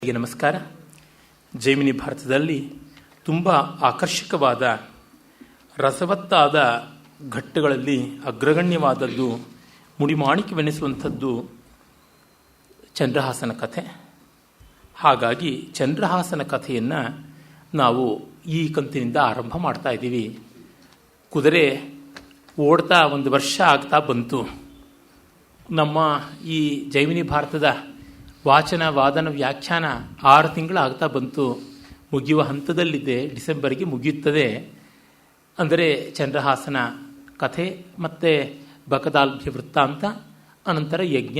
ನಮಸ್ಕಾರ. ಜೈಮಿನಿ ಭಾರತದಲ್ಲಿ ತುಂಬ ಆಕರ್ಷಕವಾದ ರಸವತ್ತಾದ ಘಟ್ಟಗಳಲ್ಲಿ ಅಗ್ರಗಣ್ಯವಾದದ್ದು ಮುಡಿಮಾಣಿಕ್ಯವೆನಿಸುವಂಥದ್ದು ಚಂದ್ರಹಾಸನ ಕಥೆ. ಹಾಗಾಗಿ ಚಂದ್ರಹಾಸನ ಕಥೆಯನ್ನು ನಾವು ಈ ಕಂತಿನಿಂದ ಆರಂಭ ಮಾಡ್ತಾ ಇದ್ದೀವಿ. ಕುದುರೆ ಓಡ್ತಾ 1 ವರ್ಷ ಆಗ್ತಾ ಬಂತು. ನಮ್ಮ ಈ ಜೈಮಿನಿ ಭಾರತದ ವಾಚನ ವಾದನ ವ್ಯಾಖ್ಯಾನ 6 ತಿಂಗಳು ಆಗ್ತಾ ಬಂತು. ಮುಗಿಯುವ ಹಂತದಲ್ಲಿದೆ, ಡಿಸೆಂಬರ್ಗೆ ಮುಗಿಯುತ್ತದೆ. ಅಂದರೆ ಚಂದ್ರಹಾಸನ ಕಥೆ ಮತ್ತು ಬಕದಾಲ್ಭ್ಯ ವೃತ್ತಾಂತ, ಅನಂತರ ಯಜ್ಞ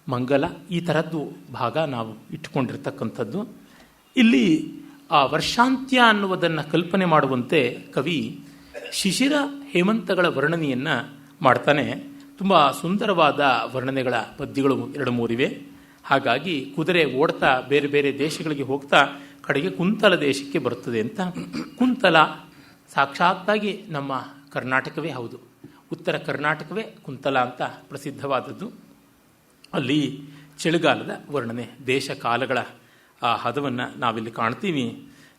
ಮಂಗಲ, ಈ ಥರದ್ದು ಭಾಗ ನಾವು ಇಟ್ಟುಕೊಂಡಿರ್ತಕ್ಕಂಥದ್ದು. ಇಲ್ಲಿ ಆ ವರ್ಷಾಂತ್ಯ ಅನ್ನುವುದನ್ನು ಕಲ್ಪನೆ ಮಾಡುವಂತೆ ಕವಿ ಶಿಶಿರ ಹೇಮಂತಗಳ ವರ್ಣನೆಯನ್ನು ಮಾಡ್ತಾನೆ. ತುಂಬ ಸುಂದರವಾದ ವರ್ಣನೆಗಳ ಪದ್ಯಗಳು 2-3 ಇವೆ. ಹಾಗಾಗಿ ಕುದುರೆ ಓಡ್ತಾ ಬೇರೆ ಬೇರೆ ದೇಶಗಳಿಗೆ ಹೋಗ್ತಾ ಕಡೆಗೆ ಕುಂತಲ ದೇಶಕ್ಕೆ ಬರುತ್ತದೆ ಅಂತ. ಕುಂತಲ ಸಾಕ್ಷಾತ್ತಾಗಿ ನಮ್ಮ ಕರ್ನಾಟಕವೇ ಹೌದು, ಉತ್ತರ ಕರ್ನಾಟಕವೇ ಕುಂತಲ ಅಂತ ಪ್ರಸಿದ್ಧವಾದದ್ದು. ಅಲ್ಲಿ ಚಳಿಗಾಲದ ವರ್ಣನೆ, ದೇಶ ಕಾಲಗಳ ಆ ಹದವನ್ನು ನಾವಿಲ್ಲಿ ಕಾಣ್ತೀವಿ.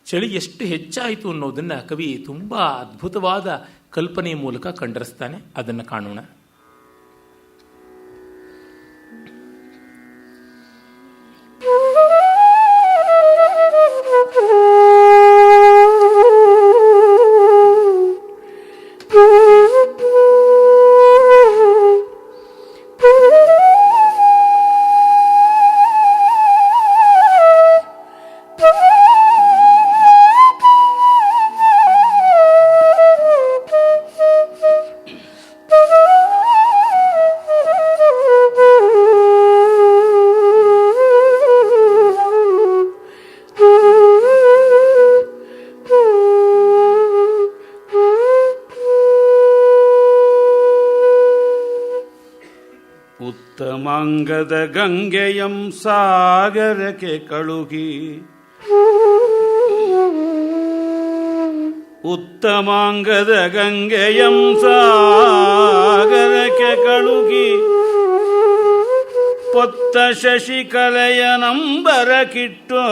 ಚಳಿ ಎಷ್ಟು ಹೆಚ್ಚಾಯಿತು ಅನ್ನೋದನ್ನು ಕವಿ ತುಂಬ ಅದ್ಭುತವಾದ ಕಲ್ಪನೆಯ ಮೂಲಕ ಕಂಡರಿಸ್ತಾನೆ. ಅದನ್ನು ಕಾಣೋಣ. ಉತ್ತಮಾಂಗದ ಗಂಗೆಯಂ ಸಾಗರಕ್ಕೆ ಕಳುಹಿ, ಉತ್ತಮಾಂಗದ ಗಂಗೆಯಂ ಸಾಗರಕ್ಕೆ ಕಳುಹಿ, ಪೊತ್ತ ಶಶಿಕಲೆಯ ನಂಬರ ಕಿಟ್ಟೋ,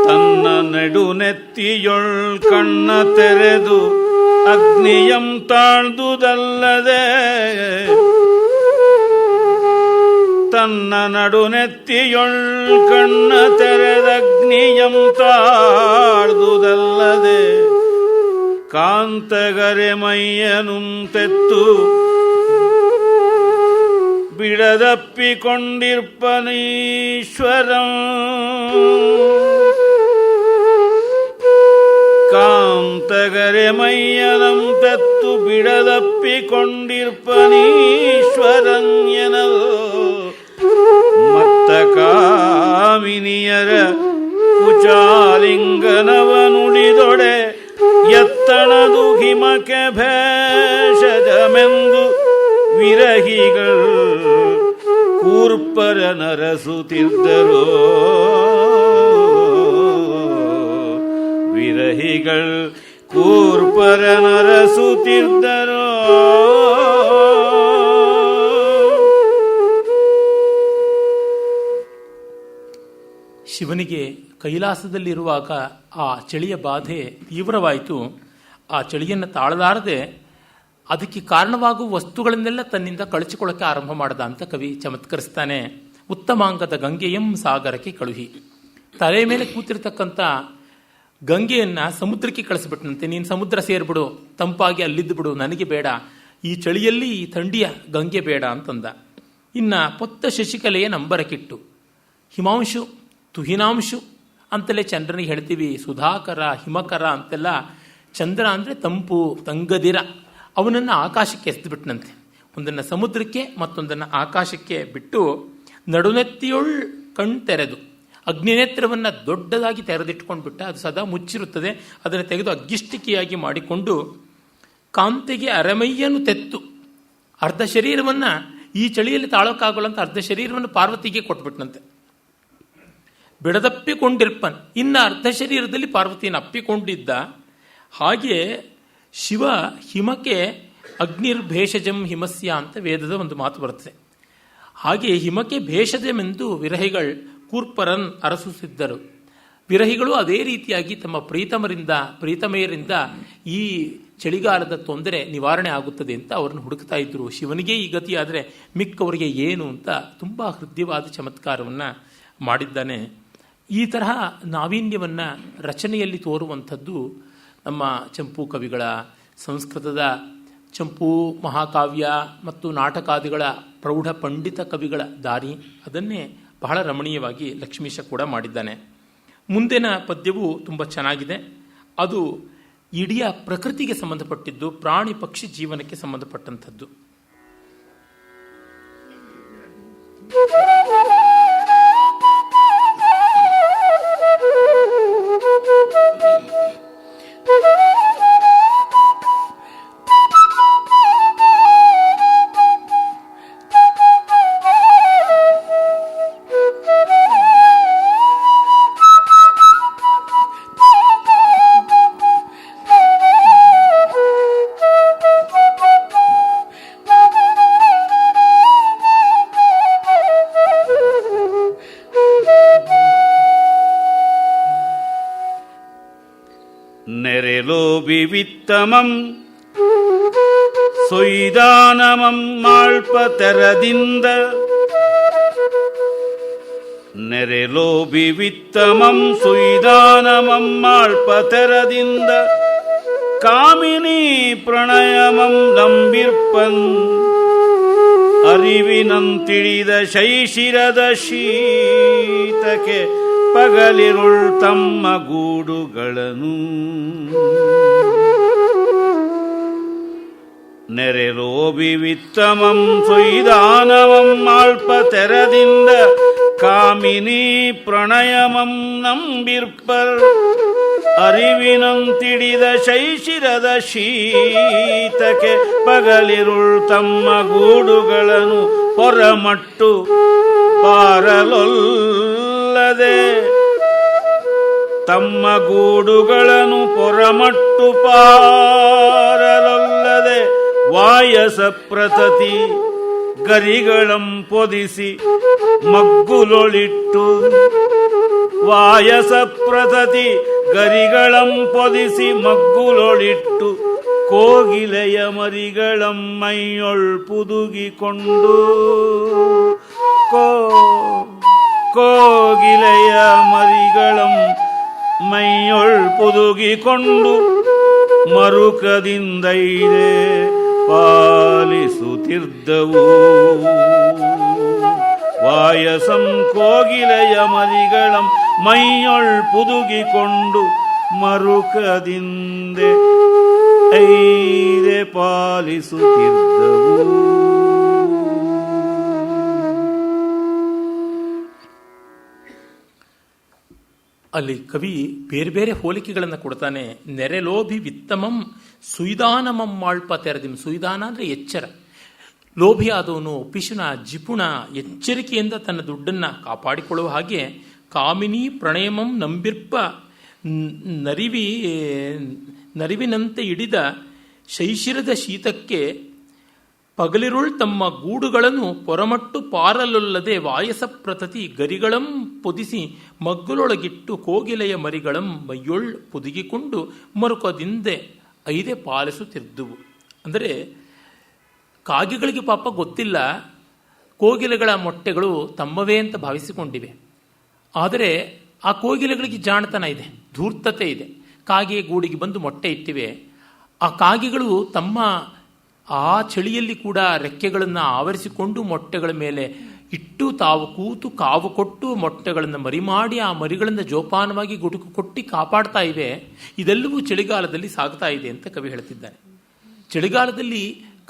ತನ್ನ ನೆಡುನೆತ್ತಿಯೊಳ್ ಕಣ್ಣ ತೆರೆದು ಅಗ್ನಿಯಂ ತಾಳ್ದುದಲ್ಲದೆ, ತನ್ನ ನಡುನೆತ್ತಿಯೊಳ್ ಕಣ್ಣ ತೆರೆದಗ್ನಿಯಂ ತಾಳ್ದುದಲ್ಲದೆ, ಕಾಂತಗರೆ ಮೈಯನುಂ ತೆತ್ತು ಬಿಡದಪ್ಪಿಕೊಂಡಿರ್ಪನೀಶ್ವರಂ, ಕಾಂತಗರೆ ಮೈಯನಂ ತತ್ತು ಬಿಡದಪ್ಪಿಕೊಂಡಿರ್ಪನೀಶ್ವರಂ ಎನಲು, ಮತ್ತ ಕಾಮಿನಿಯರ ಕುಚಾಲಿಂಗನವನುಳಿದೊಡೆ ಎತ್ತಣದು ಹಿಮಕ್ಕೆ ಭೇಷಜಮೆಂದು ವಿರಹಿಗಳು ಕೂರ್ಪರ ನರಸುತ್ತಿದ್ದರು, ವಿರಹಿಗಳು ಕೂರ್ಪರ ನರಸುತ್ತಿದ್ದರು. ಶಿವನಿಗೆ ಕೈಲಾಸದಲ್ಲಿರುವಾಗ ಆ ಚಳಿಯ ಬಾಧೆ ತೀವ್ರವಾಯಿತು. ಆ ಚಳಿಯನ್ನು ತಾಳಲಾರದೆ ಅದಕ್ಕೆ ಕಾರಣವಾಗುವ ವಸ್ತುಗಳನ್ನೆಲ್ಲ ತನ್ನಿಂದ ಕಳಚಿಕೊಳ್ಳಕ್ಕೆ ಆರಂಭ ಮಾಡ್ದ ಅಂತ ಕವಿ ಚಮತ್ಕರಿಸ್ತಾನೆ. ಉತ್ತಮಾಂಗದ ಗಂಗೆಯಂ ಸಾಗರಕ್ಕೆ ಕಳುಹಿ, ತಲೆ ಮೇಲೆ ಕೂತಿರ್ತಕ್ಕಂಥ ಗಂಗೆಯನ್ನು ಸಮುದ್ರಕ್ಕೆ ಕಳಿಸ್ಬಿಟ್ನಂತೆ. ನೀನು ಸಮುದ್ರ ಸೇರ್ಬಿಡು, ತಂಪಾಗಿ ಅಲ್ಲಿದ್ದು ಬಿಡು, ನನಗೆ ಬೇಡ, ಈ ಚಳಿಯಲ್ಲಿ ಈ ಥಂಡಿಯ ಗಂಗೆ ಬೇಡ ಅಂತಂದ. ಇನ್ನು ಪೊತ್ತ ಶಶಿಕಲೆಯ ನಂಬರಕ್ಕಿಟ್ಟು, ಹಿಮಾಂಶು ತುಹಿನಾಂಶು ಅಂತಲೇ ಚಂದ್ರನಿಗೆ ಹೇಳ್ತೀವಿ, ಸುಧಾಕರ ಹಿಮಕರ ಅಂತೆಲ್ಲ. ಚಂದ್ರ ಅಂದರೆ ತಂಪು ತಂಗದಿರ, ಅವನನ್ನು ಆಕಾಶಕ್ಕೆ ಎಸ್ದುಬಿಟ್ನಂತೆ. ಒಂದನ್ನು ಸಮುದ್ರಕ್ಕೆ ಮತ್ತೊಂದನ್ನು ಆಕಾಶಕ್ಕೆ ಬಿಟ್ಟು ನಡುನೆತ್ತಿಯೊಳ್ ಕಣ್ ತೆರೆದು, ಅಗ್ನಿನೇತ್ರವನ್ನು ದೊಡ್ಡದಾಗಿ ತೆರೆದಿಟ್ಕೊಂಡು ಬಿಟ್ಟ. ಅದು ಸದಾ ಮುಚ್ಚಿರುತ್ತದೆ, ಅದನ್ನು ತೆಗೆದು ಅಗ್ಗಿಷ್ಟಿಕೆಯಾಗಿ ಮಾಡಿಕೊಂಡು, ಕಾಂತೆಗೆ ಅರಮೈಯನ್ನು ತೆತ್ತು, ಅರ್ಧ ಶರೀರವನ್ನು ಈ ಚಳಿಯಲ್ಲಿ ತಾಳೋಕ್ಕಾಗಲ್ಲ ಅಂತ ಅರ್ಧ ಶರೀರವನ್ನು ಪಾರ್ವತಿಗೆ ಕೊಟ್ಬಿಟ್ನಂತೆ. ಬಿಡದಪ್ಪಿಕೊಂಡಿರ್ಪನ್, ಇನ್ನು ಅರ್ಧ ಶರೀರದಲ್ಲಿ ಪಾರ್ವತಿಯನ್ನು ಅಪ್ಪಿಕೊಂಡಿದ್ದ. ಹಾಗೆ ಶಿವ ಹಿಮಕ್ಕೆ ಅಗ್ನಿರ್ಭೇಷಜಂ ಹಿಮಸ್ಯ ಅಂತ ವೇದದ ಒಂದು ಮಾತು ಬರುತ್ತೆ. ಹಾಗೆ ಹಿಮಕ್ಕೆ ಭೇಷಜಮೆಂದು ವಿರಹಿಗಳು ಕೂರ್ಪರನ್ ಅರಸುತ್ತಿದ್ದರು. ವಿರಹಿಗಳು ಅದೇ ರೀತಿಯಾಗಿ ತಮ್ಮ ಪ್ರೀತಮೆಯರಿಂದ ಈ ಚಳಿಗಾಲದ ತೊಂದರೆ ನಿವಾರಣೆ ಆಗುತ್ತದೆ ಅಂತ ಅವ್ರನ್ನ ಹುಡುಕ್ತಾ ಇದ್ರು. ಶಿವನಿಗೆ ಈ ಗತಿಯಾದರೆ ಮಿಕ್ಕವರಿಗೆ ಏನು ಅಂತ ತುಂಬ ಹೃದಯವಾದ ಚಮತ್ಕಾರವನ್ನು ಮಾಡಿದ್ದಾನೆ. ಈ ತರಹ ನಾವೀನ್ಯವನ್ನು ರಚನೆಯಲ್ಲಿ ತೋರುವಂಥದ್ದು ನಮ್ಮ ಚಂಪೂ ಕವಿಗಳ, ಸಂಸ್ಕೃತದ ಚಂಪೂ ಮಹಾಕಾವ್ಯ ಮತ್ತು ನಾಟಕಾದಿಗಳ ಪ್ರೌಢ ಪಂಡಿತ ಕವಿಗಳ ದಾರಿ. ಅದನ್ನೇ ಬಹಳ ರಮಣೀಯವಾಗಿ ಲಕ್ಷ್ಮೀಶ ಕೂಡ ಮಾಡಿದ್ದಾನೆ. ಮುಂದಿನ ಪದ್ಯವು ತುಂಬ ಚೆನ್ನಾಗಿದೆ. ಅದು ಇಡೀ ಪ್ರಕೃತಿಗೆ ಸಂಬಂಧಪಟ್ಟಿದ್ದು, ಪ್ರಾಣಿ ಪಕ್ಷಿ ಜೀವನಕ್ಕೆ ಸಂಬಂಧಪಟ್ಟಂಥದ್ದು. ವಿವಿತ್ತಮಂ ಸೊಯ್ದಾನಮಂ ಮಾಳ್ಪತೆರದಿಂದ ನೆರೆಲೋಬಿ ವಿತ್ತಮಂ ಸುಯ್ದಾನಮಂ ಮಾಳ್ಪತೆರದಿಂದ ಕಾಮಿನಿ ಪ್ರಣಯಮಂ ನಂಬಿರ್ಪನ್ ಅರಿವಿನಂತಿಳಿದ ಶೈಶಿರದ ಶೀತಕ್ಕೆ ಪಗಲಿರುಳ್ ತಮ್ಮ ಗೂಡುಗಳನ್ನು ನೆರೆಲೋಬಿ ವಿತ್ತಮಂ ಸುಯ್ದಾನಮಂ ಮಾಳ್ಪತೆರದಿಂದ ಕಾಮಿನಿ ಪ್ರಣಯಮಂ ನಂಬಿರ್ಪರ್ ಅರಿವಿನಂತಿಡಿದ ಶೈಶಿರದ ಶೀತಕ್ಕೆ ಪಗಲಿರುಳ್ ತಮ್ಮ ಗೂಡುಗಳನ್ನು ಹೊರಮಟ್ಟು ಪಾರಲೊಲ್ಲದೆ ತಮ್ಮ ಗೂಡುಗಳನ್ನು ಪೊರಮಟ್ಟು ಪಾರಲೊಲ್ಲದೆ ವಾಯಸ ಪ್ರತತಿ ಗರಿಗಳಂ ಪೊದಿಸಿ ಮಗ್ಗುಲೊಳಿಟ್ಟು ವಾಯಸ ಪ್ರತತಿ ಗರಿಗಳಂ ಪೊದಿಸಿ ಮಗ್ಗುಲೊಳಿಟ್ಟು ಕೋಗಿಲೆಯ ಮರಿಗಳಂ ಮೈಯೊಳ್ ಪುದುಗಿಕೊಂಡು ಕೋಗಿಲೆಯ ಮರಿಗಳಂ ಮೈಯೊಳ್ ಪುದುಗಿಕೊಂಡು ಮರುಕದಿಂದೈದೆ ಪಾಲಿಸುತ್ತಿದ್ದವು ವಾಯಸಂ ಕೋಗಿಲೆಯ ಮರಿಗಳಂ ಮೈಯೊಳ್ ಪುದುಗಿಕೊಂಡು ಮರುಕದಿಂದೆ ಐದೆ ಪಾಲಿಸುತ್ತಿದ್ದವು. ಅಲ್ಲಿ ಕವಿ ಬೇರೆ ಬೇರೆ ಹೋಲಿಕೆಗಳನ್ನು ಕೊಡ್ತಾನೆ. ನೆರೆಲೋಭಿ ವಿತ್ತಮಂ ಸುಯ್ದಾನಮಂ ಮಾಳ್ಪ ತೆರದಿಂ. ಸುಯ್ದಾನ ಅಂದರೆ ಎಚ್ಚರ. ಲೋಭಿಯಾದವನು, ಪಿಶುನ, ಜಿಪುಣ ಎಚ್ಚರಿಕೆಯಿಂದ ತನ್ನ ದುಡ್ಡನ್ನು ಕಾಪಾಡಿಕೊಳ್ಳುವ ಹಾಗೆ ಕಾಮಿನಿ ಪ್ರಣಯಮಂ ನಂಬಿರ್ಪ ನರಿವಿನಂತೆ ಹಿಡಿದ ಶೈಶಿರದ ಶೀತಕ್ಕೆ ಪಗಲಿರುಳ್ ತಮ್ಮ ಗೂಡುಗಳನ್ನು ಪೊರಮಟ್ಟು ಪಾರಲೊಲ್ಲದೆ ವಾಯಸ ಪ್ರತತಿ ಗರಿಗಳಂ ಪೊದಿಸಿ ಮಗ್ಗುಲೊಳಗಿಟ್ಟು ಕೋಗಿಲೆಯ ಮರಿಗಳಂ ಮೈಯೊಳ್ ಪುದುಗಿಕೊಂಡು ಮರುಕದಿಂದೆ ಐದೆ ಪಾಲಿಸುತ್ತಿದ್ದುವು. ಅಂದರೆ ಕಾಗೆಗಳಿಗೆ ಪಾಪ ಗೊತ್ತಿಲ್ಲ, ಕೋಗಿಲೆಗಳ ಮೊಟ್ಟೆಗಳು ತಮ್ಮವೇ ಅಂತ ಭಾವಿಸಿಕೊಂಡಿವೆ. ಆದರೆ ಆ ಕೋಗಿಲೆಗಳಿಗೆ ಜಾಣತನ ಇದೆ, ಧೂರ್ತತೆ ಇದೆ. ಕಾಗೆ ಗೂಡಿಗೆ ಬಂದು ಮೊಟ್ಟೆ ಇಟ್ಟಿವೆ. ಆ ಕಾಗೆಗಳು ತಮ್ಮ ಆ ಚಳಿಯಲ್ಲಿ ಕೂಡ ರೆಕ್ಕೆಗಳನ್ನು ಆವರಿಸಿಕೊಂಡು ಮೊಟ್ಟೆಗಳ ಮೇಲೆ ಇಟ್ಟು ತಾವು ಕೂತು ಕಾವು ಕೊಟ್ಟು ಮೊಟ್ಟೆಗಳನ್ನು ಮರಿ ಮಾಡಿ ಆ ಮರಿಗಳಿಂದ ಜೋಪಾನವಾಗಿ ಗುಟುಕು ಕೊಟ್ಟು ಕಾಪಾಡ್ತಾ ಇವೆ. ಇದೆಲ್ಲವೂ ಚಳಿಗಾಲದಲ್ಲಿ ಸಾಗ್ತಾ ಇದೆ ಅಂತ ಕವಿ ಹೇಳ್ತಿದ್ದಾನೆ. ಚಳಿಗಾಲದಲ್ಲಿ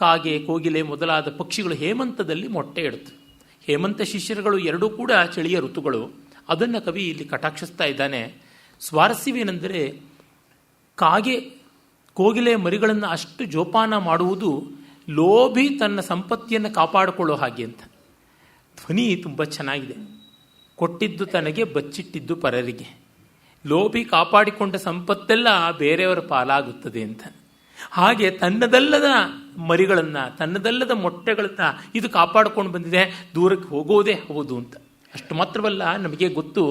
ಕಾಗೆ, ಕೋಗಿಲೆ ಮೊದಲಾದ ಪಕ್ಷಿಗಳು ಹೇಮಂತದಲ್ಲಿ ಮೊಟ್ಟೆ ಇಡುತ್ತವೆ. ಹೇಮಂತ ಶಿಶಿರಗಳು ಎರಡೂ ಕೂಡ ಚಳಿಯ ಋತುಗಳು. ಅದನ್ನು ಕವಿ ಇಲ್ಲಿ ಕಟಾಕ್ಷಿಸ್ತಾ ಇದ್ದಾನೆ. ಸ್ವಾರಸ್ಯವೇನೆಂದರೆ, ಕಾಗೆ ಕೋಗಿಲೆ ಮರಿಗಳನ್ನು ಅಷ್ಟು ಜೋಪಾನ ಮಾಡುವುದು ಲೋಭಿ ತನ್ನ ಸಂಪತ್ತಿಯನ್ನು ಕಾಪಾಡಿಕೊಳ್ಳೋ ಹಾಗೆ ಅಂತ. ಧ್ವನಿ ತುಂಬ ಚೆನ್ನಾಗಿದೆ. ಕೊಟ್ಟಿದ್ದು ತನಗೆ, ಬಚ್ಚಿಟ್ಟಿದ್ದು ಪರರಿಗೆ. ಲೋಭಿ ಕಾಪಾಡಿಕೊಂಡ ಸಂಪತ್ತೆಲ್ಲ ಬೇರೆಯವರ ಪಾಲಾಗುತ್ತದೆ ಅಂತ. ಹಾಗೆ ತನ್ನದಲ್ಲದ ಮರಿಗಳನ್ನು, ತನ್ನದಲ್ಲದ ಮೊಟ್ಟೆಗಳನ್ನು ಇದು ಕಾಪಾಡಿಕೊಂಡು ಬಂದಿದೆ, ದೂರಕ್ಕೆ ಹೋಗೋದೇ ಹೌದು ಅಂತ. ಅಷ್ಟು ಮಾತ್ರವಲ್ಲ, ನಮಗೆ ಗೊತ್ತು,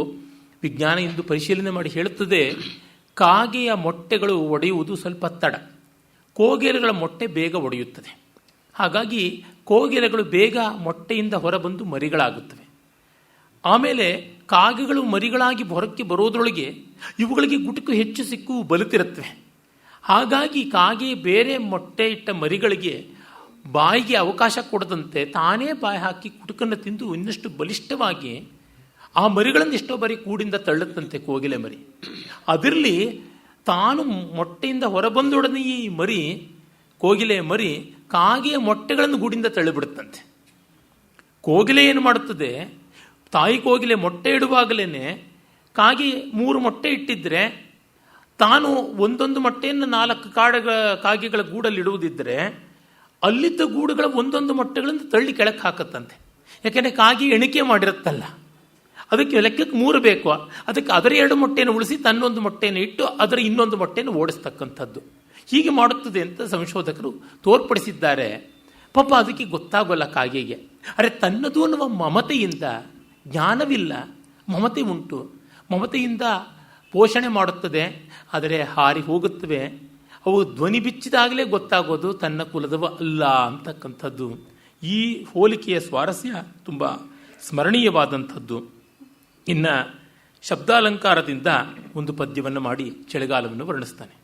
ವಿಜ್ಞಾನ ಇಂದು ಪರಿಶೀಲನೆ ಮಾಡಿ ಹೇಳುತ್ತದೆ, ಕಾಗೆಯ ಮೊಟ್ಟೆಗಳು ಒಡೆಯುವುದು ಸ್ವಲ್ಪ ತಡ, ಕೋಗಿಲೆಗಳ ಮೊಟ್ಟೆ ಬೇಗ ಒಡೆಯುತ್ತದೆ. ಹಾಗಾಗಿ ಕೋಗಿಲೆಗಳು ಬೇಗ ಮೊಟ್ಟೆಯಿಂದ ಹೊರಬಂದು ಮರಿಗಳಾಗುತ್ತವೆ. ಆಮೇಲೆ ಕಾಗೆಗಳು ಮರಿಗಳಾಗಿ ಹೊರಕ್ಕೆ ಬರೋದ್ರೊಳಗೆ ಇವುಗಳಿಗೆ ಗುಟುಕು ಹೆಚ್ಚು ಸಿಕ್ಕು ಬಲುತ್ತಿರುತ್ತವೆ. ಹಾಗಾಗಿ ಕಾಗೆ ಬೇರೆ ಮೊಟ್ಟೆ ಇಟ್ಟ ಮರಿಗಳಿಗೆ ಬಾಯಿಗೆ ಅವಕಾಶ ಕೊಡದಂತೆ ತಾನೇ ಬಾಯಿ ಹಾಕಿ ಕುಟುಕನ್ನು ತಿಂದು ಇನ್ನಷ್ಟು ಬಲಿಷ್ಠವಾಗಿ ಆ ಮರಿಗಳನ್ನು ಎಷ್ಟೋ ಬಾರಿ ಕೂಡಿಂದ ತಳ್ಳುತ್ತಂತೆ ಕೋಗಿಲೆ ಮರಿ. ಅದರಲ್ಲಿ ತಾನು ಮೊಟ್ಟೆಯಿಂದ ಹೊರಬಂದೊಡನೆ ಈ ಮರಿ, ಕೋಗಿಲೆ ಮರಿ, ಕಾಗೆಯ ಮೊಟ್ಟೆಗಳನ್ನು ಗೂಡಿಂದ ತಳ್ಳಿಬಿಡುತ್ತಂತೆ. ಕೋಗಿಲೆ ಏನು ಮಾಡುತ್ತದೆ, ತಾಯಿ ಕೋಗಿಲೆ ಮೊಟ್ಟೆ ಇಡುವಾಗಲೇ ಕಾಗೆ 3 ಮೊಟ್ಟೆ ಇಟ್ಟಿದ್ರೆ ತಾನು ಒಂದೊಂದು ಮೊಟ್ಟೆಯನ್ನು 4 ಕಾಗೆಗಳ ಗೂಡಲ್ಲಿ ಇಡುವುದಿದ್ದರೆ ಅಲ್ಲಿದ್ದ ಗೂಡುಗಳ ಒಂದೊಂದು ಮೊಟ್ಟೆಗಳನ್ನು ತಳ್ಳಿ ಕೆಳಕ್ಕೆ ಹಾಕತ್ತಂತೆ. ಯಾಕೆಂದರೆ ಕಾಗೆ ಎಣಿಕೆ ಮಾಡಿರುತ್ತಲ್ಲ, ಅದಕ್ಕೆ ಲೆಕ್ಕಕ್ಕೆ 3 ಬೇಕು. ಅದಕ್ಕೆ ಅದರ 2 ಮೊಟ್ಟೆಯನ್ನು ಉಳಿಸಿ ತನ್ನೊಂದು ಮೊಟ್ಟೆಯನ್ನು ಇಟ್ಟು ಅದರ ಇನ್ನೊಂದು ಮೊಟ್ಟೆಯನ್ನು ಓಡಿಸ್ತಕ್ಕಂಥದ್ದು. ಹೀಗೆ ಮಾಡುತ್ತದೆ ಅಂತ ಸಂಶೋಧಕರು ತೋರ್ಪಡಿಸಿದ್ದಾರೆ. ಪಾಪ ಅದಕ್ಕೆ ಗೊತ್ತಾಗೋಲ್ಲ ಕಾಗೆಗೆ. ಅರೆ, ತನ್ನದು ಅನ್ನುವ ಮಮತೆಯಿಂದ, ಜ್ಞಾನವಿಲ್ಲ, ಮಮತೆ ಉಂಟು, ಮಮತೆಯಿಂದ ಪೋಷಣೆ ಮಾಡುತ್ತದೆ. ಆದರೆ ಹಾರಿ ಹೋಗುತ್ತವೆ. ಅವು ಧ್ವನಿ ಬಿಚ್ಚಿದಾಗಲೇ ಗೊತ್ತಾಗೋದು ತನ್ನ ಕುಲದವ ಅಲ್ಲ ಅಂತಕ್ಕಂಥದ್ದು. ಈ ಹೋಲಿಕೆಯ ಸ್ವಾರಸ್ಯ ತುಂಬ ಸ್ಮರಣೀಯವಾದಂಥದ್ದು. ಇನ್ನು ಶಬ್ದಾಲಂಕಾರದಿಂದ ಒಂದು ಪದ್ಯವನ್ನು ಮಾಡಿ ಚಳಿಗಾಲವನ್ನು ವರ್ಣಿಸ್ತಾನೆ.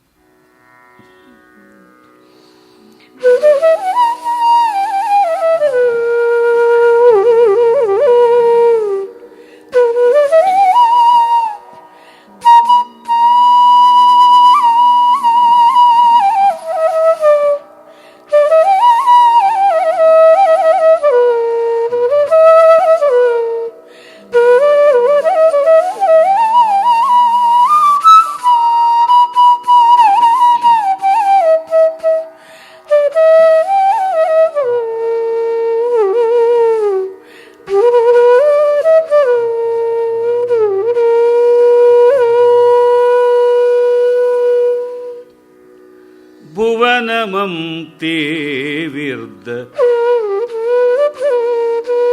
തീവിർദ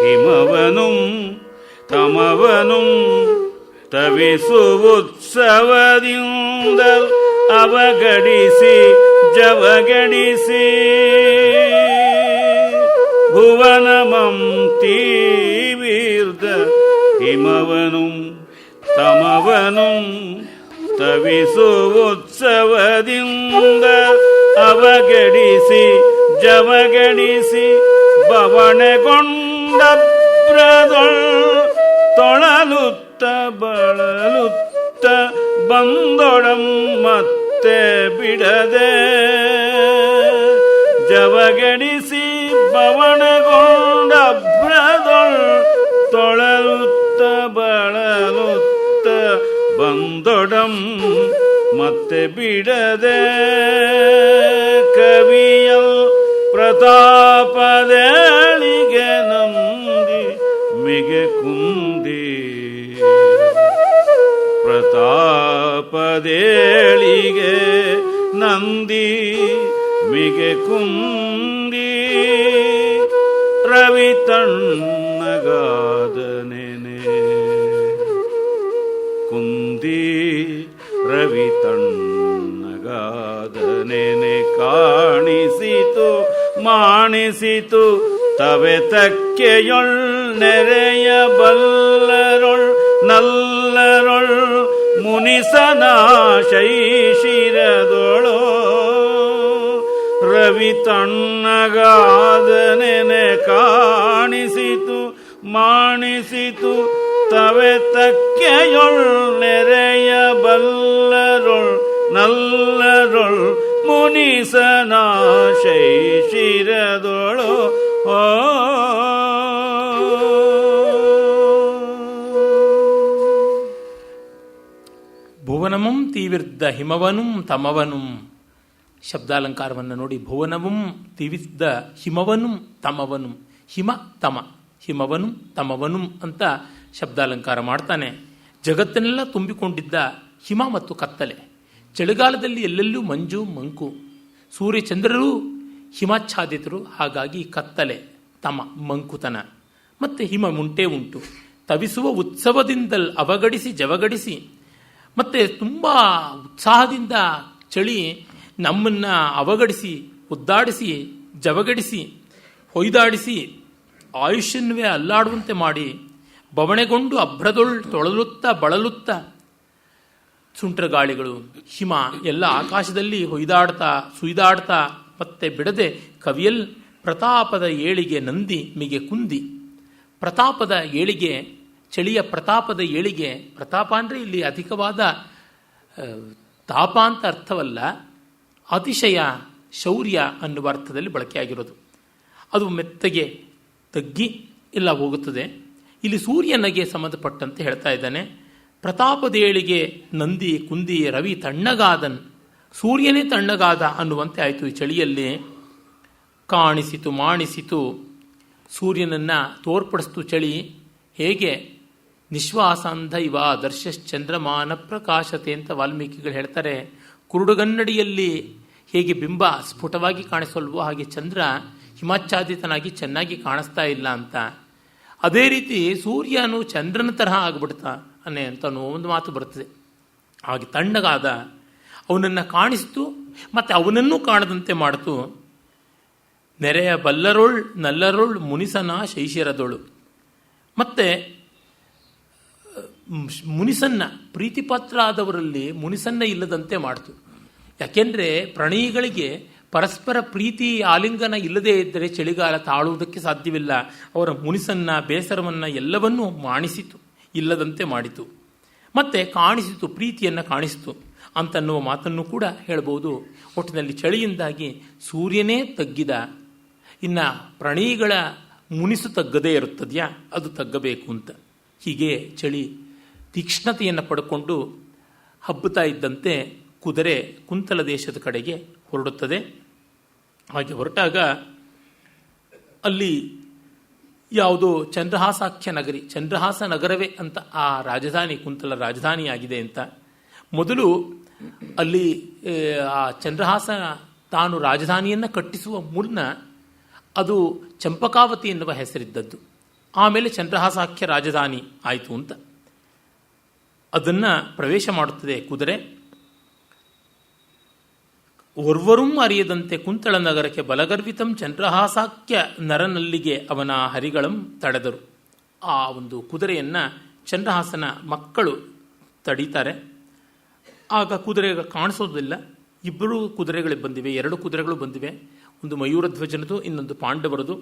ಹಿಮವನುಂ ತಮವನುಂ ತವಿಸುವುತ್ಸವದಿಂದ ಅವಗಡಿಸಿ ಜವಗಡಿಸಿ ಭುವನಮಂ ತೀವಿರ್ದ ಹಿಮವನುಂ ತಮವನುಂ ತವಿಸುವುತ್ಸವದಿಂದ ಅವಗಡಿಸಿ ಜವಗಡಿಸಿ ಬವಣೆಗೊಂಡ ಬ್ರದೊಳ್ ತೊಳಲುತ್ತ ಬಳಲುತ್ತ ಬಂದೊಡಂ ಮತ್ತೆ ಬಿಡದೆ ಜವಗಡಿಸಿ ಬವಣೆಗೊಂಡ ಬ್ರದೊಳ್ ತೊಳಲುತ್ತ ಬಳಲುತ್ತ ಬಂದೊಡಂ ಮತ್ತೆ ಬಿಡದೆ ಕವಿಯಲ್ ಪ್ರತಾಪದೇಳಿಗೆ ನಂದಿ ಮಿಗೆ ಕುಂದಿ ಪ್ರತಾಪದೇಳಿಗೆ ನಂದಿ ಮಿಗೆ ಕುಂದಿ ರವಿ ತಣ್ಣಗಾದನೆನೆ ಕುಂದಿ ರವಿ ತಣ್ಣಗಾದನೆನೆ ಕಾಣಿಸಿತು ಮಾಣಿಸಿತು ತವೆ ತಕ್ಕೆಯೊಳ್ ನೆರೆಯ ಬಲ್ಲರೊಳ್ ನಲ್ಲರೊಳ್ ಮುನಿಸನ ಶೈಶಿರದೊಳೋ ರವಿ ತಣ್ಣಗಾದನೆನೆ ಕಾಣಿಸಿತು ಮಾಣಿಸಿತು ತವೆ ತಕ್ಕೆಯೊಳ್ ನೆರೆಯ ಬಲ್ಲರೊಳ್ ನಲ್ಲರೊಳ್ ಮುನಿಸನ ಶೈಶಿರದೊಳೋ ಭುವನಮಂ ತೀವಿರ್ದ ಹಿಮವನುಂ ತಮವನುಂ. ಶಬ್ದಾಲಂಕಾರವನ್ನು ನೋಡಿ. ಭುವನವಂ ತೀವಿದ್ದ ಹಿಮವನುಂ ತಮವನುಂ. ಹಿಮ ತಮ, ಹಿಮವನುಂ ತಮವನುಂ ಅಂತ ಶಬ್ದಾಲಂಕಾರ ಮಾಡ್ತಾನೆ. ಜಗತ್ತನ್ನೆಲ್ಲ ತುಂಬಿಕೊಂಡಿದ್ದ ಹಿಮ ಮತ್ತು ಕತ್ತಲೆ. ಚಳಿಗಾಲದಲ್ಲಿ ಎಲ್ಲೆಲ್ಲೂ ಮಂಜು ಮಂಕು, ಸೂರ್ಯಚಂದ್ರರು ಹಿಮಾಚ್ಛಾದಿತರು, ಹಾಗಾಗಿ ಕತ್ತಲೆ, ತಮ, ಮಂಕುತನ ಮತ್ತು ಹಿಮ ಮುಂಟೇ ಉಂಟು. ತವಿಸುವ ಉತ್ಸವದಿಂದಲ್ ಅವಗಡಿಸಿ ಜವಗಡಿಸಿ, ಮತ್ತು ತುಂಬ ಉತ್ಸಾಹದಿಂದ ಚಳಿ ನಮ್ಮನ್ನು ಅವಗಡಿಸಿ, ಒದ್ದಾಡಿಸಿ, ಜವಗಡಿಸಿ, ಹೊಯ್ದಾಡಿಸಿ, ಆಯುಷ್ಯನ್ವೇ ಅಲ್ಲಾಡುವಂತೆ ಮಾಡಿ, ಬವಣೆಗೊಂಡು ಅಭ್ರದೊಳ್ ತೊಳಲುತ್ತಾ ಬಳಲುತ್ತಾ, ಸುಂಟ್ರಗಾಳಿಗಳು, ಹಿಮ ಎಲ್ಲ ಆಕಾಶದಲ್ಲಿ ಹೊಯ್ದಾಡ್ತಾ ಸುಯ್ದಾಡ್ತಾ ಮತ್ತೆ ಬಿಡದೆ ಕವಿಯಲ್ ಪ್ರತಾಪದ ಏಳಿಗೆ ನಂದಿ ಮಿಗೆ ಕುಂದಿ. ಪ್ರತಾಪದ ಏಳಿಗೆ, ಚಳಿಯ ಪ್ರತಾಪದ ಏಳಿಗೆ. ಪ್ರತಾಪ ಅಂದರೆ ಇಲ್ಲಿ ಅಧಿಕವಾದ ತಾಪ ಅಂತ ಅರ್ಥವಲ್ಲ, ಅತಿಶಯ, ಶೌರ್ಯ ಅನ್ನುವ ಅರ್ಥದಲ್ಲಿ ಬಳಕೆಯಾಗಿರೋದು. ಅದು ಮೆತ್ತಗೆ ತಗ್ಗಿ ಎಲ್ಲ ಹೋಗುತ್ತದೆ. ಇಲ್ಲಿ ಸೂರ್ಯನಿಗೆ ಸಂಬಂಧಪಟ್ಟಂತೆ ಹೇಳ್ತಾ ಇದ್ದಾನೆ. ಪ್ರತಾಪದೇಳಿಗೆ ನಂದಿ ಕುಂದಿ ರವಿ ತಣ್ಣಗಾದನ್, ಸೂರ್ಯನೇ ತಣ್ಣಗಾದ ಅನ್ನುವಂತೆ ಆಯಿತು ಈ ಚಳಿಯಲ್ಲಿ. ಕಾಣಿಸಿತು ಮಾಣಿಸಿತು, ಸೂರ್ಯನನ್ನು ತೋರ್ಪಡಿಸ್ತು ಚಳಿ. ಹೇಗೆ ನಿಶ್ವಾಸಾಂಧ ಇವ ದರ್ಶಶ್ಚಂದ್ರಮಾನ ಪ್ರಕಾಶತೆ ಅಂತ ವಾಲ್ಮೀಕಿಗಳು ಹೇಳ್ತಾರೆ. ಕುರುಡುಗನ್ನಡಿಯಲ್ಲಿ ಹೇಗೆ ಬಿಂಬ ಸ್ಫುಟವಾಗಿ ಕಾಣಿಸಲ್ವೋ ಹಾಗೆ ಚಂದ್ರ ಹಿಮಾಚ್ಛಾದಿತನಾಗಿ ಚೆನ್ನಾಗಿ ಕಾಣಿಸ್ತಾ ಇಲ್ಲ ಅಂತ. ಅದೇ ರೀತಿ ಸೂರ್ಯನು ಚಂದ್ರನ ತರಹ ಆಗಿಬಿಡ್ತಾ ಅಂತ ಒಂದು ಮಾತು ಬರ್ತದೆ. ಹಾಗೆ ತಣ್ಣಗಾದ, ಅವನನ್ನು ಕಾಣಿಸ್ತು ಮತ್ತು ಅವನನ್ನೂ ಕಾಣದಂತೆ ಮಾಡಿತು. ನೆರೆಯ ಬಲ್ಲರೊಳ್ ನಲ್ಲರೊಳ್ ಮುನಿಸನ ಶೈಶಿರದೊಳು, ಮತ್ತೆ ಮುನಿಸನ್ನ, ಪ್ರೀತಿಪಾತ್ರ ಆದವರಲ್ಲಿ ಮುನಿಸನ್ನ ಇಲ್ಲದಂತೆ ಮಾಡ್ತು. ಯಾಕೆಂದರೆ ಪ್ರಣಯಿಗಳಿಗೆ ಪರಸ್ಪರ ಪ್ರೀತಿ ಆಲಿಂಗನ ಇಲ್ಲದೇ ಇದ್ದರೆ ಚಳಿಗಾಲ ತಾಳುವುದಕ್ಕೆ ಸಾಧ್ಯವಿಲ್ಲ. ಅವರ ಮುನಿಸನ್ನ, ಬೇಸರವನ್ನು ಎಲ್ಲವನ್ನೂ ಮಾಣಿಸಿತು, ಇಲ್ಲದಂತೆ ಮಾಡಿತು. ಮತ್ತೆ ಕಾಣಿಸಿತು, ಪ್ರೀತಿಯನ್ನು ಕಾಣಿಸಿತು ಅಂತನ್ನುವ ಮಾತನ್ನು ಕೂಡ ಹೇಳ್ಬೋದು. ಒಟ್ಟಿನಲ್ಲಿ ಚಳಿಯಿಂದಾಗಿ ಸೂರ್ಯನೇ ತಗ್ಗಿದ. ಇನ್ನು ಪ್ರಣಯಿಗಳ ಮುನಿಸು ತಗ್ಗದೇ ಇರುತ್ತದೆಯಾ, ಅದು ತಗ್ಗಬೇಕು ಅಂತ. ಹೀಗೆ ಚಳಿ ತೀಕ್ಷ್ಣತೆಯನ್ನು ಪಡ್ಕೊಂಡು ಹಬ್ಬುತ್ತಾ ಇದ್ದಂತೆ ಕುದುರೆ ಕುಂತಲ ದೇಶದ ಕಡೆಗೆ ಹೊರಡುತ್ತದೆ. ಹಾಗೆ ಹೊರಟಾಗ ಅಲ್ಲಿ ಯಾವುದೋ ಚಂದ್ರಹಾಸಾಖ್ಯ ನಗರಿ, ಚಂದ್ರಹಾಸ ನಗರವೇ ಅಂತ ಆ ರಾಜಧಾನಿ, ಕುಂತಲ ರಾಜಧಾನಿಯಾಗಿದೆ ಅಂತ. ಮೊದಲು ಅಲ್ಲಿ ಆ ಚಂದ್ರಹಾಸ ತಾನು ರಾಜಧಾನಿಯನ್ನು ಕಟ್ಟಿಸುವ ಮುನ್ನ ಅದು ಚಂಪಕಾವತಿ ಎನ್ನುವ ಹೆಸರಿದ್ದದ್ದು. ಆಮೇಲೆ ಚಂದ್ರಹಾಸಾಖ್ಯ ರಾಜಧಾನಿ ಆಯಿತು ಅಂತ. ಅದನ್ನು ಪ್ರವೇಶ ಮಾಡುತ್ತದೆ ಕುದುರೆ. ಒರ್ವರೂ ಅರಿಯದಂತೆ ಕುಂತಳ ನಗರಕ್ಕೆ ಬಲಗರ್ವಿತಂ ಚಂದ್ರಹಾಸಾಖ್ಯ ನರನಲ್ಲಿಗೆ ಅವನ ಹರಿಗಳಂ ತಡೆದರು. ಆ ಒಂದು ಕುದುರೆಯನ್ನು ಚಂದ್ರಹಾಸನ ಮಕ್ಕಳು ತಡೀತಾರೆ. ಆಗ ಕುದುರೆಗೆ ಕಾಣಿಸೋದಿಲ್ಲ. ಇಬ್ಬರು ಕುದುರೆಗಳು ಬಂದಿವೆ, 2 ಕುದುರೆಗಳು ಬಂದಿವೆ. ಒಂದು ಮಯೂರಧ್ವಜನದು, ಇನ್ನೊಂದು ಪಾಂಡವರದು.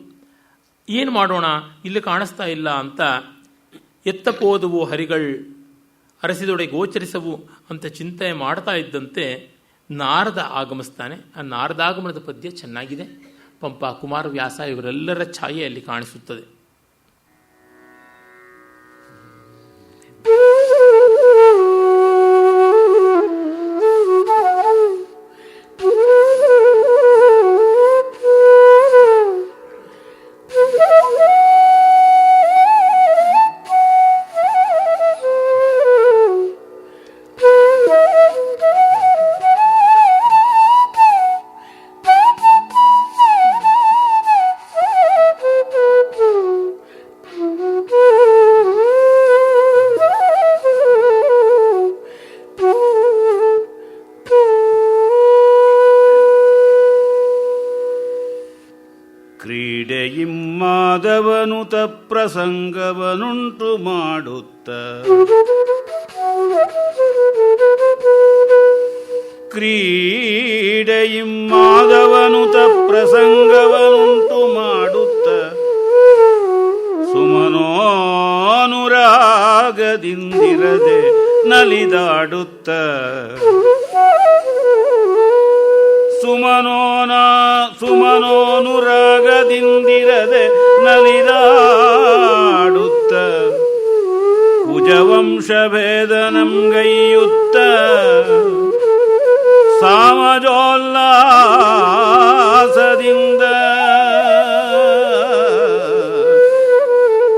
ಏನು ಮಾಡೋಣ, ಇಲ್ಲಿ ಕಾಣಿಸ್ತಾ ಇಲ್ಲ ಅಂತ ಎತ್ತಪೋದವು ಹರಿಗಳು ಅರಸಿದೊಡೆ ಗೋಚರಿಸವು ಅಂತ ಚಿಂತೆ ಮಾಡ್ತಾ ಇದ್ದಂತೆ ನಾರದ ಆಗಮಿಸ್ತಾನೆ. ಆ ನಾರದಾಗಮನದ ಪದ್ಯ ಚೆನ್ನಾಗಿದೆ. ಪಂಪ, ಕುಮಾರವ್ಯಾಸ ಇವರೆಲ್ಲರ ಛಾಯೆ ಅಲ್ಲಿ ಕಾಣಿಸುತ್ತದೆ. ಕ್ರೀಡೆಯಿಮ್ಮಾದವನುತ ಪ್ರಸಂಗವನುಂಟು ಮಾಡುತ್ತ, ಕ್ರೀಡೆಯಿಮ್ಮಾದವನುತ ಪ್ರಸಂಗವನುಂಟು ಮಾಡುತ್ತ, ಸುಮನೋನುರಾಗದಿಂದಿರದೆ ನಲಿದಾಡುತ್ತ, ಸುಮನೋನುರಾಗದಿಂದಿರದೆ ನಲಿದಾಡುತ್ತ, ಕುಜವಂಶಭೇದನಂ ಗೈಯುತ್ತ, ಸಾಮಜೋಲ್ಲಾಸದಿಂದ,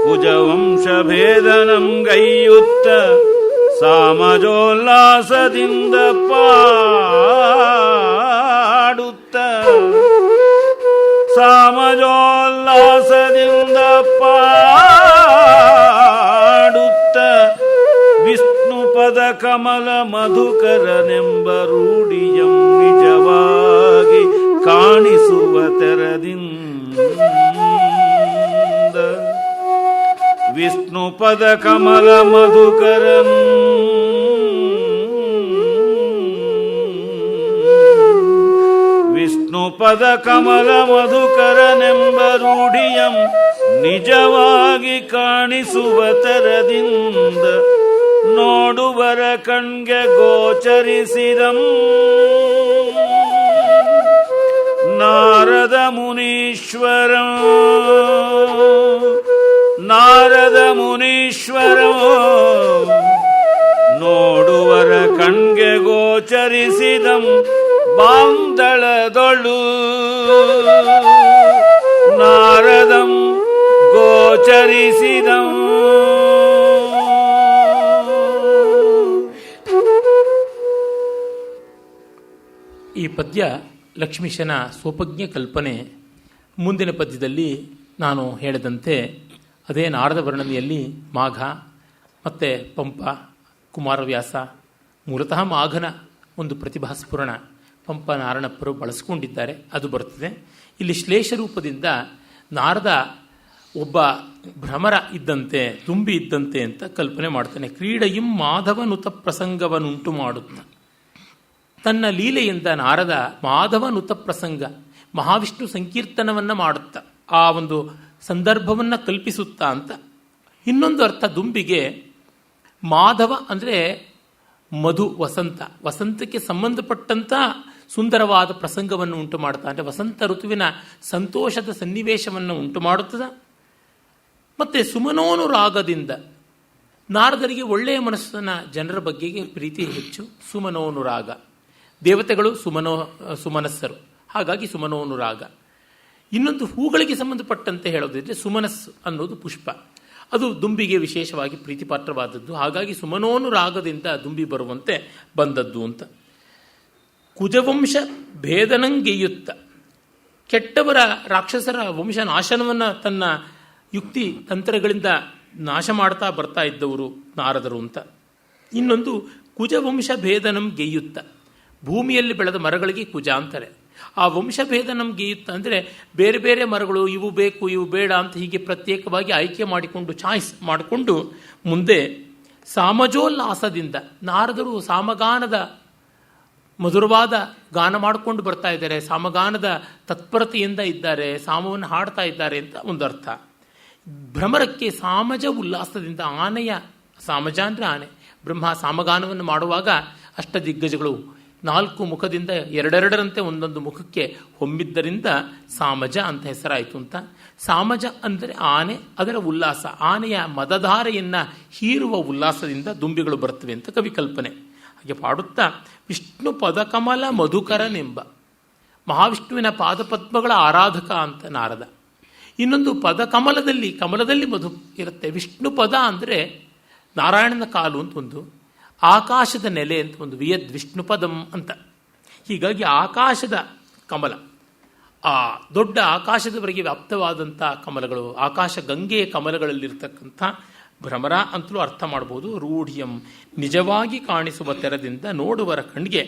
ಕುಜವಂಶಭೇದನಂ ಗೈಯುತ್ತ, ಸಾಮಜೋಲ್ಲಾಸದಿಂದ ಪಾಡುತ್ತ, ಸಾಮಜೋಲ್ಲಾಸದಿಂದ ಪಾಡುತ್ತ ವಿಷ್ಣು ಪದ ಕಮಲ ಮಧುಕರನೆಂಬ ರೂಢಿಯಂ ನಿಜವಾಗಿ ಕಾಣಿಸುವ ತೆರದಿಂದ ವಿಷ್ಣು ಪದ ಕಮಲ ಮಧುಕರನ್ ವಿಷ್ಣು ಪದ ಕಮಲ ಮಧುಕರನೆಂಬ ರೂಢಿಯಂ ನಿಜವಾಗಿ ಕಾಣಿಸುವ ತೆರದಿಂದ ನೋಡುವರ ಕಣ್ಗೆ ಗೋಚರಿಸಿದಂ ನಾರದ ಮುನೀಶ್ವರ ನೋಡುವರ ಕಣ್ಗೆ ಗೋಚರಿಸಿದಂ ಬಾಂದಳದೊಳು ನಾರದಂ ಗೋಚರಿಸಿದಂ. ಈ ಪದ್ಯ ಲಕ್ಷ್ಮೀಶನ ಸ್ವೋಪಜ್ಞ ಕಲ್ಪನೆ. ಮುಂದಿನ ಪದ್ಯದಲ್ಲಿ ನಾನು ಹೇಳಿದಂತೆ ಅದೇ ನಾರದ ವರ್ಣನೆಯಲ್ಲಿ ಮಾಘ ಮತ್ತು ಪಂಪ, ಕುಮಾರವ್ಯಾಸ, ಮೂಲತಃ ಮಾಘನ ಒಂದು ಪ್ರತಿಭಾಸ್ಫುರಣ ಪಂಪ ನಾರಣಪ್ಪರು ಬಳಸ್ಕೊಂಡಿದ್ದಾರೆ, ಅದು ಬರ್ತದೆ. ಇಲ್ಲಿ ಶ್ಲೇಷ ರೂಪದಿಂದ ನಾರದ ಒಬ್ಬ ಭ್ರಮರ ಇದ್ದಂತೆ, ತುಂಬಿ ಇದ್ದಂತೆ ಅಂತ ಕಲ್ಪನೆ ಮಾಡ್ತಾನೆ. ಕ್ರೀಡೆಯಂ ಮಾಧವನುತ ಪ್ರಸಂಗವನ್ನುಂಟು ಮಾಡುತ್ತ, ತನ್ನ ಲೀಲೆಯಿಂದ ನಾರದ ಮಾಧವನುತ ಪ್ರಸಂಗ, ಮಹಾವಿಷ್ಣು ಸಂಕೀರ್ತನವನ್ನು ಮಾಡುತ್ತಾ ಆ ಒಂದು ಸಂದರ್ಭವನ್ನು ಕಲ್ಪಿಸುತ್ತಾ ಅಂತ. ಇನ್ನೊಂದು ಅರ್ಥ ದುಂಬಿಗೆ ಮಾಧವ ಅಂದರೆ ಮಧು, ವಸಂತ, ವಸಂತಕ್ಕೆ ಸಂಬಂಧಪಟ್ಟಂಥ ಸುಂದರವಾದ ಪ್ರಸಂಗವನ್ನು ಉಂಟು ಮಾಡ್ತಾ, ಅಂದರೆ ವಸಂತ ಋತುವಿನ ಸಂತೋಷದ ಸನ್ನಿವೇಶವನ್ನು ಉಂಟು ಮಾಡುತ್ತದೆ. ಮತ್ತು ಸುಮನೋನುರಾಗದಿಂದ ನಾರದರಿಗೆ ಒಳ್ಳೆಯ ಮನಸ್ಸನ್ನ ಜನರ ಬಗ್ಗೆಗೆ ಪ್ರೀತಿ ಹೆಚ್ಚು. ಸುಮನೋನುರಾಗ, ದೇವತೆಗಳು ಸುಮನಸ್ಸರು, ಹಾಗಾಗಿ ಸುಮನೋನುರಾಗ. ಇನ್ನೊಂದು ಹೂಗಳಿಗೆ ಸಂಬಂಧಪಟ್ಟಂತೆ ಹೇಳೋದಿದ್ರೆ ಸುಮನಸ್ಸು ಅನ್ನೋದು ಪುಷ್ಪ, ಅದು ದುಂಬಿಗೆ ವಿಶೇಷವಾಗಿ ಪ್ರೀತಿಪಾತ್ರವಾದದ್ದು. ಹಾಗಾಗಿ ಸುಮನೋನುರಾಗದಿಂದ ದುಂಬಿ ಬರುವಂತೆ ಬಂದದ್ದು ಅಂತ. ಕುಜವಂಶ ಭೇದನಂಗೆಯುತ್ತ, ಕೆಟ್ಟವರ ರಾಕ್ಷಸರ ವಂಶ ನಾಶನವನ್ನು ತನ್ನ ಯುಕ್ತಿ ತಂತ್ರಗಳಿಂದ ನಾಶ ಮಾಡ್ತಾ ಬರ್ತಾ ಇದ್ದವರು ನಾರದರು ಅಂತ. ಇನ್ನೊಂದು ಕುಜವಂಶ ಭೇದನಂ ಗೆಯ್ಯುತ್ತ, ಭೂಮಿಯಲ್ಲಿ ಬೆಳೆದ ಮರಗಳಿಗೆ ಕುಜ ಅಂತಾರೆ. ಆ ವಂಶಭೇದ ನಮ್ಗೆ ಇತ್ತು ಅಂದರೆ ಬೇರೆ ಬೇರೆ ಮರಗಳು, ಇವು ಬೇಕು ಇವು ಬೇಡ ಅಂತ ಹೀಗೆ ಪ್ರತ್ಯೇಕವಾಗಿ ಆಯ್ಕೆ ಮಾಡಿಕೊಂಡು ಚಾಯ್ಸ್ ಮಾಡಿಕೊಂಡು ಮುಂದೆ ಸಾಮಜೋಲ್ಲಾಸದಿಂದ ನಾರದರು ಸಾಮಗಾನದ ಮಧುರವಾದ ಗಾನ ಮಾಡಿಕೊಂಡು ಬರ್ತಾ ಇದ್ದಾರೆ, ಸಾಮಗಾನದ ತತ್ಪರತೆಯಿಂದ ಇದ್ದಾರೆ, ಸಾಮವನ್ನು ಹಾಡ್ತಾ ಇದ್ದಾರೆ ಅಂತ ಒಂದು ಅರ್ಥ. ಭ್ರಮರಕ್ಕೆ ಸಾಮಜ ಉಲ್ಲಾಸದಿಂದ, ಆನೆಯ ಸಾಮಜ ಅಂದರೆ ಆನೆ, ಬ್ರಹ್ಮ ಸಾಮಗಾನವನ್ನು ಮಾಡುವಾಗ ಅಷ್ಟದಿಗ್ಗಜಗಳು 4 ಮುಖದಿಂದ ಎರಡೆರಡರಂತೆ ಒಂದೊಂದು ಮುಖಕ್ಕೆ ಹೊಮ್ಮಿದ್ದರಿಂದ ಸಾಮಜ ಅಂತ ಹೆಸರಾಯಿತು ಅಂತ. ಸಾಮಜ ಅಂದರೆ ಆನೆ, ಅದರ ಉಲ್ಲಾಸ, ಆನೆಯ ಮದಧಾರೆಯನ್ನು ಹೀರುವ ಉಲ್ಲಾಸದಿಂದ ದುಂಬಿಗಳು ಬರ್ತವೆ ಅಂತ ಕವಿ ಕಲ್ಪನೆ. ಹಾಗೆ ಪಾಡುತ್ತಾ ವಿಷ್ಣು ಪದಕಮಲ ಮಧುಕರನೆಂಬ, ಮಹಾವಿಷ್ಣುವಿನ ಪಾದಪದ್ಮಗಳ ಆರಾಧಕ ಅಂತ ನಾರದ. ಇನ್ನೊಂದು ಕಮಲದಲ್ಲಿ ಮಧು ಇರುತ್ತೆ. ವಿಷ್ಣು ಪದ ಅಂದರೆ ನಾರಾಯಣನ ಕಾಲು ಅಂತ ಒಂದು, ಆಕಾಶದ ನೆಲೆ ಅಂತ ಒಂದು, ವಿಯದ್ ವಿಷ್ಣುಪದಂ ಅಂತ. ಹೀಗಾಗಿ ಆಕಾಶದ ಕಮಲ, ಆ ದೊಡ್ಡ ಆಕಾಶದವರೆಗೆ ವ್ಯಾಪ್ತವಾದಂಥ ಕಮಲಗಳು, ಆಕಾಶ ಗಂಗೆಯ ಕಮಲಗಳಲ್ಲಿರ್ತಕ್ಕಂಥ ಭ್ರಮರ ಅಂತಲೂ ಅರ್ಥ ಮಾಡ್ಬೋದು. ರೂಢಿಯಂ ನಿಜವಾಗಿ ಕಾಣಿಸುವ ತೆರದಿಂದ ನೋಡುವರ ಕಣ್ಗೆ,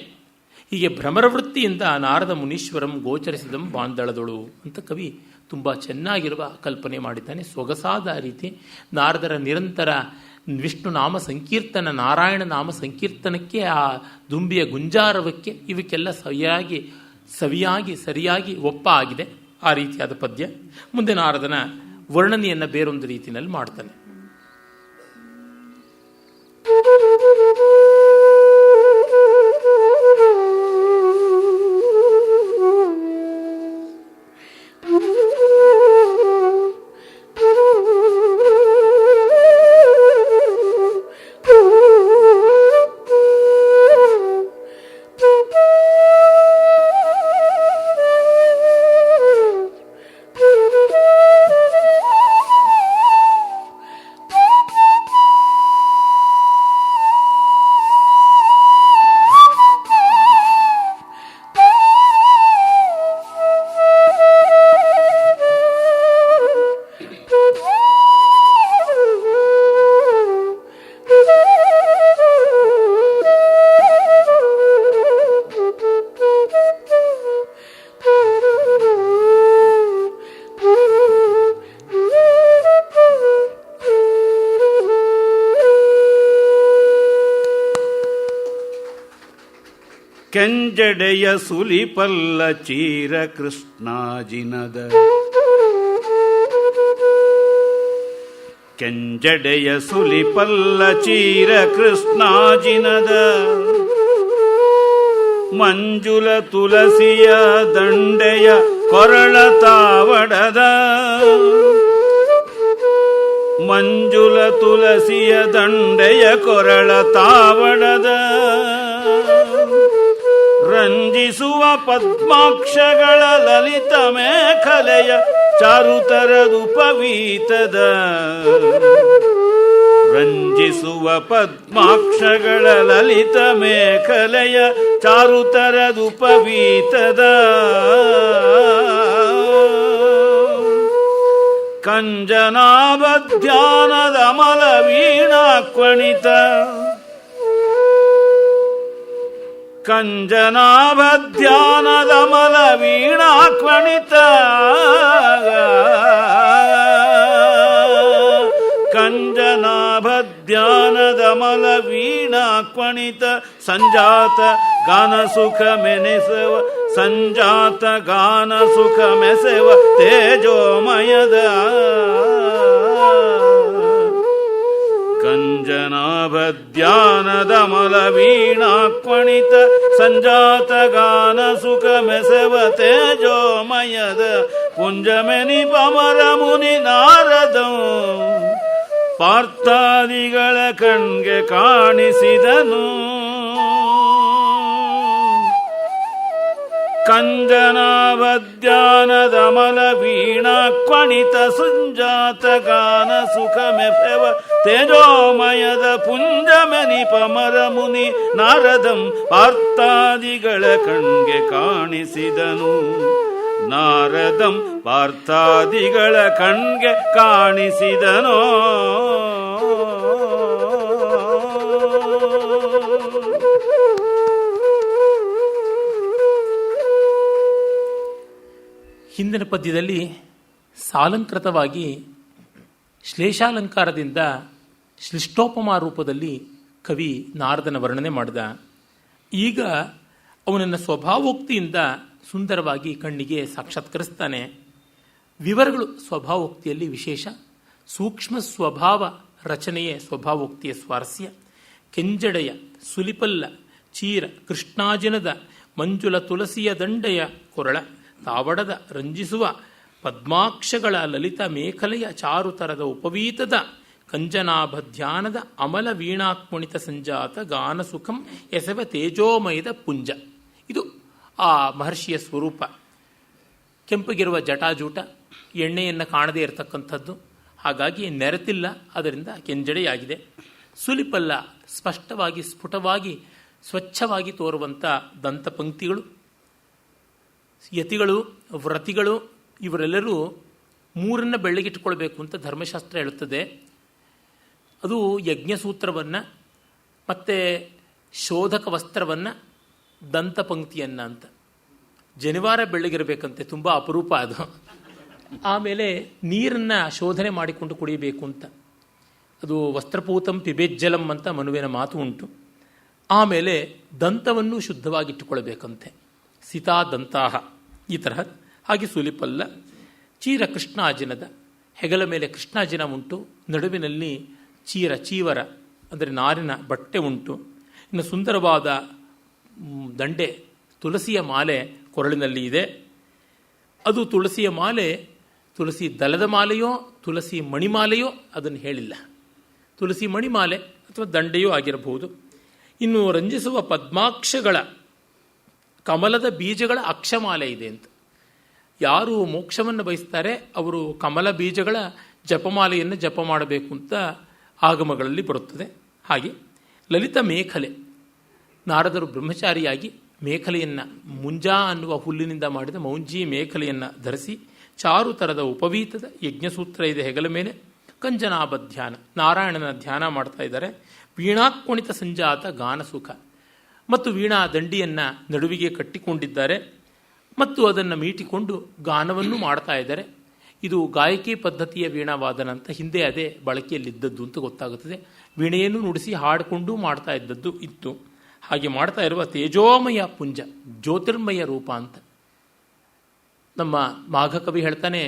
ಹೀಗೆ ಭ್ರಮರವೃತ್ತಿಯಿಂದ ನಾರದ ಮುನೀಶ್ವರಂ ಗೋಚರಿಸಿದಂ ಬಾಂದಳದಳು ಅಂತ ಕವಿ ತುಂಬ ಚೆನ್ನಾಗಿರುವ ಕಲ್ಪನೆ ಮಾಡಿದ್ದಾನೆ. ಸೊಗಸಾದ ರೀತಿ ನಾರದರ ನಿರಂತರ ವಿಷ್ಣು ನಾಮ ಸಂಕೀರ್ತನ, ನಾರಾಯಣ ನಾಮ ಸಂಕೀರ್ತನಕ್ಕೆ, ಆ ದುಂಬಿಯ ಗುಂಜಾರವಕ್ಕೆ ಇವಕ್ಕೆಲ್ಲ ಸರಿಯಾಗಿ ಒಪ್ಪ ಆಗಿದೆ. ಆ ರೀತಿಯಾದ ಪದ್ಯ. ಮುಂದೆ ನಾರದನ ವರ್ಣನೆಯನ್ನು ಬೇರೊಂದು ರೀತಿಯಲ್ಲಿ ಮಾಡ್ತಾನೆ. ಕೆಂಜಡೆಯ ಸುಲಿಪಲ್ಲ ಚೀರ ಕೃಷ್ಣಾಜಿನದ ಕೆಂಜಡೆಯ ಸುಲಿಪಲ್ಲ ಚೀರ ಕೃಷ್ಣಾಜಿನದ ಮಂಜುಲ ತುಳಸಿಯ ದಂಡೆಯ ಕೊರಳ ತಾವಡದ ಮಂಜುಲ ತುಳಸಿಯ ದಂಡೆಯ ಕೊರಳ ತಾವಡದ ರಂಜಿಸುವ ಪದ್ಮಾಕ್ಷಗಳ ಲಲಿತ ಮೇಖಲೆಯ ಚಾರುತರದುಪವೀತದ ರಂಜಿಸುವ ಪದ್ಮಾಕ್ಷಗಳ ಲಲಿತ ಮೇಖಲೆಯ ಚಾರುತರದುಪವೀತದ ಕಂಜನಾಭಧ್ಯಾನದ ಅಮಲ ವೀಣಾಕ್ವಣಿತ ಕಂಜನಾಭಧ್ಯಾನದ ಅಮಲ ವೀಣಾಕ್ವಣಿತ ಕಂಜನಾಭಧ್ಯಾನದಮಲ ವೀಣಾಕ್ವಣಿತ ಸಂಜಾತ ಗಾನ ಸುಖ ಮೆನೆಸವ ಸಂಜಾತ ಗಾನ ಸುಖ ಮೆಸೆವ ತೇಜೋಮಯದ ಕಂಜನಾಭಧ್ಯಾನದಮಲ ವೀಣಾಕ್ವಣಿತ ಸಂಜಾತ ಗಾನ ಸುಖ ಮೆಸೆವ ತೇಜೋಮಯದ ಪುಂಜಮೆನಿ ಪಮರ ಮುನಿ ನಾರದಂ ಪಾರ್ಥಾದಿಗಳ ಕಣ್ಗೆ ಕಾಣಿಸಿದನು ಕಂಜನಾಭಧ್ಯಾನದಮಲ ವೀಣಾಕ್ವಣಿತ ಸುಂಜಾತ ಗಾನ ಸುಖ ಮೆಫೆವ ತೇಜೋಮಯದ ಪುಂಜಮೆನಿ ಪಮರ ಮುನಿ ನಾರದಂ ಪಾರ್ಥಾದಿಗಳ ಕಣ್ಗೆ ಕಾಣಿಸಿದನು ನಾರದಂ ಪಾರ್ಥಾದಿಗಳ ಕಣ್ಗೆ ಕಾಣಿಸಿದನೋ ಹಿಂದಿನ ಪದ್ಯದಲ್ಲಿ ಸಾಲಂಕೃತವಾಗಿ ಶ್ಲೇಷಾಲಂಕಾರದಿಂದ ಶ್ಲಿಷ್ಟೋಪಮಾ ರೂಪದಲ್ಲಿ ಕವಿ ನಾರದನ ವರ್ಣನೆ ಮಾಡಿದ. ಈಗ ಅವನನ್ನು ಸ್ವಭಾವೋಕ್ತಿಯಿಂದ ಸುಂದರವಾಗಿ ಕಣ್ಣಿಗೆ ಸಾಕ್ಷಾತ್ಕರಿಸ್ತಾನೆ. ವಿವರಗಳು ಸ್ವಭಾವೋಕ್ತಿಯಲ್ಲಿ ವಿಶೇಷ. ಸೂಕ್ಷ್ಮ ಸ್ವಭಾವ ರಚನೆಯೇ ಸ್ವಭಾವೋಕ್ತಿಯ ಸ್ವಾರಸ್ಯ. ಕೆಂಜಡೆಯ ಸುಲಿಪಲ್ಲ ಚೀರ ಕೃಷ್ಣಾಜಿನದ ಮಂಜುಲ ತುಳಸಿಯ ದಂಡೆಯ ಕೊರಳ ತಾವಡದ ರಂಜಿಸುವ ಪದ್ಮಾಕ್ಷಗಳ ಲಲಿತ ಮೇಖಲೆಯ ಚಾರುತರದ ಉಪವೀತದ ಕಂಜನಾಭಧ್ಯಾನದ ಅಮಲ ವೀಣಾಕ್ಮಣಿತ ಸಂಜಾತ ಗಾನ ಸುಖಂ ಎಸೆವ ತೇಜೋಮಯದ ಪುಂಜ. ಇದು ಆ ಮಹರ್ಷಿಯ ಸ್ವರೂಪ. ಕೆಂಪಗಿರುವ ಜಟಾಜೂಟ, ಎಣ್ಣೆಯನ್ನು ಕಾಣದೇ ಇರತಕ್ಕಂಥದ್ದು, ಹಾಗಾಗಿ ನೆರೆತಿಲ್ಲ, ಅದರಿಂದ ಕೆಂಜಡೆಯಾಗಿದೆ. ಸುಲಿಪಲ್ಲ, ಸ್ಪಷ್ಟವಾಗಿ ಸ್ಫುಟವಾಗಿ ಸ್ವಚ್ಛವಾಗಿ ತೋರುವಂಥ ದಂತಪಂಕ್ತಿಗಳು. ಯತಿಗಳು, ವ್ರತಿಗಳು ಇವರೆಲ್ಲರೂ ಮೂರನ್ನು ಬೆಳ್ಳಗಿಟ್ಟುಕೊಳ್ಬೇಕು ಅಂತ ಧರ್ಮಶಾಸ್ತ್ರ ಹೇಳುತ್ತದೆ. ಅದು ಯಜ್ಞಸೂತ್ರವನ್ನು ಮತ್ತು ಶೋಧಕ ವಸ್ತ್ರವನ್ನು ದಂತಪಂಕ್ತಿಯನ್ನು ಅಂತ. ಜನಿವಾರ ಬೆಳ್ಳಗಿರಬೇಕಂತೆ, ತುಂಬ ಅಪರೂಪ ಅದು. ಆಮೇಲೆ ನೀರನ್ನು ಶೋಧನೆ ಮಾಡಿಕೊಂಡು ಕುಡಿಯಬೇಕು ಅಂತ. ಅದು ವಸ್ತ್ರಪೂತಂ ಪಿಬೇಜ್ಜಲಂ ಅಂತ ಮನುವಿನ ಮಾತು ಉಂಟು. ಆಮೇಲೆ ದಂತವನ್ನು ಶುದ್ಧವಾಗಿಟ್ಟುಕೊಳ್ಬೇಕಂತೆ, ಸಿತಾ ದಂತಾಹ ಈ ತರಹ. ಹಾಗೆ ಸುಲಿಪಲ್ಲ ಚೀರ ಕೃಷ್ಣಾಜಿನದ, ಹೆಗಲ ಮೇಲೆ ಕೃಷ್ಣಾಜಿನ ಉಂಟು, ನಡುವಿನಲ್ಲಿ ಚೀವರ ಅಂದರೆ ನಾರಿನ ಬಟ್ಟೆ ಉಂಟು. ಇನ್ನು ಸುಂದರವಾದ ದಂಡೆ ತುಳಸಿಯ ಮಾಲೆ ಕೊರಳಿನಲ್ಲಿ ಇದೆ. ಅದು ತುಳಸಿಯ ಮಾಲೆ ತುಳಸಿ ದಳದ ಮಾಲೆಯೋ ತುಳಸಿ ಮಣಿಮಾಲೆಯೋ ಅದನ್ನು ಹೇಳಿಲ್ಲ. ತುಳಸಿ ಮಣಿಮಾಲೆ ಅಥವಾ ದಂಡೆಯೋ ಆಗಿರಬಹುದು. ಇನ್ನು ರಂಜಿಸುವ ಪದ್ಮಾಕ್ಷಗಳ ಕಮಲದ ಬೀಜಗಳ ಅಕ್ಷಮಾಲೆ ಇದೆ ಅಂತ. ಯಾರು ಮೋಕ್ಷವನ್ನು ಬಯಸ್ತಾರೆ ಅವರು ಕಮಲ ಬೀಜಗಳ ಜಪಮಾಲೆಯನ್ನು ಜಪ ಮಾಡಬೇಕು ಅಂತ ಆಗಮಗಳಲ್ಲಿ ಬರುತ್ತದೆ. ಹಾಗೆ ಲಲಿತ ಮೇಖಲೆ, ನಾರದರು ಬ್ರಹ್ಮಚಾರಿಯಾಗಿ ಮೇಖಲೆಯನ್ನು ಮುಂಜಾ ಅನ್ನುವ ಹುಲ್ಲಿನಿಂದ ಮಾಡಿದ ಮೌಂಜಿ ಮೇಖಲೆಯನ್ನು ಧರಿಸಿ ಚಾರು ಥರದ ಉಪವೀತದ ಯಜ್ಞಸೂತ್ರ ಇದೆ ಹೆಗಲ ಮೇಲೆ. ಕಂಜನಾಭ ಧ್ಯಾನ, ನಾರಾಯಣನ ಧ್ಯಾನ ಮಾಡ್ತಾ ಇದ್ದಾರೆ. ವೀಣಾಕ್ವಣಿತ ಸಂಜಾತ ಗಾನಸುಖ ಮತ್ತು ವೀಣಾ ದಂಡಿಯನ್ನು ನಡುವಿಗೆ ಕಟ್ಟಿಕೊಂಡಿದ್ದಾರೆ ಮತ್ತು ಅದನ್ನು ಮೀಟಿಕೊಂಡು ಗಾನವನ್ನು ಮಾಡ್ತಾ ಇದ್ದಾರೆ. ಇದು ಗಾಯಕಿ ಪದ್ಧತಿಯ ವೀಣಾವಾದನ ಅಂತ ಹಿಂದೆ ಅದೇ ಬಳಕೆಯಲ್ಲಿದ್ದದ್ದು ಅಂತ ಗೊತ್ತಾಗುತ್ತದೆ. ವೀಣೆಯನ್ನು ನುಡಿಸಿ ಹಾಡಿಕೊಂಡು ಮಾಡ್ತಾ ಇದ್ದದ್ದು ಇತ್ತು. ಹಾಗೆ ಮಾಡ್ತಾ ಇರುವ ತೇಜೋಮಯ ಪುಂಜ, ಜ್ಯೋತಿರ್ಮಯ ರೂಪ ಅಂತ. ನಮ್ಮ ಮಾಘಕವಿ ಹೇಳ್ತಾನೆ,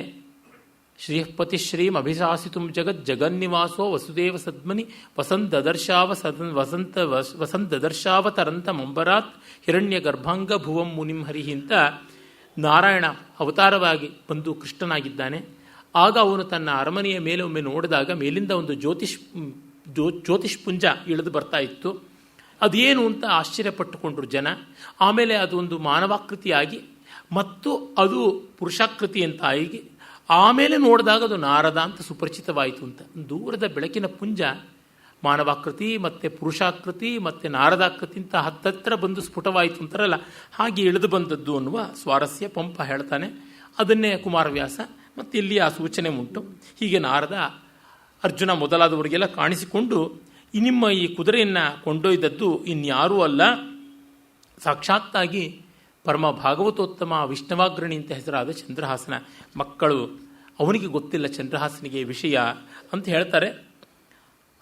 ಶ್ರೀಪತಿ ಶ್ರೀಂ ಅಭಿಶಾಸಿತು ಜಗತ್ ಜಗನ್ನಿವಾಸೋ ವಸುದೇವ ಸದ್ಮನಿ ವಸಂತದರ್ಶಾವತರಂತ ಮಂಬರಾತ್ ಹಿರಣ್ಯ ಗರ್ಭಾಂಗ ಭುವಂ ಮುನಿಂ ಹರಿಹಿ ಅಂತ ನಾರಾಯಣ ಅವತಾರವಾಗಿ ಬಂದು ಕೃಷ್ಣನಾಗಿದ್ದಾನೆ. ಆಗ ಅವನು ತನ್ನ ಅರಮನೆಯ ಮೇಲೆ ಒಮ್ಮೆ ನೋಡಿದಾಗ ಮೇಲಿಂದ ಒಂದು ಜ್ಯೋತಿಷ್ಪುಂಜ ಇಳಿದು ಬರ್ತಾ ಇತ್ತು. ಅದೇನು ಅಂತ ಆಶ್ಚರ್ಯಪಟ್ಟುಕೊಂಡ್ರು ಜನ. ಆಮೇಲೆ ಅದು ಒಂದು ಮಾನವಾಕೃತಿಯಾಗಿ ಮತ್ತು ಅದು ಪುರುಷಾಕೃತಿ ಅಂತ ಆಗಿ ಆಮೇಲೆ ನೋಡಿದಾಗ ಅದು ನಾರದ ಅಂತ ಸುಪರಿಚಿತವಾಯಿತು ಅಂತ. ದೂರದ ಬೆಳಕಿನ ಪುಂಜ ಮಾನವಾಕೃತಿ ಮತ್ತು ಪುರುಷಾಕೃತಿ ಮತ್ತು ನಾರದಾಕೃತಿ ಅಂತ ಹತ್ತತ್ರ ಬಂದು ಸ್ಫುಟವಾಯಿತು ಅಂತಾರಲ್ಲ, ಹಾಗೆ ಇಳಿದು ಬಂದದ್ದು ಅನ್ನುವ ಸ್ವಾರಸ್ಯ ಪಂಪ ಹೇಳ್ತಾನೆ. ಅದನ್ನೇ ಕುಮಾರವ್ಯಾಸ ಮತ್ತು ಇಲ್ಲಿ ಆ ಸೂಚನೆ ಉಂಟು. ಹೀಗೆ ನಾರದ ಅರ್ಜುನ ಮೊದಲಾದವರಿಗೆಲ್ಲ ಕಾಣಿಸಿಕೊಂಡು ನಿಮ್ಮ ಈ ಕುದುರೆಯನ್ನು ಕೊಂಡೊಯ್ದದ್ದು ಇನ್ಯಾರೂ ಅಲ್ಲ, ಸಾಕ್ಷಾತ್ತಾಗಿ ಪರಮ ಭಾಗವತೋತ್ತಮ ವಿಷ್ಣವಾಗ್ರಣಿ ಅಂತ ಹೆಸರಾದ ಚಂದ್ರಹಾಸನ ಮಕ್ಕಳು. ಅವನಿಗೆ ಗೊತ್ತಿಲ್ಲ ಚಂದ್ರಹಾಸನಿಗೆ ವಿಷಯ ಅಂತ ಹೇಳ್ತಾರೆ.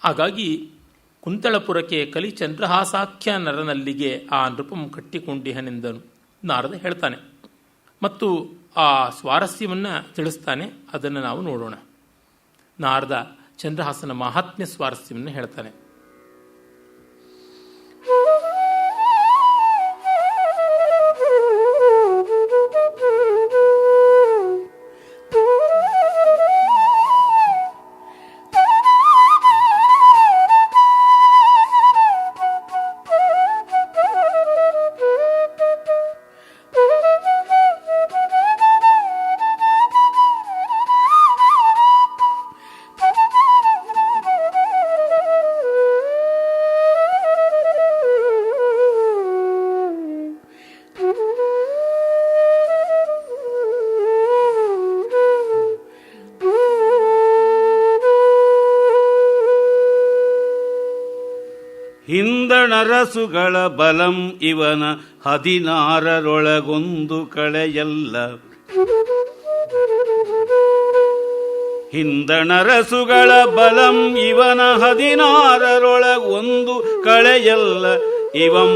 ಹಾಗಾಗಿ ಕುಂತಳಪುರಕ್ಕೆ ಕಲಿ ಚಂದ್ರಹಾಸಾಖ್ಯ ನರನಲ್ಲಿಗೆ ಆ ನೃಪಂ ಕಟ್ಟಿಕೊಂಡಿಹನೆಂದನು ನಾರದ ಹೇಳ್ತಾನೆ. ಮತ್ತು ಆ ಸ್ವಾರಸ್ಯವನ್ನು ತಿಳಿಸ್ತಾನೆ. ಅದನ್ನು ನಾವು ನೋಡೋಣ. ನಾರದ ಚಂದ್ರಹಾಸನ ಮಹಾತ್ಮ್ಯ ಸ್ವಾರಸ್ಯವನ್ನು ಹೇಳ್ತಾನೆ. ಹಿಂದಣರಸುಗಳ ಬಲಂ ಇವನ 16ರೊಳಗೊಂದು ಕಳೆಯಲ್ಲ. ಹಿಂದಣರಸುಗಳ ಬಲಂ ಇವನ 16ರೊಳಗೊಂದು ಕಳೆಯಲ್ಲ. ಇವಂ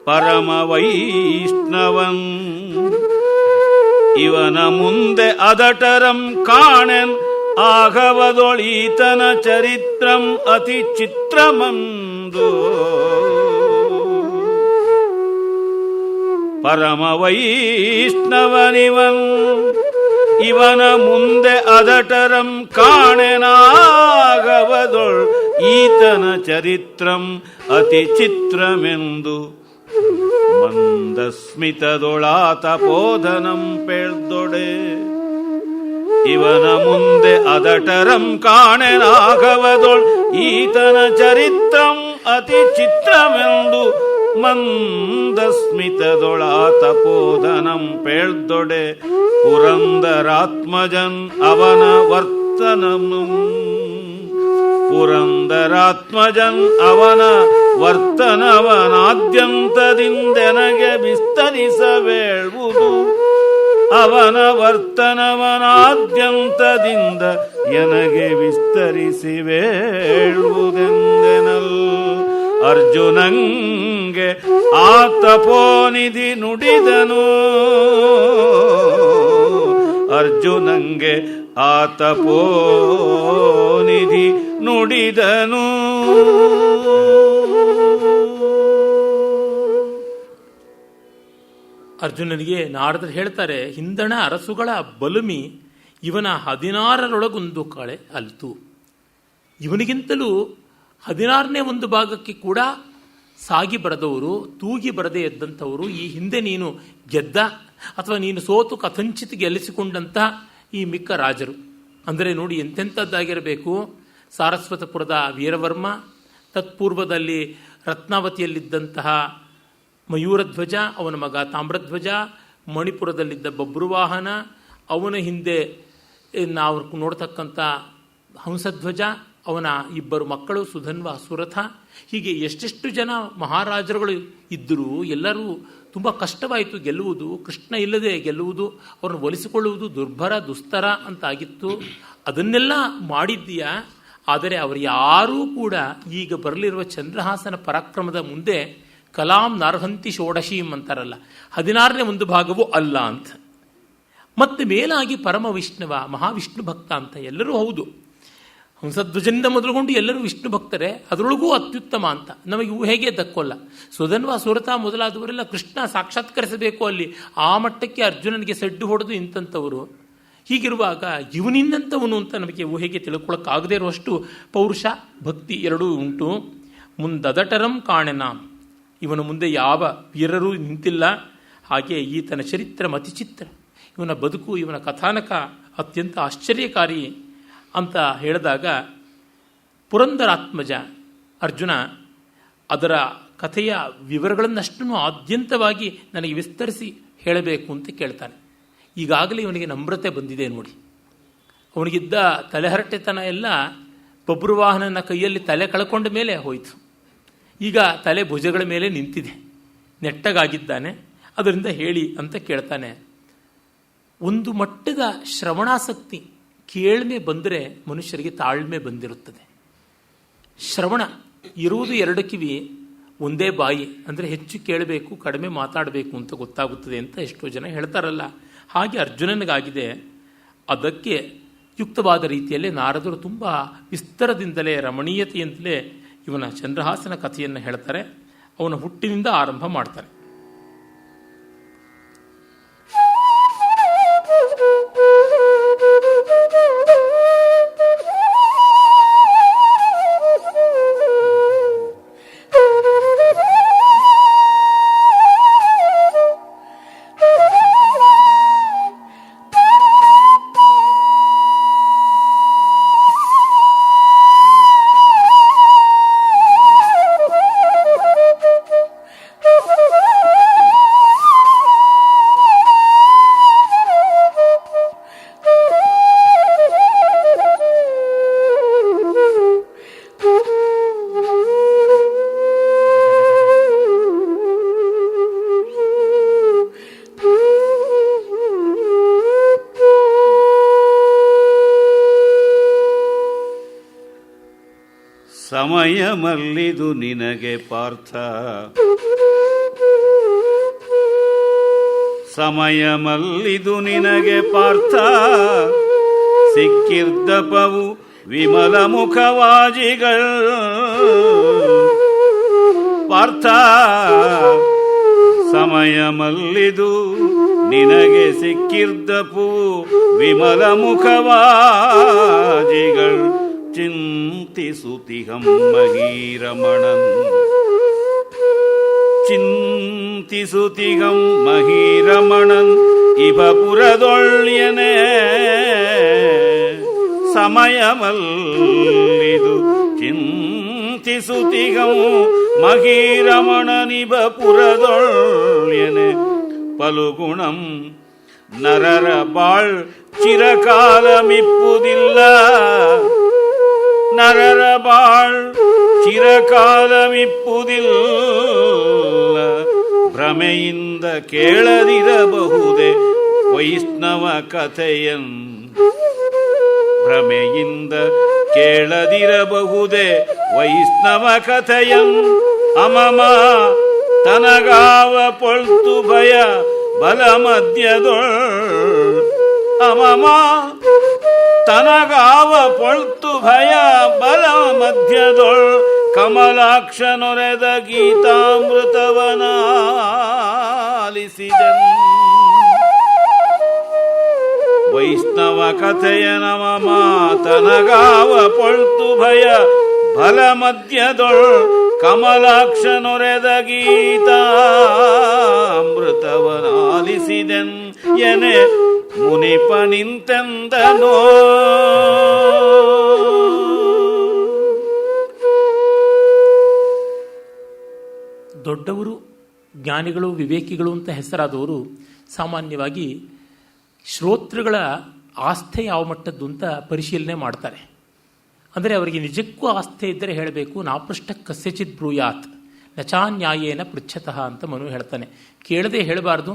ಪರಮ ವೈಷ್ಣವಂ ಇವನ ಮುಂದೆ ಅದಟರಂ ಕಾಣೆನ್ ಆಗವದೊಳೀತನ ಚರಿತ್ರಂ ಅತಿ ಚಿತ್ರಮಂದು. ಪರಮ ವೈಷ್ಣವನಿವನ್ ಇವನ ಮುಂದೆ ಅದಟರಂ ಕಾಣೆನಾಗವದೊಳ್ ಈತನ ಚರಿತ್ರಂ ಅತಿ ಚಿತ್ರಮೆಂದು. ಮಂದಸ್ಮಿತದೊಳಾತ ಬೋಧನಂ ಪೇಳ್ದೊಡೆ ಇವನ ಮುಂದೆ ಅದಟರಂ ಕಾಣೆನಾಗವದೊಳ್ ಈತನ ಚರಿತ್ರಂ ಅತಿ ಚಿತ್ರಮೆಂದು. ಮಂದಸ್ಮಿತದೊಳಾತ ಬೋಧನಂ ಪೇಳ್ದೊಡೆ ಪುರಂದರಾತ್ಮಜನ್ ಅವನ ವರ್ತನನು. ಪುರಂದರಾತ್ಮಜನ್ ಅವನ ವರ್ತನವನಾದ್ಯಂತದಿಂದೆನಗೆ ವಿಸ್ತರಿಸಬೇಳುವುದು. ಅವನ ವರ್ತನವನಾದ್ಯಂತದಿಂದ ಎನಗೆ ವಿಸ್ತರಿಸಿವೇಳುವುದೆಂದೆನಲ್. ಅರ್ಜುನಂಗೆ ಆತಪೋನಿಧಿ ನುಡಿದನು. ಅರ್ಜುನಂಗೆ ಆತಪೋನಿಧಿ ನುಡಿದನು. ಅರ್ಜುನನಿಗೆ ನಾರದರು ಹೇಳ್ತಾರೆ, ಹಿಂದಣ ಅರಸುಗಳ ಬಲುಮಿ ಇವನ 16ರೊಳಗೊಂದು ಕಳೆ ಅಲ್ತು. ಇವನಿಗಿಂತಲೂ 16ನೇ ಒಂದು ಭಾಗಕ್ಕೆ ಕೂಡ ಸಾಗಿ ಬರೆದವರು, ತೂಗಿ ಬರದೇ ಎದ್ದಂಥವರು, ಈ ಹಿಂದೆ ನೀನು ಗೆದ್ದ ಅಥವಾ ನೀನು ಸೋತು ಕಥಂಚಿತ್ ಗೆಲ್ಲಿಸಿಕೊಂಡಂಥ ಈ ಮಿಕ್ಕ ರಾಜರು. ಅಂದರೆ ನೋಡಿ ಎಂತೆಂಥದ್ದಾಗಿರಬೇಕು. ಸಾರಸ್ವತಪುರದ ವೀರವರ್ಮ, ತತ್ಪೂರ್ವದಲ್ಲಿ ರತ್ನಾವತಿಯಲ್ಲಿದ್ದಂತಹ ಮಯೂರಧ್ವಜ, ಅವನ ಮಗ ತಾಮ್ರಧ್ವಜ, ಮಣಿಪುರದಲ್ಲಿದ್ದ ಬಬ್ರುವಾಹನ, ಅವನ ಹಿಂದೆ ನಾವು ನೋಡ್ತಕ್ಕಂಥ ಹಂಸಧ್ವಜ, ಅವನ ಇಬ್ಬರು ಮಕ್ಕಳು ಸುಧನ್ವ ಸುರಥ. ಹೀಗೆ ಎಷ್ಟೆಷ್ಟು ಜನ ಮಹಾರಾಜರುಗಳು ಇದ್ದರೂ ಎಲ್ಲರೂ ತುಂಬ ಕಷ್ಟವಾಯಿತು ಗೆಲ್ಲುವುದು. ಕೃಷ್ಣ ಇಲ್ಲದೆ ಗೆಲ್ಲುವುದು, ಅವರನ್ನು ಒಲಿಸಿಕೊಳ್ಳುವುದು ದುರ್ಭರ ದುಸ್ತರ ಅಂತಾಗಿತ್ತು. ಅದನ್ನೆಲ್ಲ ಮಾಡಿದ್ದೀಯಾ. ಆದರೆ ಅವರು ಯಾರೂ ಕೂಡ ಈಗ ಬರಲಿರುವ ಚಂದ್ರಹಾಸನ ಪರಾಕ್ರಮದ ಮುಂದೆ ಕಲಾಂ ನಾರ್ಹಂತಿ ಷೋಡಶೀಂ ಅಂತಾರಲ್ಲ, 16ನೇ ಒಂದು ಭಾಗವೂ ಅಲ್ಲ ಅಂತ. ಮತ್ತೆ ಮೇಲಾಗಿ ಪರಮ ವಿಷ್ಣುವ, ಮಹಾವಿಷ್ಣು ಭಕ್ತ ಅಂತ ಎಲ್ಲರೂ ಹೌದು. ಹಂಸಧ್ವಜನಿಂದ ಮೊದಲುಗೊಂಡು ಎಲ್ಲರೂ ವಿಷ್ಣು ಭಕ್ತರೇ, ಅದರೊಳಗೂ ಅತ್ಯುತ್ತಮ ಅಂತ ನಮಗೆ ಹೇಗೆ ದಕ್ಕೋಲ್ಲ. ಸುಧನ್ವ ಸುರತ ಮೊದಲಾದವರೆಲ್ಲ ಕೃಷ್ಣ ಸಾಕ್ಷಾತ್ಕರಿಸಬೇಕು ಅಲ್ಲಿ, ಆ ಮಟ್ಟಕ್ಕೆ ಅರ್ಜುನನಿಗೆ ಸಡ್ಡು ಹೊಡೆದು ಇಂಥವರು. ಹೀಗಿರುವಾಗ ಇವನಿಂದಂಥವನು ಅಂತ ನಮಗೆ ಊಹೆಗೆ ತಿಳ್ಕೊಳ್ಳೋಕ್ಕಾಗದೇ ಇರುವಷ್ಟು ಪೌರುಷ ಭಕ್ತಿ ಎರಡೂ ಉಂಟು. ಮುಂದದಟರಂ ಕಾಣೆನ, ಇವನ ಮುಂದೆ ಯಾವ ವೀರರೂ ನಿಂತಿಲ್ಲ. ಹಾಗೆ ಈತನ ಚರಿತ್ರ ಮತಿಚಿತ್ರ, ಇವನ ಬದುಕು, ಇವನ ಕಥಾನಕ ಅತ್ಯಂತ ಆಶ್ಚರ್ಯಕಾರಿ ಅಂತ ಹೇಳಿದಾಗ ಪುರಂದರಾತ್ಮಜ ಅರ್ಜುನ ಅದರ ಕಥೆಯ ವಿವರಗಳನ್ನಷ್ಟನ್ನು ಆದ್ಯಂತವಾಗಿ ನನಗೆ ವಿಸ್ತರಿಸಿ ಹೇಳಬೇಕು ಅಂತ ಕೇಳ್ತಾನೆ. ಈಗಾಗಲೇ ಇವನಿಗೆ ನಮ್ರತೆ ಬಂದಿದೆ ನೋಡಿ. ಅವನಿಗಿದ್ದ ತಲೆಹರಟೆತನ ಎಲ್ಲ ಬಬ್ರುವಾಹನನ ಕೈಯಲ್ಲಿ ತಲೆ ಕಳ್ಕೊಂಡ ಮೇಲೆ ಹೋಯಿತು. ಈಗ ತಲೆ ಭುಜಗಳ ಮೇಲೆ ನಿಂತಿದೆ, ನೆಟ್ಟಗಾಗಿದ್ದಾನೆ. ಅದರಿಂದ ಹೇಳಿ ಅಂತ ಕೇಳ್ತಾನೆ. ಒಂದು ಮಟ್ಟದ ಶ್ರವಣಾಸಕ್ತಿ, ಕೇಳ್ಮೆ ಬಂದರೆ ಮನುಷ್ಯರಿಗೆ ತಾಳ್ಮೆ ಬಂದಿರುತ್ತದೆ. ಶ್ರವಣ ಇರುವುದು 2 ಕಿವಿ, ಒಂದೇ ಬಾಯಿ, ಅಂದರೆ ಹೆಚ್ಚು ಕೇಳಬೇಕು ಕಡಿಮೆ ಮಾತಾಡಬೇಕು ಅಂತ ಗೊತ್ತಾಗುತ್ತದೆ ಅಂತ ಎಷ್ಟೋ ಜನ ಹೇಳ್ತಾರಲ್ಲ, ಹಾಗೆ ಅರ್ಜುನನಿಗಾಗಿದೆ. ಅದಕ್ಕೆ ಯುಕ್ತವಾದ ರೀತಿಯಲ್ಲೇ ನಾರದರು ತುಂಬ ವಿಸ್ತರದಿಂದಲೇ ರಮಣೀಯತೆಯಿಂದಲೇ ಇವನ ಚಂದ್ರಹಾಸನ ಕಥೆಯನ್ನು ಹೇಳ್ತಾರೆ. ಅವನ ಹುಟ್ಟಿನಿಂದ ಆರಂಭ ಮಾಡ್ತಾರೆ. ಸಮಯ ಮಲ್ಲಿದು ನಿನಗೆ ಪಾರ್ಥ, ಸಮಯ ಮಲ್ಲಿದು ನಿನಗೆ ಪಾರ್ಥ, ಸಿಕ್ಕಿರ್ದಪವು ವಿಮಲ ಮುಖವಾಜಿಗಳು. ಪಾರ್ಥ ಸಮಯ ಮಲ್ಲಿದು ನಿನಗೆ ಸಿಕ್ಕಿರ್ದಪು ವಿಮಲ ಮುಖವಾಜಿಗಳು. ಚಿಂತಿಸುತಿಹಂ ಮಹೀರಮಣನ್, ಚಿಂತಿಸುತಿಹಂ ಮಹೀರಮಣನ್ ಇವ ಪುರದೊಳ್ಯನೆ. ಸಮಯಮಲ್ಲಿದು ಚಿಂತಿಸುತಿಹಂ ಮಹೀರಮಣನಿವ ಪುರದೊಳ್ಯನೆ. ಪಲುಗುಣಂ ನರರ ಬಾಳ್ ಚಿರಕಾಲಮಿಪ್ಪುದಿಲ್ಲ, ನರರ ಬಾಳ್ ಚಿರಕಾಲಮಿಪ್ಪುದಿಲ್ಲ. ಭ್ರಮೆಯಿಂದ ಕೇಳದಿರಬಹುದೇ ವೈಷ್ಣವ ಕಥೆಯನ್, ಭ್ರಮೆಯಿಂದ ಕೇಳದಿರಬಹುದೇ ವೈಷ್ಣವ ಕಥೆಯನ್. ಅಮಮ ತನಗಾವ ಪೊಳ್ತು ಭಯ ಬಲ ಮಧ್ಯದೊಳ್, ಅಮಮ ತನಗಾವ ಪೊಳ್ತು ಭಯ ಬಲ ಮಧ್ಯದೊಳ್. ಕಮಲಾಕ್ಷನೊರೆದ ಗೀತಾಮೃತವನಾಲಿಸಿದನ್. ವೈಷ್ಣವ ಕಥೆಯ ನಮಮ ತನಗಾವ ಪೊಳ್ತು ಭಯ ಬಲ ಮಧ್ಯದೊಳ್. ಕಮಲಾಕ್ಷನೊರೆದ ಗೀತಾಮೃತವನಾಲಿಸಿದೆನ್ ಎನೆ ಮುನಿಪ ನಿಂತೆಂದನೋ. ದೊಡ್ಡವರು, ಜ್ಞಾನಿಗಳು, ವಿವೇಕಿಗಳು ಅಂತ ಹೆಸರಾದವರು ಸಾಮಾನ್ಯವಾಗಿ ಶ್ರೋತೃಗಳ ಆಸ್ಥೆ ಯಾವ ಮಟ್ಟದ್ದು ಅಂತ ಪರಿಶೀಲನೆ ಮಾಡ್ತಾರೆ. ಅಂದರೆ ಅವರಿಗೆ ನಿಜಕ್ಕೂ ಆಸ್ಥೆ ಇದ್ದರೆ ಹೇಳಬೇಕು. ನಾಪೃಷ್ಟ ಕಸ್ಯಚಿತ್ ಬ್ರೂಯಾತ್ ನಚಾನ್ಯಾಯೇನ ಪೃಚ್ಛತಃ ಅಂತ ಮನು ಹೇಳ್ತಾನೆ. ಕೇಳದೆ ಹೇಳಬಾರ್ದು,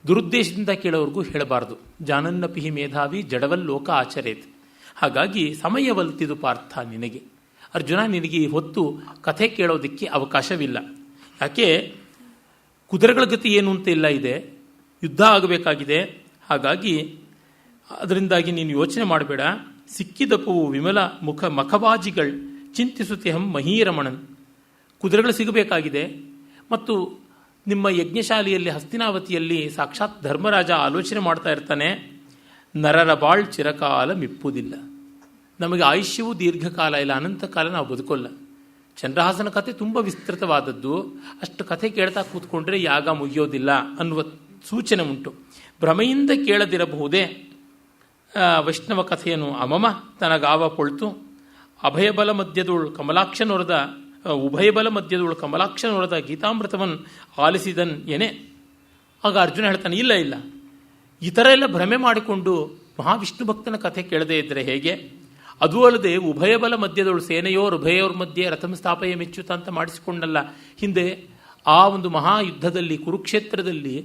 ದುರುದ್ದೇಶದಿಂದ ಕೇಳೋರ್ಗೂ ಹೇಳಬಾರ್ದು. ಜಾನನ್ನಪಿಹಿ ಮೇಧಾವಿ ಜಡವಲ್ಲೋಕ ಆಚರೇತ್. ಹಾಗಾಗಿ ಸಮಯವಲ್ತಿದು ಪಾರ್ಥ ನಿನಗೆ. ಅರ್ಜುನ, ನಿನಗೆ ಹೊತ್ತು ಕಥೆ ಕೇಳೋದಕ್ಕೆ ಅವಕಾಶವಿಲ್ಲ. ಯಾಕೆ ಕುದುರೆಗಳ ಗತಿ ಏನು ಅಂತ ಇಲ್ಲ ಇದೆ, ಯುದ್ಧ ಆಗಬೇಕಾಗಿದೆ. ಹಾಗಾಗಿ ಅದರಿಂದಾಗಿ ನೀನು ಯೋಚನೆ ಮಾಡಬೇಡ. ಸಿಕ್ಕಿದಪ್ಪು ವಿಮಲ ಮಖವಾಜಿಗಳು ಚಿಂತಿಸುತ್ತೆಹಂ ಮಹೀರಮಣನ್. ಕುದುರೆಗಳು ಸಿಗಬೇಕಾಗಿದೆ. ಮತ್ತು ನಿಮ್ಮ ಯಜ್ಞಶಾಲೆಯಲ್ಲಿ ಹಸ್ತಿನಾವತಿಯಲ್ಲಿ ಸಾಕ್ಷಾತ್ ಧರ್ಮರಾಜ ಆಲೋಚನೆ ಮಾಡ್ತಾ ಇರ್ತಾನೆ, ನರರ ಬಾಳ್ ಚಿರಕಾಲ ಮಿಪ್ಪುವುದಿಲ್ಲ. ನಮಗೆ ಆಯುಷ್ಯವೂ ದೀರ್ಘಕಾಲ ಇಲ್ಲ, ಅನಂತ ಕಾಲ ನಾವು ಬದುಕೋಲ್ಲ. ಚಂದ್ರಹಾಸನ ಕಥೆ ತುಂಬ ವಿಸ್ತೃತವಾದದ್ದು. ಅಷ್ಟು ಕಥೆ ಕೇಳ್ತಾ ಕೂತ್ಕೊಂಡ್ರೆ ಯಾಗ ಮುಗಿಯೋದಿಲ್ಲ ಅನ್ನುವ ಸೂಚನೆ ಉಂಟು. ಭ್ರಮೆಯಿಂದ ಕೇಳದಿರಬಹುದೇ ವೈಷ್ಣವ ಕಥೆಯನ್ನು ಅಮಮ ತನಗಾವ ಪೊಳ್ತು ಅಭಯಬಲ ಮಧ್ಯದೋಳು ಕಮಲಾಕ್ಷನೊರದ ಉಭಯಬಲ ಮಧ್ಯದೋಳು ಕಮಲಾಕ್ಷನೊರದ ಗೀತಾಮೃತವನ್ನು ಆಲಿಸಿದನ್ ಏನೇ. ಆಗ ಅರ್ಜುನ ಹೇಳ್ತಾನೆ, ಇಲ್ಲ ಇಲ್ಲ, ಈ ಥರ ಎಲ್ಲ ಭ್ರಮೆ ಮಾಡಿಕೊಂಡು ಮಹಾವಿಷ್ಣು ಭಕ್ತನ ಕಥೆ ಕೇಳದೇ ಇದ್ದರೆ ಹೇಗೆ? ಅದೂ ಅಲ್ಲದೆ ಉಭಯಬಲ ಮಧ್ಯದೋಳು ಸೇನೆಯೋರ್ ಉಭಯೋರ್ ಮಧ್ಯೆ ರಥಮ ಸ್ಥಾಪಯ ಮೆಚ್ಚುತ ಅಂತ ಮಾಡಿಸಿಕೊಂಡಲ್ಲ ಹಿಂದೆ. ಆ ಒಂದು ಮಹಾಯುದ್ಧದಲ್ಲಿ ಕುರುಕ್ಷೇತ್ರದಲ್ಲಿ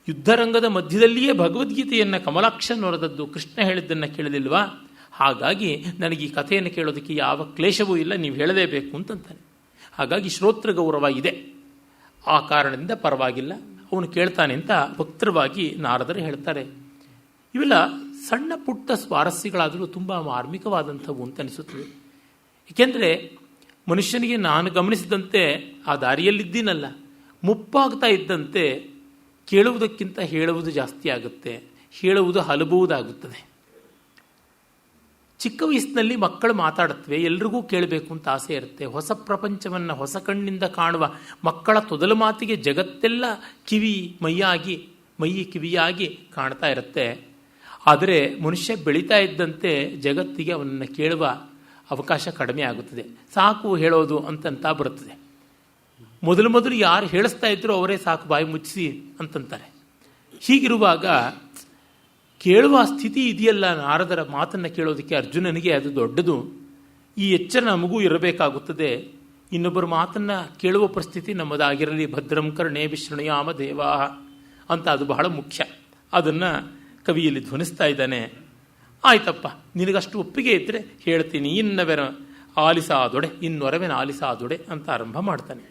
ಯುದ್ಧರಂಗದ ಮಧ್ಯದಲ್ಲಿಯೇ ಭಗವದ್ಗೀತೆಯನ್ನು ಕಮಲಾಕ್ಷನೊರದದ್ದು ಕೃಷ್ಣ ಹೇಳಿದ್ದನ್ನು ಕೇಳಲಿಲ್ವಾ? ಹಾಗಾಗಿ ನನಗೆ ಈ ಕಥೆಯನ್ನು ಕೇಳೋದಕ್ಕೆ ಯಾವ ಕ್ಲೇಶವೂ ಇಲ್ಲ, ನೀವು ಹೇಳಲೇಬೇಕು ಅಂತಂತಾನೆ. ಹಾಗಾಗಿ ಶ್ರೋತೃ ಗೌರವ ಇದೆ. ಆ ಕಾರಣದಿಂದ ಪರವಾಗಿಲ್ಲ, ಅವನು ಕೇಳ್ತಾನೆ ಅಂತ ವಕ್ತೃವಾಗಿ ನಾರದರು ಹೇಳ್ತಾರೆ. ಇವೆಲ್ಲ ಸಣ್ಣ ಪುಟ್ಟ ಸ್ವಾರಸ್ಯಗಳಾದರೂ ತುಂಬ ಮಾರ್ಮಿಕವಾದಂಥವು ಅಂತ ಅನಿಸುತ್ತದೆ. ಏಕೆಂದರೆ ಮನುಷ್ಯನಿಗೆ ನಾನು ಗಮನಿಸಿದಂತೆ ಆ ದಾರಿಯಲ್ಲಿದ್ದೀನಲ್ಲ, ಮುಪ್ಪಾಗ್ತಾ ಇದ್ದಂತೆ ಕೇಳುವುದಕ್ಕಿಂತ ಹೇಳುವುದು ಜಾಸ್ತಿ ಆಗುತ್ತೆ, ಹೇಳುವುದು ಹಲಬುವುದಾಗುತ್ತದೆ. ಚಿಕ್ಕ ವಯಸ್ಸಿನಲ್ಲಿ ಮಕ್ಕಳು ಮಾತಾಡುತ್ತವೆ, ಎಲ್ರಿಗೂ ಕೇಳಬೇಕು ಅಂತ ಆಸೆ ಇರುತ್ತೆ. ಹೊಸ ಪ್ರಪಂಚವನ್ನು ಹೊಸ ಕಣ್ಣಿಂದ ಕಾಣುವ ಮಕ್ಕಳ ತೊದಲು ಮಾತಿಗೆ ಜಗತ್ತೆಲ್ಲ ಮೈ ಕಿವಿಯಾಗಿ ಕಾಣ್ತಾ ಇರುತ್ತೆ. ಆದರೆ ಮನುಷ್ಯ ಬೆಳೀತಾ ಇದ್ದಂತೆ ಜಗತ್ತಿಗೆ ಅವನನ್ನು ಕೇಳುವ ಅವಕಾಶ ಕಡಿಮೆ ಆಗುತ್ತದೆ. ಸಾಕು ಹೇಳೋದು ಅಂತಂತ ಬರುತ್ತದೆ. ಮೊದಲು ಯಾರು ಹೇಳಿಸ್ತಾ ಇದ್ರು ಅವರೇ ಸಾಕು ಬಾಯಿ ಮುಚ್ಚಿಸಿ ಅಂತಂತಾರೆ. ಹೀಗಿರುವಾಗ ಕೇಳುವ ಸ್ಥಿತಿ ಇದೆಯಲ್ಲ, ನಾರದರ ಮಾತನ್ನು ಕೇಳೋದಕ್ಕೆ ಅರ್ಜುನನಿಗೆ ಅದು ದೊಡ್ಡದು. ಈ ಎಚ್ಚರ ನಮಗೂ ಇರಬೇಕಾಗುತ್ತದೆ. ಇನ್ನೊಬ್ಬರ ಮಾತನ್ನು ಕೇಳುವ ಪರಿಸ್ಥಿತಿ ನಮ್ಮದಾಗಿರಲಿ. ಭದ್ರಂ ಕರ್ಣೇ ವಿಶೃಣಯಾಮ ದೇವಾಹ ಅಂತ ಅದು ಬಹಳ ಮುಖ್ಯ. ಅದನ್ನು ಕವಿಯಲ್ಲಿ ಧ್ವನಿಸ್ತಾ ಇದ್ದಾನೆ. ಆಯ್ತಪ್ಪ, ನಿನಗಷ್ಟು ಒಪ್ಪಿಗೆ ಇದ್ದರೆ ಹೇಳ್ತೀನಿ, ಇನ್ನೊರವೆನ ಆಲಿಸಾದೊಡೆ ಅಂತ ಆರಂಭ ಮಾಡ್ತಾನೆ.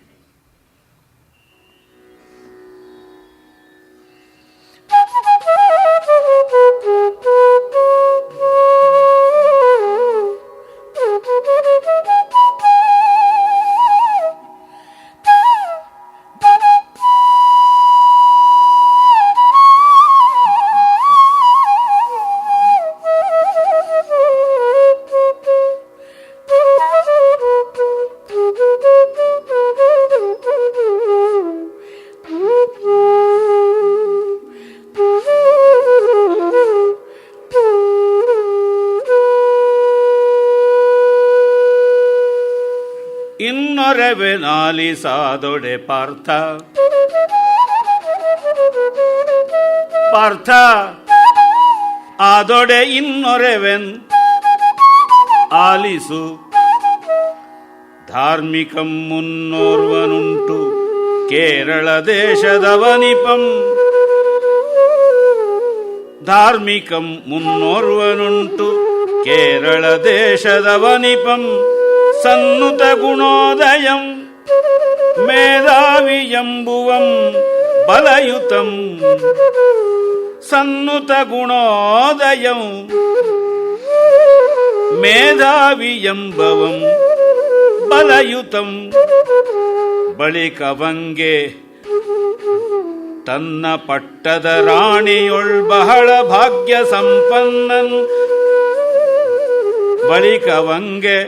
ಇನ್ನೊರವೆನಾಲಿಸಾದೊಡೆ ಪಾರ್ಥ ಆದೊಡೆ ಇನ್ನೊರೆವೆನ್ ಆಲಿಸು. ಧಾರ್ಮಿಕಂ ಮುನ್ನೋರ್ವನುಂಟು ಕೇರಳ ದೇಶದವನಿಪಂ. ಧಾರ್ಮಿಕಂ ಮುನ್ನೋರ್ವನುಂಟು ಕೇರಳ ದೇಶದವನಿಪಂ. ಸನ್ನುತ ಗುಣೋದಯಂ ಮೇಧಾವಿ ಎಂಬುವಂ ಬಲಯುತಂ. ಸನ್ನುತ ಗುಣೋದಯಂ ಮೇಧಾವಿ ಎಂಬವಂ ಬಲಯುತಂ. ಬಳಿಕವಂಗೆ ತನ್ನ ಪಟ್ಟದ ರಾಣಿಯೊಳ್ ಬಹಳ ಭಾಗ್ಯ ಸಂಪನ್ನನ್. ಬಳಿಕವಂಗೆ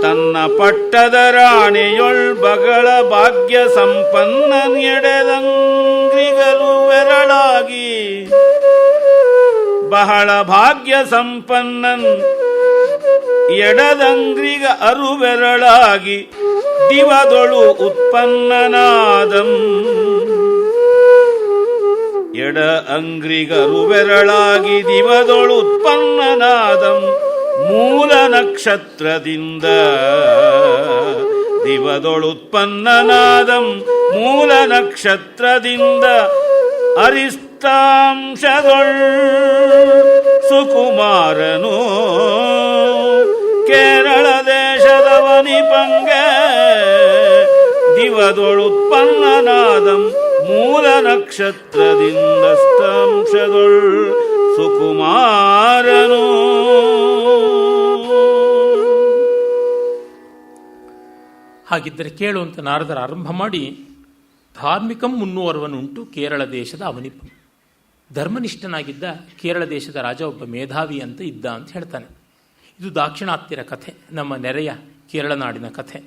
ತನ್ನ ಪಟ್ಟದ ರಾಣಿಯೊಳ್ ಬಗಳ ಭಾಗ್ಯ ಸಂಪನ್ನನ್. ಎಡೆದಂಗ್ರಿಗಲು ವೆರಳಾಗಿ ಬಹಳ ಭಾಗ್ಯ ಸಂಪನ್ನನ್. ಎಡದಂಗ್ರಿಗ ಅರುವೆರಳಾಗಿ ದಿವದೊಳು ಉತ್ಪನ್ನನಾದಂ. ಎಡ ಅಂಗ್ರಿಗರುವೆರಳಾಗಿ ದಿವದೊಳು ಉತ್ಪನ್ನನಾದಂ. ಮೂಲ ನಕ್ಷತ್ರದಿಂದ ದಿವದೊಳುತ್ಪನ್ನನಾದಂ. ಮೂಲ ನಕ್ಷತ್ರದಿಂದ ಅರಿಷ್ಟಾಂಶದೊಳ್ ಸುಕುಮಾರನು. ಕೇರಳ ದೇಶದವನಿಪಂಗೆ ದಿವ ಯುಗದೊಳುತ್ಪನ್ನನಾದಂ ಮೂಲ ನಕ್ಷತ್ರದಿಂದ ಸ್ತಂಶದೊಳ್ ಸುಕುಮಾರನು. ಹಾಗಿದ್ದರೆ ಕೇಳು ಅಂತ ನಾರದರ ಆರಂಭ ಮಾಡಿ, ಧಾರ್ಮಿಕಂ ಮುನ್ನುವರ್ವನುಂಟು ಕೇರಳ ದೇಶದ ಅವನಿಪಂ. ಧರ್ಮನಿಷ್ಠನಾಗಿದ್ದ ಕೇರಳ ದೇಶದ ರಾಜ ಒಬ್ಬ ಮೇಧಾವಿ ಅಂತ ಇದ್ದ ಅಂತ ಹೇಳ್ತಾನೆ. ಇದು ದಾಕ್ಷಿಣಾತ್ಯರ ಕಥೆ, ನಮ್ಮ ನೆರೆಯ ಕೇರಳ ನಾಡಿನ ಕಥೆ.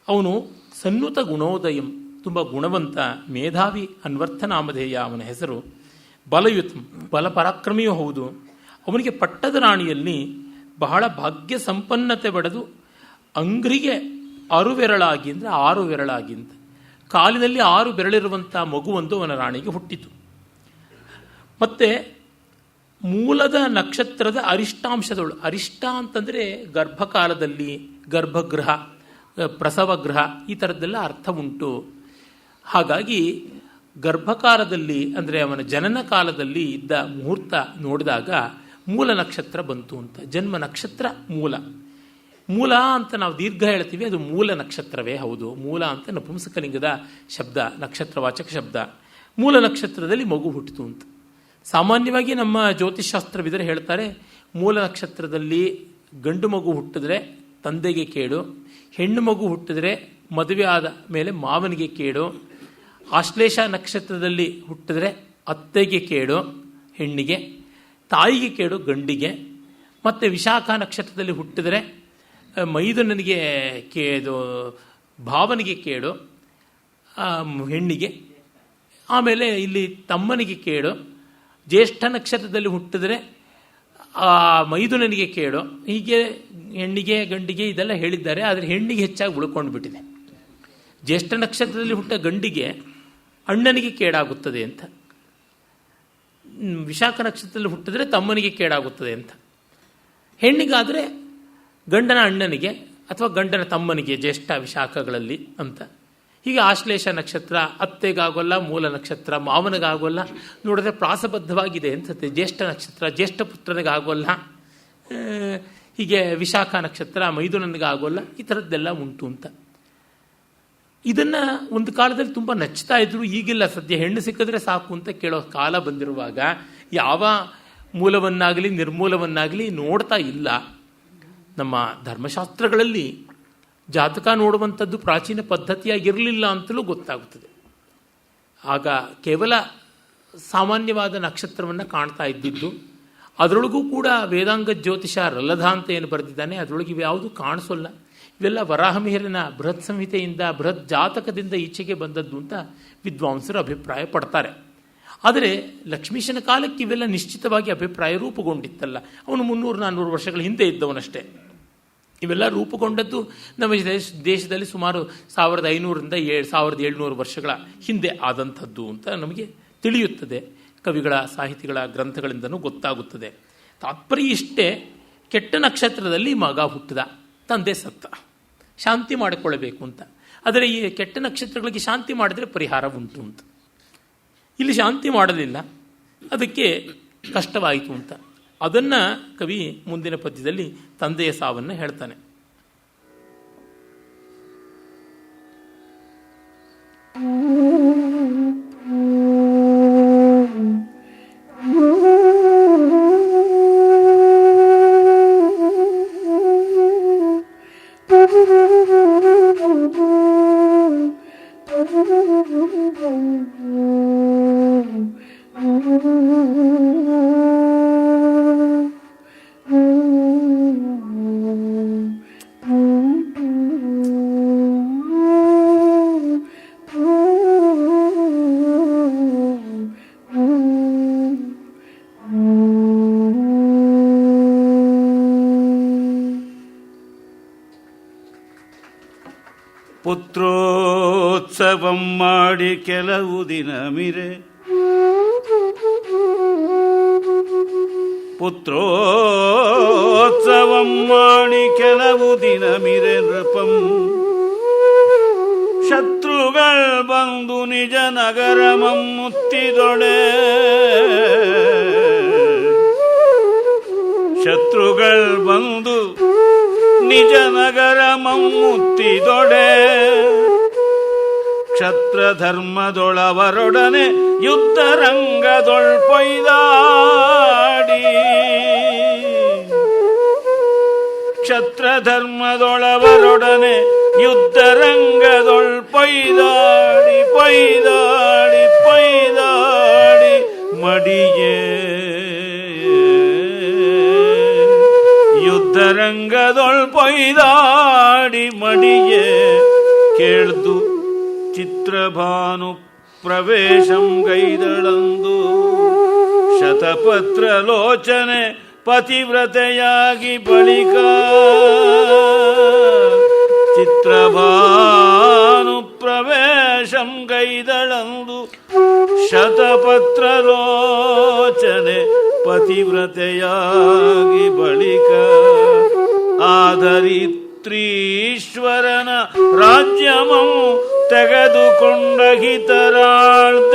ಅವನು ಸನ್ನುತ ಗುಣೋದಯಂ, ತುಂಬ ಗುಣವಂತ ಮೇಧಾವಿ, ಅನ್ವರ್ಥ ನಾಮಧೇಯ ಅವನ ಹೆಸರು. ಬಲಯುತಂ, ಬಲಪರಾಕ್ರಮಿಯೂ ಹೌದು. ಅವನಿಗೆ ಪಟ್ಟದ ರಾಣಿಯಲ್ಲಿ ಬಹಳ ಭಾಗ್ಯ ಸಂಪನ್ನತೆ ಪಡೆದು ಅಂಗ್ರಿಗೆ 6 ಬೆರಳಾಗಿ, ಅಂದರೆ 6 ಬೆರಳಾಗಿ ಅಂತ, ಕಾಲಿನಲ್ಲಿ 6 ಬೆರಳಿರುವಂಥ ಮಗುವೊಂದು ಅವನ ರಾಣಿಗೆ ಹುಟ್ಟಿತು. ಮತ್ತು ಮೂಲದ ನಕ್ಷತ್ರದ ಅರಿಷ್ಟಾಂಶದಳು, ಅರಿಷ್ಟ ಅಂತಂದರೆ ಗರ್ಭಕಾಲದಲ್ಲಿ, ಗರ್ಭಗೃಹ, ಪ್ರಸವಗೃಹ, ಈ ಥರದ್ದೆಲ್ಲ ಅರ್ಥ ಉಂಟು. ಹಾಗಾಗಿ ಗರ್ಭಕಾಲದಲ್ಲಿ, ಅಂದರೆ ಅವನ ಜನನ ಕಾಲದಲ್ಲಿ ಇದ್ದ ಮುಹೂರ್ತ ನೋಡಿದಾಗ ಮೂಲ ನಕ್ಷತ್ರ ಬಂತು ಅಂತ. ಜನ್ಮ ನಕ್ಷತ್ರ ಮೂಲ. ಮೂಲ ಅಂತ ನಾವು ದೀರ್ಘ ಹೇಳ್ತೀವಿ, ಅದು ಮೂಲ ನಕ್ಷತ್ರವೇ ಹೌದು. ಮೂಲ ಅಂತ ನಪುಂಸಕಲಿಂಗದ ಶಬ್ದ, ನಕ್ಷತ್ರವಾಚಕ ಶಬ್ದ. ಮೂಲ ನಕ್ಷತ್ರದಲ್ಲಿ ಮಗು ಹುಟ್ಟಿತು ಅಂತ. ಸಾಮಾನ್ಯವಾಗಿ ನಮ್ಮ ಜ್ಯೋತಿಷ್ಶಾಸ್ತ್ರವಿದರೆ ಹೇಳ್ತಾರೆ, ಮೂಲ ನಕ್ಷತ್ರದಲ್ಲಿ ಗಂಡು ಮಗು ಹುಟ್ಟಿದ್ರೆ ತಂದೆಗೆ ಕೇಡು, ಹೆಣ್ಣು ಮಗು ಹುಟ್ಟಿದ್ರೆ ಮದುವೆ ಆದ ಮೇಲೆ ಮಾವನಿಗೆ ಕೇಡು, ಆಶ್ಲೇಷ ನಕ್ಷತ್ರದಲ್ಲಿ ಹುಟ್ಟಿದ್ರೆ ಅತ್ತೆಗೆ ಕೇಡು ಹೆಣ್ಣಿಗೆ, ತಾಯಿಗೆ ಕೇಡು ಗಂಡಿಗೆ, ಮತ್ತು ವಿಶಾಖ ನಕ್ಷತ್ರದಲ್ಲಿ ಹುಟ್ಟಿದರೆ ಮೈದುನನಿಗೆ ಭಾವನಿಗೆ ಕೇಡು ಹೆಣ್ಣಿಗೆ, ಆಮೇಲೆ ಇಲ್ಲಿ ತಮ್ಮನಿಗೆ ಕೇಡು. ಜ್ಯೇಷ್ಠ ನಕ್ಷತ್ರದಲ್ಲಿ ಹುಟ್ಟಿದ್ರೆ ಮೈದುನನಿಗೆ ಕೇಡು. ಹೀಗೆ ಹೆಣ್ಣಿಗೆ ಗಂಡಿಗೆ ಇದೆಲ್ಲ ಹೇಳಿದ್ದಾರೆ. ಆದರೆ ಹೆಣ್ಣಿಗೆ ಹೆಚ್ಚಾಗಿ ಉಳ್ಕೊಂಡು ಬಿಟ್ಟಿದೆ. ಜ್ಯೇಷ್ಠ ನಕ್ಷತ್ರದಲ್ಲಿ ಹುಟ್ಟ ಗಂಡಿಗೆ ಅಣ್ಣನಿಗೆ ಕೇಡಾಗುತ್ತದೆ ಅಂತ, ವಿಶಾಖ ನಕ್ಷತ್ರದಲ್ಲಿ ಹುಟ್ಟಿದ್ರೆ ತಮ್ಮನಿಗೆ ಕೇಡಾಗುತ್ತದೆ ಅಂತ. ಹೆಣ್ಣಿಗಾದರೆ ಗಂಡನ ಅಣ್ಣನಿಗೆ ಅಥವಾ ಗಂಡನ ತಮ್ಮನಿಗೆ, ಜ್ಯೇಷ್ಠ ವಿಶಾಖಗಳಲ್ಲಿ ಅಂತ. ಹೀಗೆ ಆಶ್ಲೇಷ ನಕ್ಷತ್ರ ಅತ್ತೆಗಾಗೋಲ್ಲ, ಮೂಲ ನಕ್ಷತ್ರ ಮಾವನಿಗಾಗೋಲ್ಲ. ನೋಡಿದ್ರೆ ಪ್ರಾಸಬದ್ಧವಾಗಿದೆ ಅನ್ಸುತ್ತೆ. ಜ್ಯೇಷ್ಠ ನಕ್ಷತ್ರ ಜ್ಯೇಷ್ಠ ಪುತ್ರನಿಗಾಗೋಲ್ಲ. ಹೀಗೆ ವಿಶಾಖ ನಕ್ಷತ್ರ ಮೈದುನನಿಗಾಗೋಲ್ಲ. ಈ ಥರದ್ದೆಲ್ಲ ಉಂಟು ಅಂತ. ಇದನ್ನು ಒಂದು ಕಾಲದಲ್ಲಿ ತುಂಬ ನಚ್ತಾ ಇದ್ರು. ಈಗಿಲ್ಲ, ಸದ್ಯ ಹೆಣ್ಣು ಸಿಕ್ಕಿದ್ರೆ ಸಾಕು ಅಂತ ಕೇಳೋ ಕಾಲ ಬಂದಿರುವಾಗ ಯಾವ ಮೂಲವನ್ನಾಗಲಿ ನಿರ್ಮೂಲವನ್ನಾಗಲಿ ನೋಡ್ತಾ ಇಲ್ಲ. ನಮ್ಮ ಧರ್ಮಶಾಸ್ತ್ರಗಳಲ್ಲಿ ಜಾತಕ ನೋಡುವಂಥದ್ದು ಪ್ರಾಚೀನ ಪದ್ಧತಿಯಾಗಿರಲಿಲ್ಲ ಅಂತಲೂ ಗೊತ್ತಾಗುತ್ತದೆ. ಆಗ ಕೇವಲ ಸಾಮಾನ್ಯವಾದ ನಕ್ಷತ್ರವನ್ನು ಕಾಣ್ತಾ ಇದ್ದಿದ್ದು. ಅದರೊಳಗೂ ಕೂಡ ವೇದಾಂಗ ಜ್ಯೋತಿಷ ರಲ್ಲಧ ಅಂತ ಏನು ಬರೆದಿದ್ದಾನೆ, ಅದರೊಳಗೆ ಇವ್ಯಾವುದು ಕಾಣಿಸೋಲ್ಲ. ಇವೆಲ್ಲ ವರಾಹಮಿಹಿರನ ಬೃಹತ್ ಸಂಹಿತೆಯಿಂದ, ಬೃಹತ್ ಜಾತಕದಿಂದ ಈಚೆಗೆ ಬಂದದ್ದು ಅಂತ ವಿದ್ವಾಂಸರು ಅಭಿಪ್ರಾಯ ಪಡ್ತಾರೆ. ಆದರೆ ಲಕ್ಷ್ಮೀಶನ ಕಾಲಕ್ಕೆ ಇವೆಲ್ಲ ನಿಶ್ಚಿತವಾಗಿ ಅಭಿಪ್ರಾಯ ರೂಪುಗೊಂಡಿತ್ತಲ್ಲ. ಅವನು 300-400 ವರ್ಷಗಳ ಹಿಂದೆ ಇದ್ದವನಷ್ಟೇ. ಇವೆಲ್ಲ ರೂಪುಗೊಂಡದ್ದು ನಮ್ಮ ದೇಶದಲ್ಲಿ ಸುಮಾರು 1500ರಿಂದ 1700 ವರ್ಷಗಳ ಹಿಂದೆ ಆದಂಥದ್ದು ಅಂತ ನಮಗೆ ತಿಳಿಯುತ್ತದೆ. ಕವಿಗಳ, ಸಾಹಿತಿಗಳ ಗ್ರಂಥಗಳಿಂದನೂ ಗೊತ್ತಾಗುತ್ತದೆ. ತಾತ್ಪರ್ಯ ಇಷ್ಟೇ, ಕೆಟ್ಟ ನಕ್ಷತ್ರದಲ್ಲಿ ಮಗ ಹುಟ್ಟಿದ, ತಂದೆ ಸತ್ತ, ಶಾಂತಿ ಮಾಡಿಕೊಳ್ಳಬೇಕು ಅಂತ. ಆದರೆ ಈ ಕೆಟ್ಟ ನಕ್ಷತ್ರಗಳಿಗೆ ಶಾಂತಿ ಮಾಡಿದರೆ ಪರಿಹಾರ ಉಂಟು ಅಂತ. ಇಲ್ಲಿ ಶಾಂತಿ ಮಾಡಲಿಲ್ಲ, ಅದಕ್ಕೆ ಕಷ್ಟವಾಯಿತು ಅಂತ. ಅದನ್ನು ಕವಿ ಮುಂದಿನ ಪದ್ಯದಲ್ಲಿ ತಂದೆಯ ಸಾವನ್ನು ಹೇಳ್ತಾನೆ. ಪುತ್ರೋತ್ಸವಂ ಮಾಡಿ ಕೆಲವು ದಿನ ಮಿರೆ, ಪುತ್ರೋತ್ಸವಂ ಮಾಡಿ ಕೆಲವು ದಿನ ಮಿರೆ ನೃಪಂ, ಶತ್ರುಗಳ್ ಬಂದು ನಿಜ ನಗರ ಮುತ್ತಿದೊಡೆ, ಶತ್ರುಗಳ್ ಬಂದು ನಿಜ ನಗರ ಮುತ್ತಿದೊಡೆ, ಕ್ಷತ್ರ ಧರ್ಮದೊಳವರೊಡನೆ ಯುದ್ಧ ರಂಗದೊಳ್ಪೊಯ್ದಾಡಿ ಕ್ಷತ್ರ ಧರ್ಮದೊಳವರೊಡನೆ ಯುದ್ಧ ರಂಗದೊಳ್ಪೊಯ್ದಾಡಿ ಪೊಯ್ದಾಡಿ ಪೊಯ್ದಾಡಿ ಮಡಿಯೇ ಯುದ್ಧ ರಂಗದೊಳ್ಪೊಯ್ದಾಡಿ ಮಡಿಯೇ ಕೇಳ್ದು ಚಿತ್ರಭಾನು ಪ್ರವೇಶಂ ಗೈದಳಂದು ಶತಪತ್ರ ಲೋಚನೆ ಪತಿವ್ರತೆಯಾಗಿ ಬಳಿಕ ಚಿತ್ರಭಾನು ಪ್ರವೇಶಂ ಗೈದಳಂದು ಶತಪತ್ರ ಲೋಚನೆ ಪತಿವ್ರತೆಯಾಗಿ ಬಳಿಕ ಆಧರಿತ್ರೀಶ್ವರನ ರಾಜ್ಯಮಂ ತೆಗೆದುಕೊಂಡ ಹಿತರಾಳ್ದ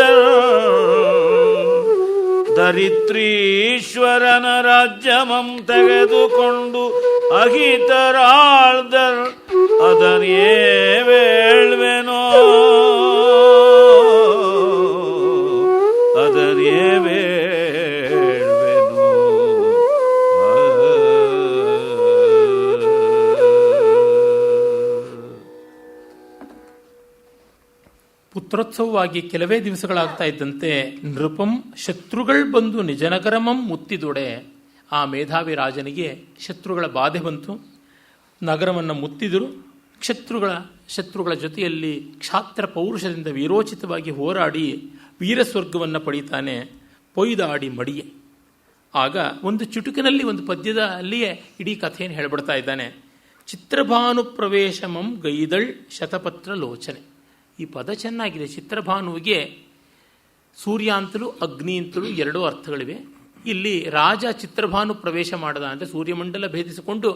ಧರಿತ್ರೀಶ್ವರನ ರಾಜ್ಯಮಂ ತೆಗೆದುಕೊಂಡು ಅಹಿತರಾಳ್ದರ್ ಅದನ್ನೇ ವೇಳ್ವೆನೋ ಅದನ್ನೇ ವೇಳ್ವೆನೋ ಪುತ್ರೋತ್ಸವವಾಗಿ ಕೆಲವೇ ದಿವಸಗಳಾಗ್ತಾ ಇದ್ದಂತೆ ನೃಪಂ ಶತ್ರುಗಳು ಬಂದು ನಿಜನಗರಮಂ ಮುತ್ತಿದೊಡೆ ಆ ಮೇಧಾವಿ ರಾಜನಿಗೆ ಶತ್ರುಗಳ ಬಾಧೆ ಬಂತು. ನಗರವನ್ನು ಮುತ್ತಿದರು. ಶತ್ರುಗಳ ಜೊತೆಯಲ್ಲಿ ಕ್ಷಾತ್ರ ಪೌರುಷದಿಂದ ವೀರೋಚಿತವಾಗಿ ಹೋರಾಡಿ ವೀರಸ್ವರ್ಗವನ್ನು ಪಡೀತಾನೆ. ಪೊಯ್ದಾಡಿ ಮಡಿಯೆ. ಆಗ ಒಂದು ಚುಟುಕಿನಲ್ಲಿ ಒಂದು ಪದ್ಯದಲ್ಲಿಯೇ ಇಡೀ ಕಥೆಯನ್ನು ಹೇಳ್ಬಿಡ್ತಾ ಇದ್ದಾನೆ. ಚಿತ್ರಭಾನು ಪ್ರವೇಶಮಂ ಗೈದಳ್ ಶತಪತ್ರ ಲೋಚನೆ. ಈ ಪದ ಚೆನ್ನಾಗಿದೆ. ಚಿತ್ರಭಾನುವಿಗೆ ಸೂರ್ಯ ಅಂತಲೂ ಅಗ್ನಿ ಅಂತಲೂ ಎರಡೂ ಅರ್ಥಗಳಿವೆ. ಇಲ್ಲಿ ರಾಜ ಚಿತ್ರಭಾನು ಪ್ರವೇಶ ಮಾಡದ ಅಂದರೆ ಸೂರ್ಯಮಂಡಲ ಭೇದಿಸಿಕೊಂಡು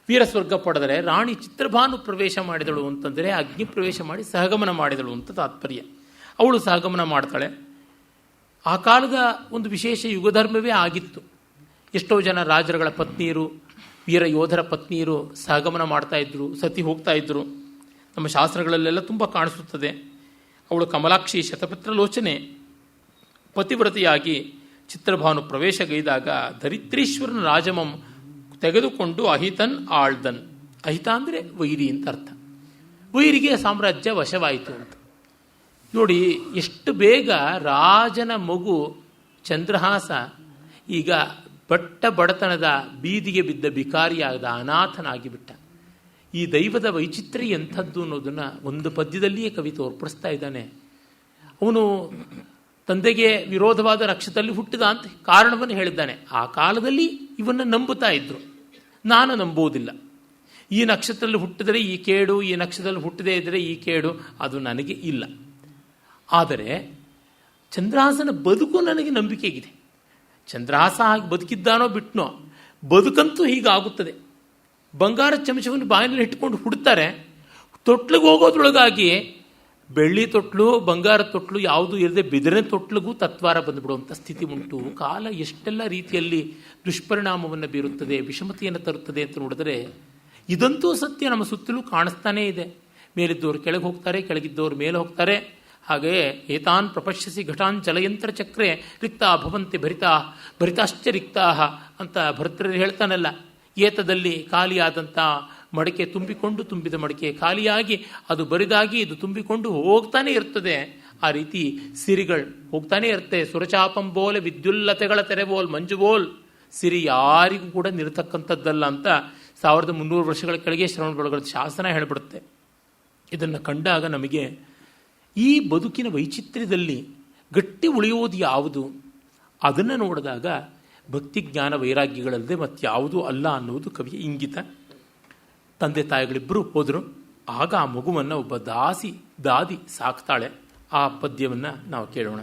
ವೀರಸ್ವರ್ಗ ಪಡೆದರೆ, ರಾಣಿ ಚಿತ್ರಭಾನು ಪ್ರವೇಶ ಮಾಡಿದಳು ಅಂತಂದರೆ ಅಗ್ನಿ ಪ್ರವೇಶ ಮಾಡಿ ಸಹಗಮನ ಮಾಡಿದಳು ಅಂತ ತಾತ್ಪರ್ಯ. ಅವಳು ಸಹಗಮನ ಮಾಡ್ತಾಳೆ. ಆ ಕಾಲದ ಒಂದು ವಿಶೇಷ ಯುಗಧರ್ಮವೇ ಆಗಿತ್ತು. ಎಷ್ಟೋ ಜನ ರಾಜರುಗಳ ಪತ್ನಿಯರು, ವೀರ ಯೋಧರ ಪತ್ನಿಯರು ಸಹಗಮನ ಮಾಡ್ತಾ ಇದ್ರು, ಸತಿ ಹೋಗ್ತಾ ಇದ್ರು. ನಮ್ಮ ಶಾಸ್ತ್ರಗಳಲ್ಲೆಲ್ಲ ತುಂಬ ಕಾಣಿಸುತ್ತದೆ. ಅವಳು ಕಮಲಾಕ್ಷಿ ಶತಪತ್ರ ಲೋಚನೆ ಪತಿವ್ರತೆಯಾಗಿ ಚಿತ್ರಭಾನು ಪ್ರವೇಶಗೈದಾಗ ಧರಿತ್ರೀಶ್ವರನ ರಾಜಮಂ ತೆಗೆದುಕೊಂಡು ಅಹಿತನ್ ಆಳ್ದನ್. ಅಹಿತ ಅಂದರೆ ವೈರಿ ಅಂತ ಅರ್ಥ. ವೈರಿಗೆ ಸಾಮ್ರಾಜ್ಯ ವಶವಾಯಿತು ಅಂತ. ನೋಡಿ ಎಷ್ಟು ಬೇಗ ರಾಜನ ಮಗು ಚಂದ್ರಹಾಸ ಈಗ ಬಡತನದ ಬೀದಿಗೆ ಬಿದ್ದ ಬಿಕಾರಿಯಾದ ಅನಾಥನಾಗಿಬಿಟ್ಟ. ಈ ದೈವದ ವೈಚಿತ್ರ್ಯ ಎಂಥದ್ದು ಅನ್ನೋದನ್ನು ಒಂದು ಪದ್ಯದಲ್ಲಿಯೇ ಕವಿ ತೋರ್ಪಡಿಸ್ತಾ ಇದ್ದಾನೆ. ಅವನು ತಂದೆಗೆ ವಿರೋಧವಾದ ನಕ್ಷತ್ರದಲ್ಲಿ ಹುಟ್ಟಿದ ಅಂತ ಕಾರಣವನ್ನು ಹೇಳಿದ್ದಾನೆ. ಆ ಕಾಲದಲ್ಲಿ ಇವನ್ನು ನಂಬುತ್ತಾ ಇದ್ರು, ನಾನು ನಂಬುವುದಿಲ್ಲ. ಈ ನಕ್ಷತ್ರದಲ್ಲಿ ಹುಟ್ಟಿದರೆ ಈ ಕೇಡು, ಈ ನಕ್ಷತ್ರದಲ್ಲಿ ಹುಟ್ಟದೇ ಇದ್ದರೆ ಈ ಕೇಡು, ಅದು ನನಗೆ ಇಲ್ಲ. ಆದರೆ ಚಂದ್ರಹಾಸನ ಬದುಕು ನನಗೆ ನಂಬಿಕೆಗಿದೆ. ಚಂದ್ರಹಾಸ ಹಾಗೆ ಬದುಕಿದ್ದಾನೋ ಬಿಟ್ನೋ, ಬದುಕಂತೂ ಹೀಗಾಗುತ್ತದೆ. ಬಂಗಾರ ಚಮಚವನ್ನು ಬಾಯಿನಲ್ಲಿ ಇಟ್ಕೊಂಡು ಹುಡ್ತಾರೆ. ತೊಟ್ಲಿಗೆ ಹೋಗೋದ್ರೊಳಗಾಗಿ ಬೆಳ್ಳಿ ತೊಟ್ಲು ಬಂಗಾರ ತೊಟ್ಲು ಯಾವುದೂ ಇರದೆ ಬಿದಿರಿನ ತೊಟ್ಲಿಗೂ ತತ್ವಾರ ಬಂದುಬಿಡುವಂಥ ಸ್ಥಿತಿ ಉಂಟು. ಕಾಲ ಎಷ್ಟೆಲ್ಲ ರೀತಿಯಲ್ಲಿ ದುಷ್ಪರಿಣಾಮವನ್ನು ಬೀರುತ್ತದೆ, ವಿಷಮತೆಯನ್ನು ತರುತ್ತದೆ ಅಂತ ನೋಡಿದ್ರೆ ಇದಂತೂ ಸತ್ಯ ನಮ್ಮ ಸುತ್ತಲೂ ಕಾಣಿಸ್ತಾನೇ ಇದೆ. ಮೇಲಿದ್ದವರು ಕೆಳಗೆ ಹೋಗ್ತಾರೆ, ಕೆಳಗಿದ್ದವರು ಮೇಲೆ ಹೋಗ್ತಾರೆ. ಹಾಗೆಯೇ ಏತಾನ್ ಪ್ರಪಶ್ಯಸಿ ಘಟಾನ್ ಚಲಯಂತ್ರ ಚಕ್ರೆ ರಿಕ್ತಾ ಭವಂತಿ ಭರಿತಾಶ್ಚ ರಿಕ್ತಾ ಅಂತ ಭರ್ತೃರು ಹೇಳ್ತಾನಲ್ಲ. ಏತದಲ್ಲಿ ಖಾಲಿಯಾದಂಥ ಮಡಿಕೆ ತುಂಬಿಕೊಂಡು ತುಂಬಿದ ಮಡಿಕೆ ಖಾಲಿಯಾಗಿ ಅದು ಬರಿದಾಗಿ ಇದು ತುಂಬಿಕೊಂಡು ಹೋಗ್ತಾನೆ ಇರ್ತದೆ. ಆ ರೀತಿ ಸಿರಿಗಳು ಹೋಗ್ತಾನೆ ಇರುತ್ತೆ. ಸುರಚಾಪಂಬೋಲೆ ವಿದ್ಯುಲ್ಲತೆಗಳ ತೆರೆಬೋಲ್ ಮಂಜುಬೋಲ್. ಸಿರಿ ಯಾರಿಗೂ ಕೂಡ ನಿರತಕ್ಕಂಥದ್ದಲ್ಲ ಅಂತ 1300 ವರ್ಷಗಳ ಕೆಳಗೆ ಶ್ರವಣಬೆಳಗೊಳದ ಶಾಸನ ಹೇಳಿಬಿಡುತ್ತೆ. ಇದನ್ನು ಕಂಡಾಗ ನಮಗೆ ಈ ಬದುಕಿನ ವೈಚಿತ್ರ್ಯದಲ್ಲಿ ಗಟ್ಟಿ ಉಳಿಯುವುದು ಯಾವುದು ಅದನ್ನು ನೋಡಿದಾಗ ಭಕ್ತಿ ಜ್ಞಾನ ವೈರಾಗ್ಯಗಳಲ್ಲದೆ ಮತ್ತಾವುದೂ ಅಲ್ಲ ಅನ್ನುವುದು ಕವಿಯ ಇಂಗಿತ. ತಂದೆ ತಾಯಿಗಳಿಬ್ಬರು ಹೋದರು. ಆಗ ಆ ಮಗುವನ್ನು ಒಬ್ಬ ದಾದಿ ಸಾಕ್ತಾಳೆ. ಆ ಪದ್ಯವನ್ನು ನಾವು ಕೇಳೋಣ.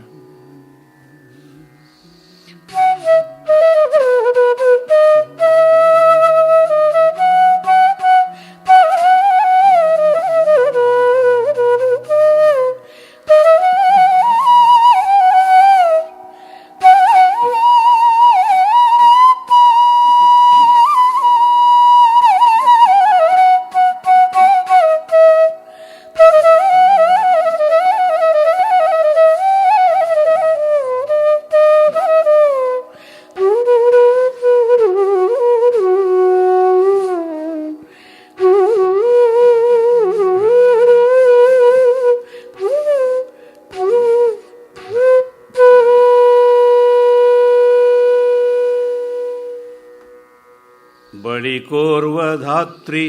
ಬಳಿಕೋರ್ವ ಧಾತ್ರಿ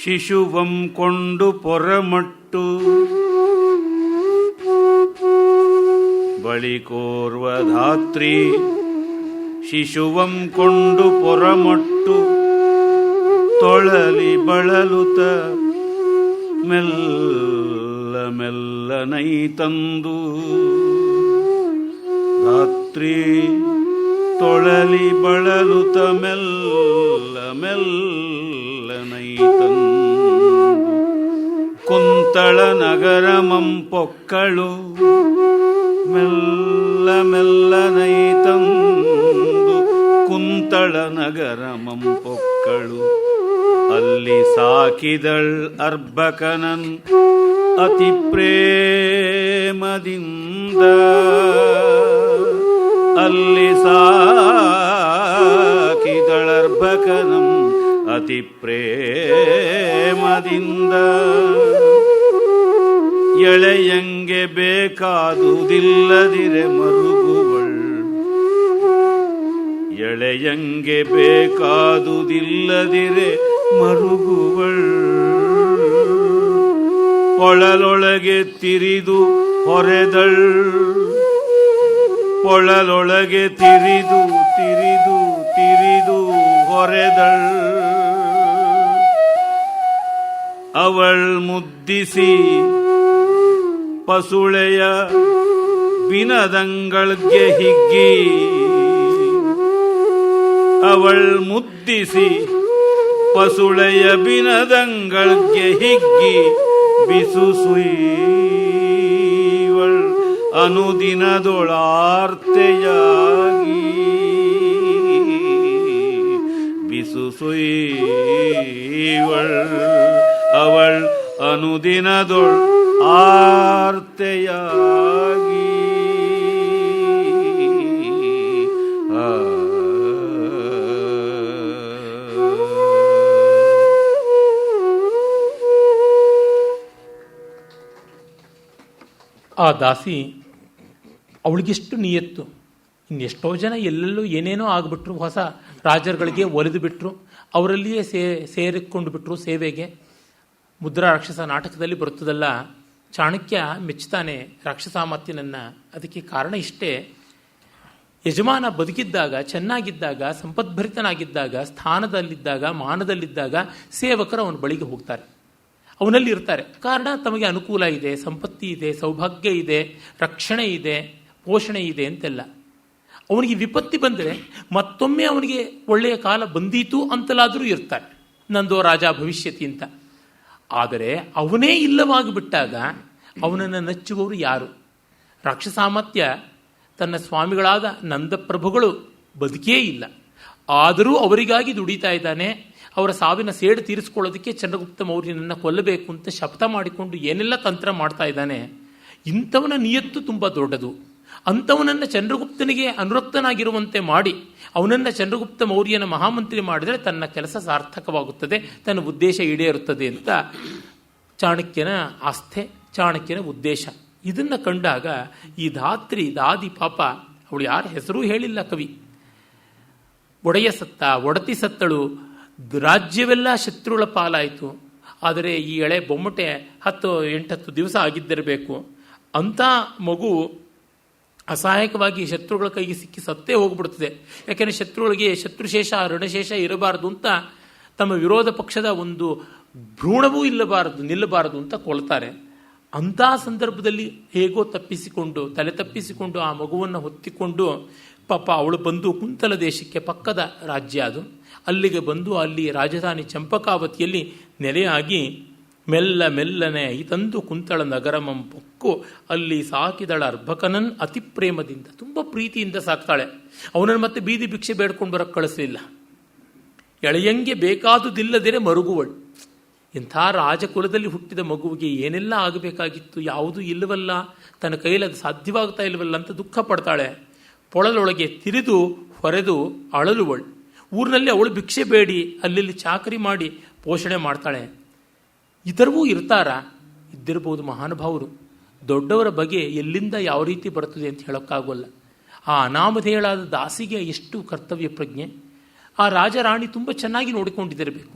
ಶಿಶುವಂ ಕೊಂಡು ಪೊರಮಟ್ಟು ಬಳಿಕೋರ್ವ ಧಾತ್ರಿ ಶಿಶುವಂ ಕೊಂಡು ಪೊರಮಟ್ಟು ತೊಳಲಿ ಬಳಲುತ ಮೆಲ್ಲ ಮೆಲ್ಲನೈ ತಂದು ಧಾತ್ರಿ ತೊಳಲಿ ಬಳಲುತ ಮೆಲ್ಲ ಮೆಲ್ಲನೈ ತಂದು ಕುಂತಳ ನಗರ ಮಂಪೊಕ್ಕಳು ಮೆಲ್ಲ ಮೆಲ್ಲನೈ ತಂದು ಕುಂತಳ ನಗರ ಮಂಪೊಕ್ಕಳು ಅಲ್ಲಿ ಸಾಕಿದಳ್ ಅರ್ಭಕನನ್ ಅತಿ ಪ್ರೇಮದಿಂದ ಅಲ್ಲಿ ಸಾಕಿದಳ್ ಅರ್ಭಕನಂ ಅತಿ ಪ್ರೇಮದಿಂದ ಎಳೆಯಂಗೆ ಬೇಕಾದುದಿಲ್ಲದಿರೆ ಮರುಗುವಳ್ ಎಳೆಯಂಗೆ ಬೇಕಾದುದಿಲ್ಲದಿರೆ ಮರುಗುವಳ್ ಕೊಳಲೊಳಗೆ ತಿರಿದು ಹೊರೆದಳ್ ಕೊಳಲೊಳಗೆ ತಿರಿದು ತಿರಿದು ತಿರಿದು ಹೊರೆದಳ್ ಅವಳ್ ಮುದ್ದಿಸಿ ಪಸುಳೆಯ ಬಿನದಂಗಳ್ಗೆ ಹಿಗ್ಗಿ ಅವಳ್ ಮುದ್ದಿಸಿ ಪಸುಳೆಯ ಬಿನದಂಗಳ್ಗೆ ಹಿಗ್ಗಿ ಬಿಸು ಸುಯ್ವಳ್ ಅನುದಿನದೊಳಾರ್ತೆಯಾಗಿ ಬಿಸು ಸುಯ್ವಳ್ ಅವಳ್ ಅನುದಿನದೊಳ್ ಆರ್ತೆಯಾಗಿ ಆ ದಾಸಿ ಅವಳಿಗೆಷ್ಟು ನಿಯತ್ತು. ಇನ್ನೆಷ್ಟೋ ಜನ ಎಲ್ಲೆಲ್ಲೂ ಏನೇನೋ ಆಗಿಬಿಟ್ರು, ಹೊಸ ರಾಜರುಗಳಿಗೆ ಒಲಿದು ಬಿಟ್ರು, ಅವರಲ್ಲಿಯೇ ಸೇರಿಕೊಂಡು ಬಿಟ್ರು ಸೇವೆಗೆ. ಮುದ್ರಾ ರಾಕ್ಷಸ ನಾಟಕದಲ್ಲಿ ಬರುತ್ತದಲ್ಲ, ಚಾಣಕ್ಯ ಮೆಚ್ಚುತ್ತಾನೆ ರಾಕ್ಷಸಾಮತ್ಯನನ್ನು. ಅದಕ್ಕೆ ಕಾರಣ ಇಷ್ಟೇ, ಯಜಮಾನ ಬದುಕಿದ್ದಾಗ, ಚೆನ್ನಾಗಿದ್ದಾಗ, ಸಂಪದ್ಭರಿತನಾಗಿದ್ದಾಗ, ಸ್ಥಾನದಲ್ಲಿದ್ದಾಗ, ಮಾನದಲ್ಲಿದ್ದಾಗ ಸೇವಕರು ಅವನ ಬಳಿಗೆ ಹೋಗ್ತಾರೆ, ಅವನಲ್ಲಿ ಇರ್ತಾರೆ. ಕಾರಣ ತಮಗೆ ಅನುಕೂಲ ಇದೆ, ಸಂಪತ್ತಿ ಇದೆ, ಸೌಭಾಗ್ಯ ಇದೆ, ರಕ್ಷಣೆ ಇದೆ, ಪೋಷಣೆ ಇದೆ ಅಂತೆಲ್ಲ. ಅವನಿಗೆ ವಿಪತ್ತಿ ಬಂದರೆ ಮತ್ತೊಮ್ಮೆ ಅವನಿಗೆ ಒಳ್ಳೆಯ ಕಾಲ ಬಂದೀತು ಅಂತಲಾದರೂ ಇರ್ತಾರೆ, ನಂದೋ ರಾಜ ಭವಿಷ್ಯತಿ ಅಂತ. ಆದರೆ ಅವನೇ ಇಲ್ಲವಾಗಿಬಿಟ್ಟಾಗ ಅವನನ್ನು ನಚ್ಚುವವರು ಯಾರು? ರಾಕ್ಷಸಾಮತ್ಯ ತನ್ನ ಸ್ವಾಮಿಗಳಾದ ನಂದಪ್ರಭುಗಳು ಬದುಕೇ ಇಲ್ಲ, ಆದರೂ ಅವರಿಗಾಗಿ ದುಡಿತಾ ಇದ್ದಾನೆ. ಅವರ ಸಾವಿನ ಸೇಡು ತೀರಿಸಿಕೊಳ್ಳೋದಕ್ಕೆ ಚಂದ್ರಗುಪ್ತ ಮೌರ್ಯನನ್ನು ಕೊಲ್ಲಬೇಕು ಅಂತ ಶಪಥ ಮಾಡಿಕೊಂಡು ಏನೆಲ್ಲ ತಂತ್ರ ಮಾಡ್ತಾ ಇದ್ದಾನೆ. ಇಂಥವನ ನಿಯತ್ತು ತುಂಬ ದೊಡ್ಡದು. ಅಂಥವನನ್ನು ಚಂದ್ರಗುಪ್ತನಿಗೆ ಅನುರಕ್ತನಾಗಿರುವಂತೆ ಮಾಡಿ ಅವನನ್ನು ಚಂದ್ರಗುಪ್ತ ಮೌರ್ಯನ ಮಹಾಮಂತ್ರಿ ಮಾಡಿದರೆ ತನ್ನ ಕೆಲಸ ಸಾರ್ಥಕವಾಗುತ್ತದೆ, ತನ್ನ ಉದ್ದೇಶ ಈಡೇರುತ್ತದೆ ಅಂತ ಚಾಣಕ್ಯನ ಆಸ್ಥೆ, ಚಾಣಕ್ಯನ ಉದ್ದೇಶ. ಇದನ್ನು ಕಂಡಾಗ ಈ ಧಾತ್ರಿ ದಾದಿ ಪಾಪ, ಅವಳು ಯಾರ ಹೆಸರೂ ಹೇಳಿಲ್ಲ ಕವಿ. ಒಡೆಯ ಸತ್ತ, ಒಡತಿ ಸತ್ತಳು, ರಾಜ್ಯವೆಲ್ಲ ಶತ್ರುಗಳ ಪಾಲಾಯಿತು. ಆದರೆ ಈ ಎಳೆ ಬೊಮ್ಮಟೆ 8-10 ದಿವಸ ಆಗಿದ್ದಿರಬೇಕು. ಅಂಥ ಮಗು ಅಸಹಾಯಕವಾಗಿ ಶತ್ರುಗಳ ಕೈಗೆ ಸಿಕ್ಕಿ ಸತ್ತೇ ಹೋಗ್ಬಿಡ್ತದೆ. ಯಾಕೆಂದರೆ ಶತ್ರುಗಳಿಗೆ ಶತ್ರುಶೇಷ ಋಣಶೇಷ ಇರಬಾರದು ಅಂತ, ತಮ್ಮ ವಿರೋಧ ಪಕ್ಷದ ಒಂದು ಭ್ರೂಣವೂ ನಿಲ್ಲಬಾರದು ಅಂತ ಕೊಳ್ತಾರೆ. ಅಂಥ ಸಂದರ್ಭದಲ್ಲಿ ಹೇಗೋ ತಪ್ಪಿಸಿಕೊಂಡು, ತಲೆ ತಪ್ಪಿಸಿಕೊಂಡು ಆ ಮಗುವನ್ನು ಹೊತ್ತಿಕೊಂಡು ಪಾಪ ಅವಳು ಬಂದು ಕುಂತಲ ದೇಶಕ್ಕೆ, ಪಕ್ಕದ ರಾಜ್ಯ ಅದು, ಅಲ್ಲಿಗೆ ಬಂದು ಅಲ್ಲಿ ರಾಜಧಾನಿ ಚಂಪಕಾವತಿಯಲ್ಲಿ ನೆಲೆಯಾಗಿ ಮೆಲ್ಲ ಮೆಲ್ಲನೆ ತಂದು ಕುಂತಳ ನಗರಮಂ ಪೊಕ್ಕು ಅಲ್ಲಿ ಸಾಕಿದಳ ಅರ್ಭಕನನ್ ಅತಿ ಪ್ರೇಮದಿಂದ, ತುಂಬ ಪ್ರೀತಿಯಿಂದ ಸಾಕ್ತಾಳೆ. ಅವನನ್ನು ಮತ್ತೆ ಬೀದಿ ಭಿಕ್ಷೆ ಬೇಡ್ಕೊಂಡು ಬರೋಕ್ಕೆ ಕಳಿಸಲಿಲ್ಲ. ಎಳೆಯಂಗೆ ಬೇಕಾದುದಿಲ್ಲದಿರೆ ಮರುಗುವಳು. ಇಂಥ ರಾಜಕುಲದಲ್ಲಿ ಹುಟ್ಟಿದ ಮಗುವಿಗೆ ಏನೆಲ್ಲ ಆಗಬೇಕಾಗಿತ್ತು, ಯಾವುದೂ ಇಲ್ಲವಲ್ಲ, ತನ್ನ ಕೈಯಲ್ಲಿ ಅದು ಸಾಧ್ಯವಾಗ್ತಾ ಇಲ್ಲವಲ್ಲ ಅಂತ ದುಃಖ ಪಡ್ತಾಳೆ. ಪೊಳಲೊಳಗೆ ತಿರಿದು ಹೊರೆದು ಅಳಲುವಳು. ಊರಿನಲ್ಲಿ ಅವಳು ಭಿಕ್ಷೆ ಬೇಡಿ ಅಲ್ಲಿ ಚಾಕರಿ ಮಾಡಿ ಪೋಷಣೆ ಮಾಡ್ತಾಳೆ. ಇತರವೂ ಇರ್ತಾರ, ಇದ್ದಿರ್ಬೋದು ಮಹಾನುಭಾವರು. ದೊಡ್ಡವರ ಬಗ್ಗೆ ಎಲ್ಲಿಂದ ಯಾವ ರೀತಿ ಬರ್ತದೆ ಅಂತ ಹೇಳೋಕ್ಕಾಗೋಲ್ಲ. ಆ ಅನಾಮಧೇಯಳಾದ ದಾಸಿಗೆ ಎಷ್ಟು ಕರ್ತವ್ಯ ಪ್ರಜ್ಞೆ. ಆ ರಾಜರಾಣಿ ತುಂಬ ಚೆನ್ನಾಗಿ ನೋಡಿಕೊಂಡಿದ್ದಿರಬೇಕು.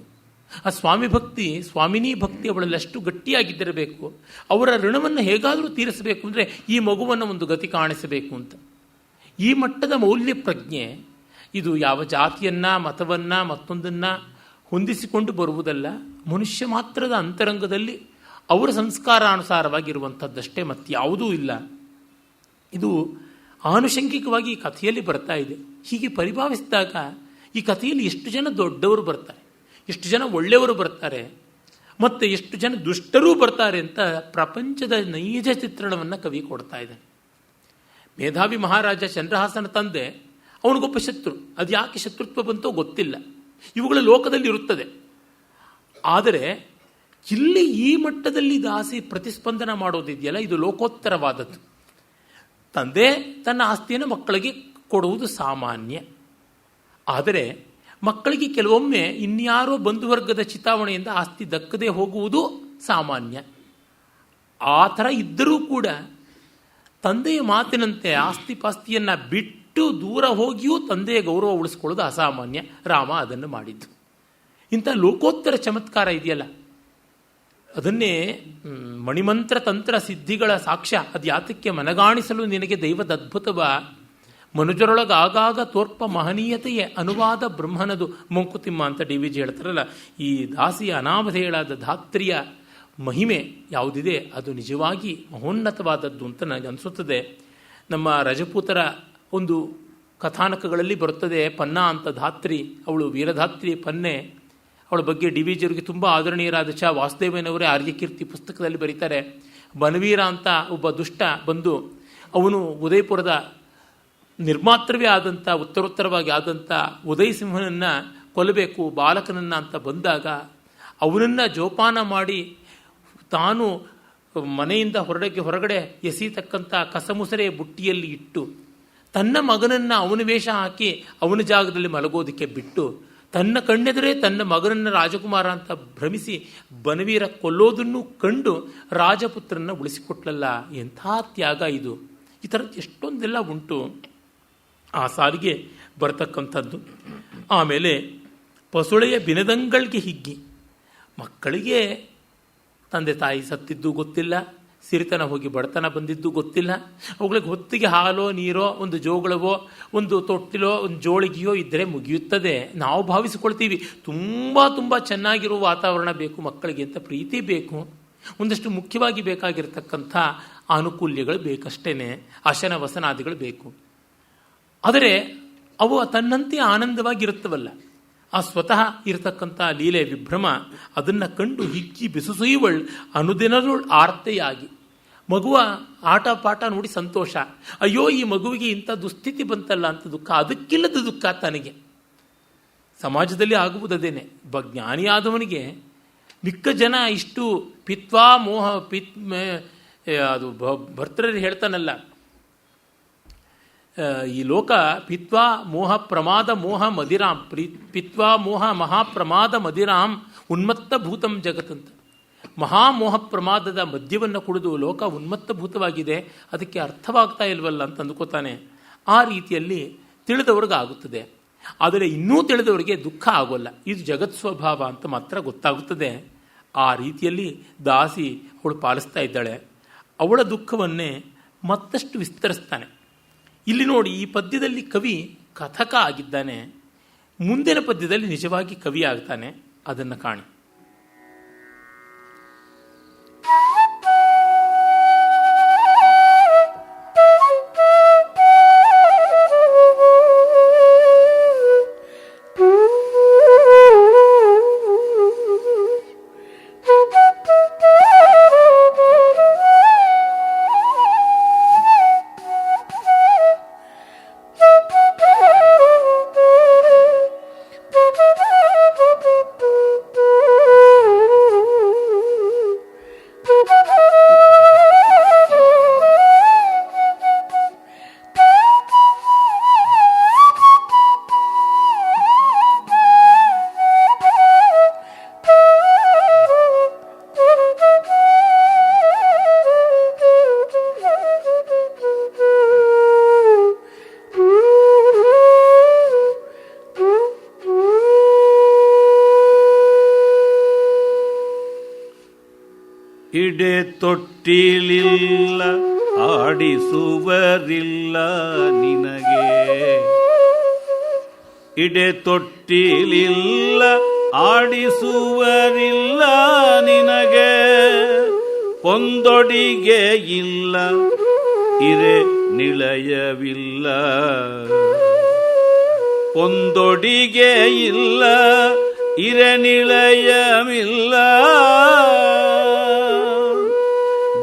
ಆ ಸ್ವಾಮಿ ಭಕ್ತಿ, ಸ್ವಾಮಿನಿ ಭಕ್ತಿ ಅವಳಲ್ಲಿ ಅಷ್ಟು ಗಟ್ಟಿಯಾಗಿದ್ದಿರಬೇಕು. ಅವರ ಋಣವನ್ನು ಹೇಗಾದರೂ ತೀರಿಸಬೇಕು ಅಂದರೆ ಈ ಮಗುವನ್ನು ಒಂದು ಗತಿ ಕಾಣಿಸಬೇಕು ಅಂತ. ಈ ಮಟ್ಟದ ಮೌಲ್ಯ ಪ್ರಜ್ಞೆ ಇದು ಯಾವ ಜಾತಿಯನ್ನು, ಮತವನ್ನು, ಮತ್ತೊಂದನ್ನು ಹೊಂದಿಸಿಕೊಂಡು ಬರುವುದಲ್ಲ. ಮನುಷ್ಯ ಮಾತ್ರದ ಅಂತರಂಗದಲ್ಲಿ ಅವರ ಸಂಸ್ಕಾರಾನುಸಾರವಾಗಿರುವಂಥದ್ದಷ್ಟೇ ಮತ್ಯಾವುದೂ ಇಲ್ಲ. ಇದು ಆನುಷಂಗಿಕವಾಗಿ ಈ ಕಥೆಯಲ್ಲಿ ಬರ್ತಾ ಇದೆ. ಹೀಗೆ ಪರಿಭಾವಿಸಿದಾಗ ಈ ಕಥೆಯಲ್ಲಿ ಎಷ್ಟು ಜನ ದೊಡ್ಡವರು ಬರ್ತಾರೆ, ಎಷ್ಟು ಜನ ಒಳ್ಳೆಯವರು ಬರ್ತಾರೆ, ಮತ್ತು ಎಷ್ಟು ಜನ ದುಷ್ಟರೂ ಬರ್ತಾರೆ ಅಂತ ಪ್ರಪಂಚದ ನೈಜ ಚಿತ್ರಣವನ್ನು ಕವಿ ಕೊಡ್ತಾ ಇದ್ದಾನೆ. ಮೇಧಾವಿ ಮಹಾರಾಜ ಚಂದ್ರಹಾಸನ ತಂದೆ ಅವನಿಗೊಬ್ಬ ಶತ್ರು. ಅದು ಯಾಕೆ ಶತ್ರುತ್ವ ಬಂತೋ ಗೊತ್ತಿಲ್ಲ. ಇವುಗಳ ಲೋಕದಲ್ಲಿ ಇರುತ್ತದೆ. ಆದರೆ ಇಲ್ಲಿ ಈ ಮಟ್ಟದಲ್ಲಿ ದಾಸಿ ಪ್ರತಿಸ್ಪಂದನ ಮಾಡೋದಿದೆಯಲ್ಲ, ಇದು ಲೋಕೋತ್ತರವಾದದ್ದು. ತಂದೆ ತನ್ನ ಆಸ್ತಿಯನ್ನು ಮಕ್ಕಳಿಗೆ ಕೊಡುವುದು ಸಾಮಾನ್ಯ. ಆದರೆ ಮಕ್ಕಳಿಗೆ ಕೆಲವೊಮ್ಮೆ ಇನ್ಯಾರೋ ಬಂಧುವರ್ಗದ ಚಿತಾವಣೆಯಿಂದ ಆಸ್ತಿ ದಕ್ಕದೇ ಹೋಗುವುದು ಸಾಮಾನ್ಯ. ಆ ಥರ ಇದ್ದರೂ ಕೂಡ ತಂದೆಯ ಮಾತಿನಂತೆ ಆಸ್ತಿ ಪಾಸ್ತಿಯನ್ನು ಬಿಟ್ಟು ದೂರ ಹೋಗಿಯೂ ತಂದೆಯ ಗೌರವ ಉಳಿಸ್ಕೊಳ್ಳೋದು ಅಸಾಮಾನ್ಯ. ರಾಮ ಅದನ್ನು ಮಾಡಿದ್ದು. ಇಂಥ ಲೋಕೋತ್ತರ ಚಮತ್ಕಾರ ಇದೆಯಲ್ಲ, ಅದನ್ನೇ ಮಣಿಮಂತ್ರ ತಂತ್ರ ಸಿದ್ಧಿಗಳ ಸಾಕ್ಷ್ಯ ಅದು ಯಾತಕ್ಕೆ ಮನಗಾಣಿಸಲು ನಿನಗೆ ದೈವದ ಅದ್ಭುತವ, ಮನುಜರೊಳಗಾಗಾಗ ತೋರ್ಪ ಮಹನೀಯತೆಯೇ ಅನುವಾದ ಬ್ರಹ್ಮನದು ಮಂಕುತಿಮ್ಮ ಅಂತ DVG ಹೇಳ್ತಾರಲ್ಲ. ಈ ದಾಸಿಯ ಅನಾಮಧೇಯಳಾದ ಧಾತ್ರಿಯ ಮಹಿಮೆ ಯಾವುದಿದೆ ಅದು ನಿಜವಾಗಿ ಮಹೋನ್ನತವಾದದ್ದು ಅಂತ ನನಗೆ ಅನಿಸುತ್ತದೆ. ನಮ್ಮ ರಜಪೂತರ ಒಂದು ಕಥಾನಕಗಳಲ್ಲಿ ಬರುತ್ತದೆ ಪನ್ನ ಅಂತ ಧಾತ್ರಿ, ಅವಳು ವೀರಧಾತ್ರಿ ಪನ್ನೆ. ಅವಳ ಬಗ್ಗೆ DVG ಅವರಿಗೆ ತುಂಬ ಆದರಣೀಯರಾದ ವಾಸುದೇವನವರೇ ಆರ್ಯಕೀರ್ತಿ ಪುಸ್ತಕದಲ್ಲಿ ಬರೀತಾರೆ. ಬನವೀರ ಅಂತ ಒಬ್ಬ ದುಷ್ಟ ಬಂದು ಅವನು ಉದಯಪುರದ ನಿರ್ಮಾತ್ರವೇ ಆದಂಥ ಉತ್ತರೋತ್ತರವಾಗಿ ಆದಂಥ ಉದಯಸಿಂಹನನ್ನು ಕೊಲ್ಲಬೇಕು ಬಾಲಕನನ್ನು ಅಂತ ಬಂದಾಗ ಅವನನ್ನು ಜೋಪಾನ ಮಾಡಿ ತಾನು ಮನೆಯಿಂದ ಹೊರಗಡೆ ಎಸೀತಕ್ಕಂಥ ಕಸಮುಸರೆ ಬುಟ್ಟಿಯಲ್ಲಿ ಇಟ್ಟು ತನ್ನ ಮಗನನ್ನು ಅವನ ವೇಷ ಹಾಕಿ ಅವನ ಜಾಗದಲ್ಲಿ ಮಲಗೋದಕ್ಕೆ ಬಿಟ್ಟು ತನ್ನ ಕಣ್ಣೆದುರೇ ತನ್ನ ಮಗನನ್ನು ರಾಜಕುಮಾರ ಅಂತ ಭ್ರಮಿಸಿ ಬನವೀರ ಕೊಲ್ಲೋದನ್ನು ಕಂಡು ರಾಜಪುತ್ರನ ಉಳಿಸಿಕೊಟ್ಲಲ್ಲ, ಎಂಥ ತ್ಯಾಗ ಇದು. ಈ ಥರದ್ದು ಎಷ್ಟೊಂದೆಲ್ಲ ಉಂಟು ಆ ಸಾಲಿಗೆ ಬರತಕ್ಕಂಥದ್ದು. ಆಮೇಲೆ ಪಸುಳೆಯ ಬಿನದಂಗಳಿಗೆ ಹಿಗ್ಗಿ, ಮಕ್ಕಳಿಗೆ ತಂದೆ ತಾಯಿ ಸತ್ತಿದ್ದು ಗೊತ್ತಿಲ್ಲ, ಸಿರಿತನ ಹೋಗಿ ಬಡತನ ಬಂದಿದ್ದು ಗೊತ್ತಿಲ್ಲ, ಅವುಗಳಿಗೆ ಹೊತ್ತಿಗೆ ಹಾಲೋ ನೀರೋ ಒಂದು ಜೋಗಳವೋ ಒಂದು ತೊಟ್ಟಿಲೋ ಒಂದು ಜೋಳಿಗೆಯೋ ಇದ್ದರೆ ಮುಗಿಯುತ್ತದೆ. ನಾವು ಭಾವಿಸಿಕೊಳ್ತೀವಿ ತುಂಬ ತುಂಬ ಚೆನ್ನಾಗಿರುವ ವಾತಾವರಣ ಬೇಕು ಮಕ್ಕಳಿಗೆ ಅಂತ, ಪ್ರೀತಿ ಬೇಕು, ಒಂದಷ್ಟು ಮುಖ್ಯವಾಗಿ ಬೇಕಾಗಿರ್ತಕ್ಕಂಥ ಅನುಕೂಲ್ಯಗಳು ಬೇಕಷ್ಟೇ, ಆಶನ ವಸನಾದಿಗಳು ಬೇಕು. ಆದರೆ ಅವು ತನ್ನಂತೆ ಆನಂದವಾಗಿರುತ್ತವಲ್ಲ, ಆ ಸ್ವತಃ ಇರತಕ್ಕಂಥ ಲೀಲೆ ವಿಭ್ರಮ ಅದನ್ನು ಕಂಡು ಹಿಕ್ಕಿ ಬಿಸುಸುಯುವಳ್ ಅನುದಿನದೊಳ್ ಆರ್ತೆಯಾಗಿ. ಮಗುವ ಆಟ ಪಾಠ ನೋಡಿ ಸಂತೋಷ, ಅಯ್ಯೋ ಈ ಮಗುವಿಗೆ ಇಂಥ ದುಸ್ಥಿತಿ ಬಂತಲ್ಲ ಅಂತ ದುಃಖ, ಅದಕ್ಕಿಲ್ಲದ ದುಃಖ ತನಗೆ. ಸಮಾಜದಲ್ಲಿ ಆಗುವುದೇನೆ. ಜ್ಞಾನಿಯಾದವನಿಗೆ ಮಿಕ್ಕ ಜನ ಇಷ್ಟು ಪಿತ್ವಾ ಮೋಹ ಅದು ಭರ್ತೃರು ಹೇಳ್ತಾನಲ್ಲ, ಈ ಲೋಕ ಪಿತ್ವಾ ಮೋಹ ಪ್ರಮಾದ ಮೋಹ ಮದಿರಾಂ ಪಿತ್ವಾ ಮೋಹ ಮಹಾಪ್ರಮಾದ ಮದಿರಾಂ ಉನ್ಮತ್ತ ಭೂತಂ ಜಗತ್ತಂತ. ಮಹಾಮೋಹ ಪ್ರಮಾದದ ಮದ್ಯವನ್ನು ಕುಡಿದು ಲೋಕ ಉನ್ಮತ್ತಭೂತವಾಗಿದೆ, ಅದಕ್ಕೆ ಅರ್ಥವಾಗ್ತಾ ಇಲ್ವಲ್ಲ ಅಂತ ಅಂದುಕೋತಾನೆ. ಆ ರೀತಿಯಲ್ಲಿ ತಿಳಿದವ್ರಿಗಾಗುತ್ತದೆ. ಆದರೆ ಇನ್ನೂ ತಿಳಿದವರಿಗೆ ದುಃಖ ಆಗೋಲ್ಲ. ಇದು ಜಗತ್ ಸ್ವಭಾವ ಅಂತ ಮಾತ್ರ ಗೊತ್ತಾಗುತ್ತದೆ. ಆ ರೀತಿಯಲ್ಲಿ ದಾಸಿ ಅವಳು ಪಾಲಿಸ್ತಾ ಇದ್ದಾಳೆ. ಅವಳ ದುಃಖವನ್ನೇ ಮತ್ತಷ್ಟು ವಿಸ್ತರಿಸ್ತಾನೆ. ಇಲ್ಲಿ ನೋಡಿ, ಈ ಪದ್ಯದಲ್ಲಿ ಕವಿ ಕಥಕ ಆಗಿದ್ದಾನೆ, ಮುಂದಿನ ಪದ್ಯದಲ್ಲಿ ನಿಜವಾಗಿ ಕವಿ ಆಗ್ತಾನೆ. ಅದನ್ನು ಕಾಣಿ. ಇಡೆ ತೊಟ್ಟಿಲಿಲ್ಲ ಆಡಿಸುವರಿಲ್ಲ ನಿನಗೆ. ಇಡೆ ತೊಟ್ಟಿಲಿಲ್ಲ ಆಡಿಸುವರಿಲ್ಲ ನಿನಗೆ. ಪೊಂದೊಡಿಗೆ ಇಲ್ಲ ಇರೆ ನಿಳಯವಿಲ್ಲ. ಪೊಂದೊಡಿಗೆ ಇಲ್ಲ ಇರೆ ನಿಳಯವಿಲ್ಲ.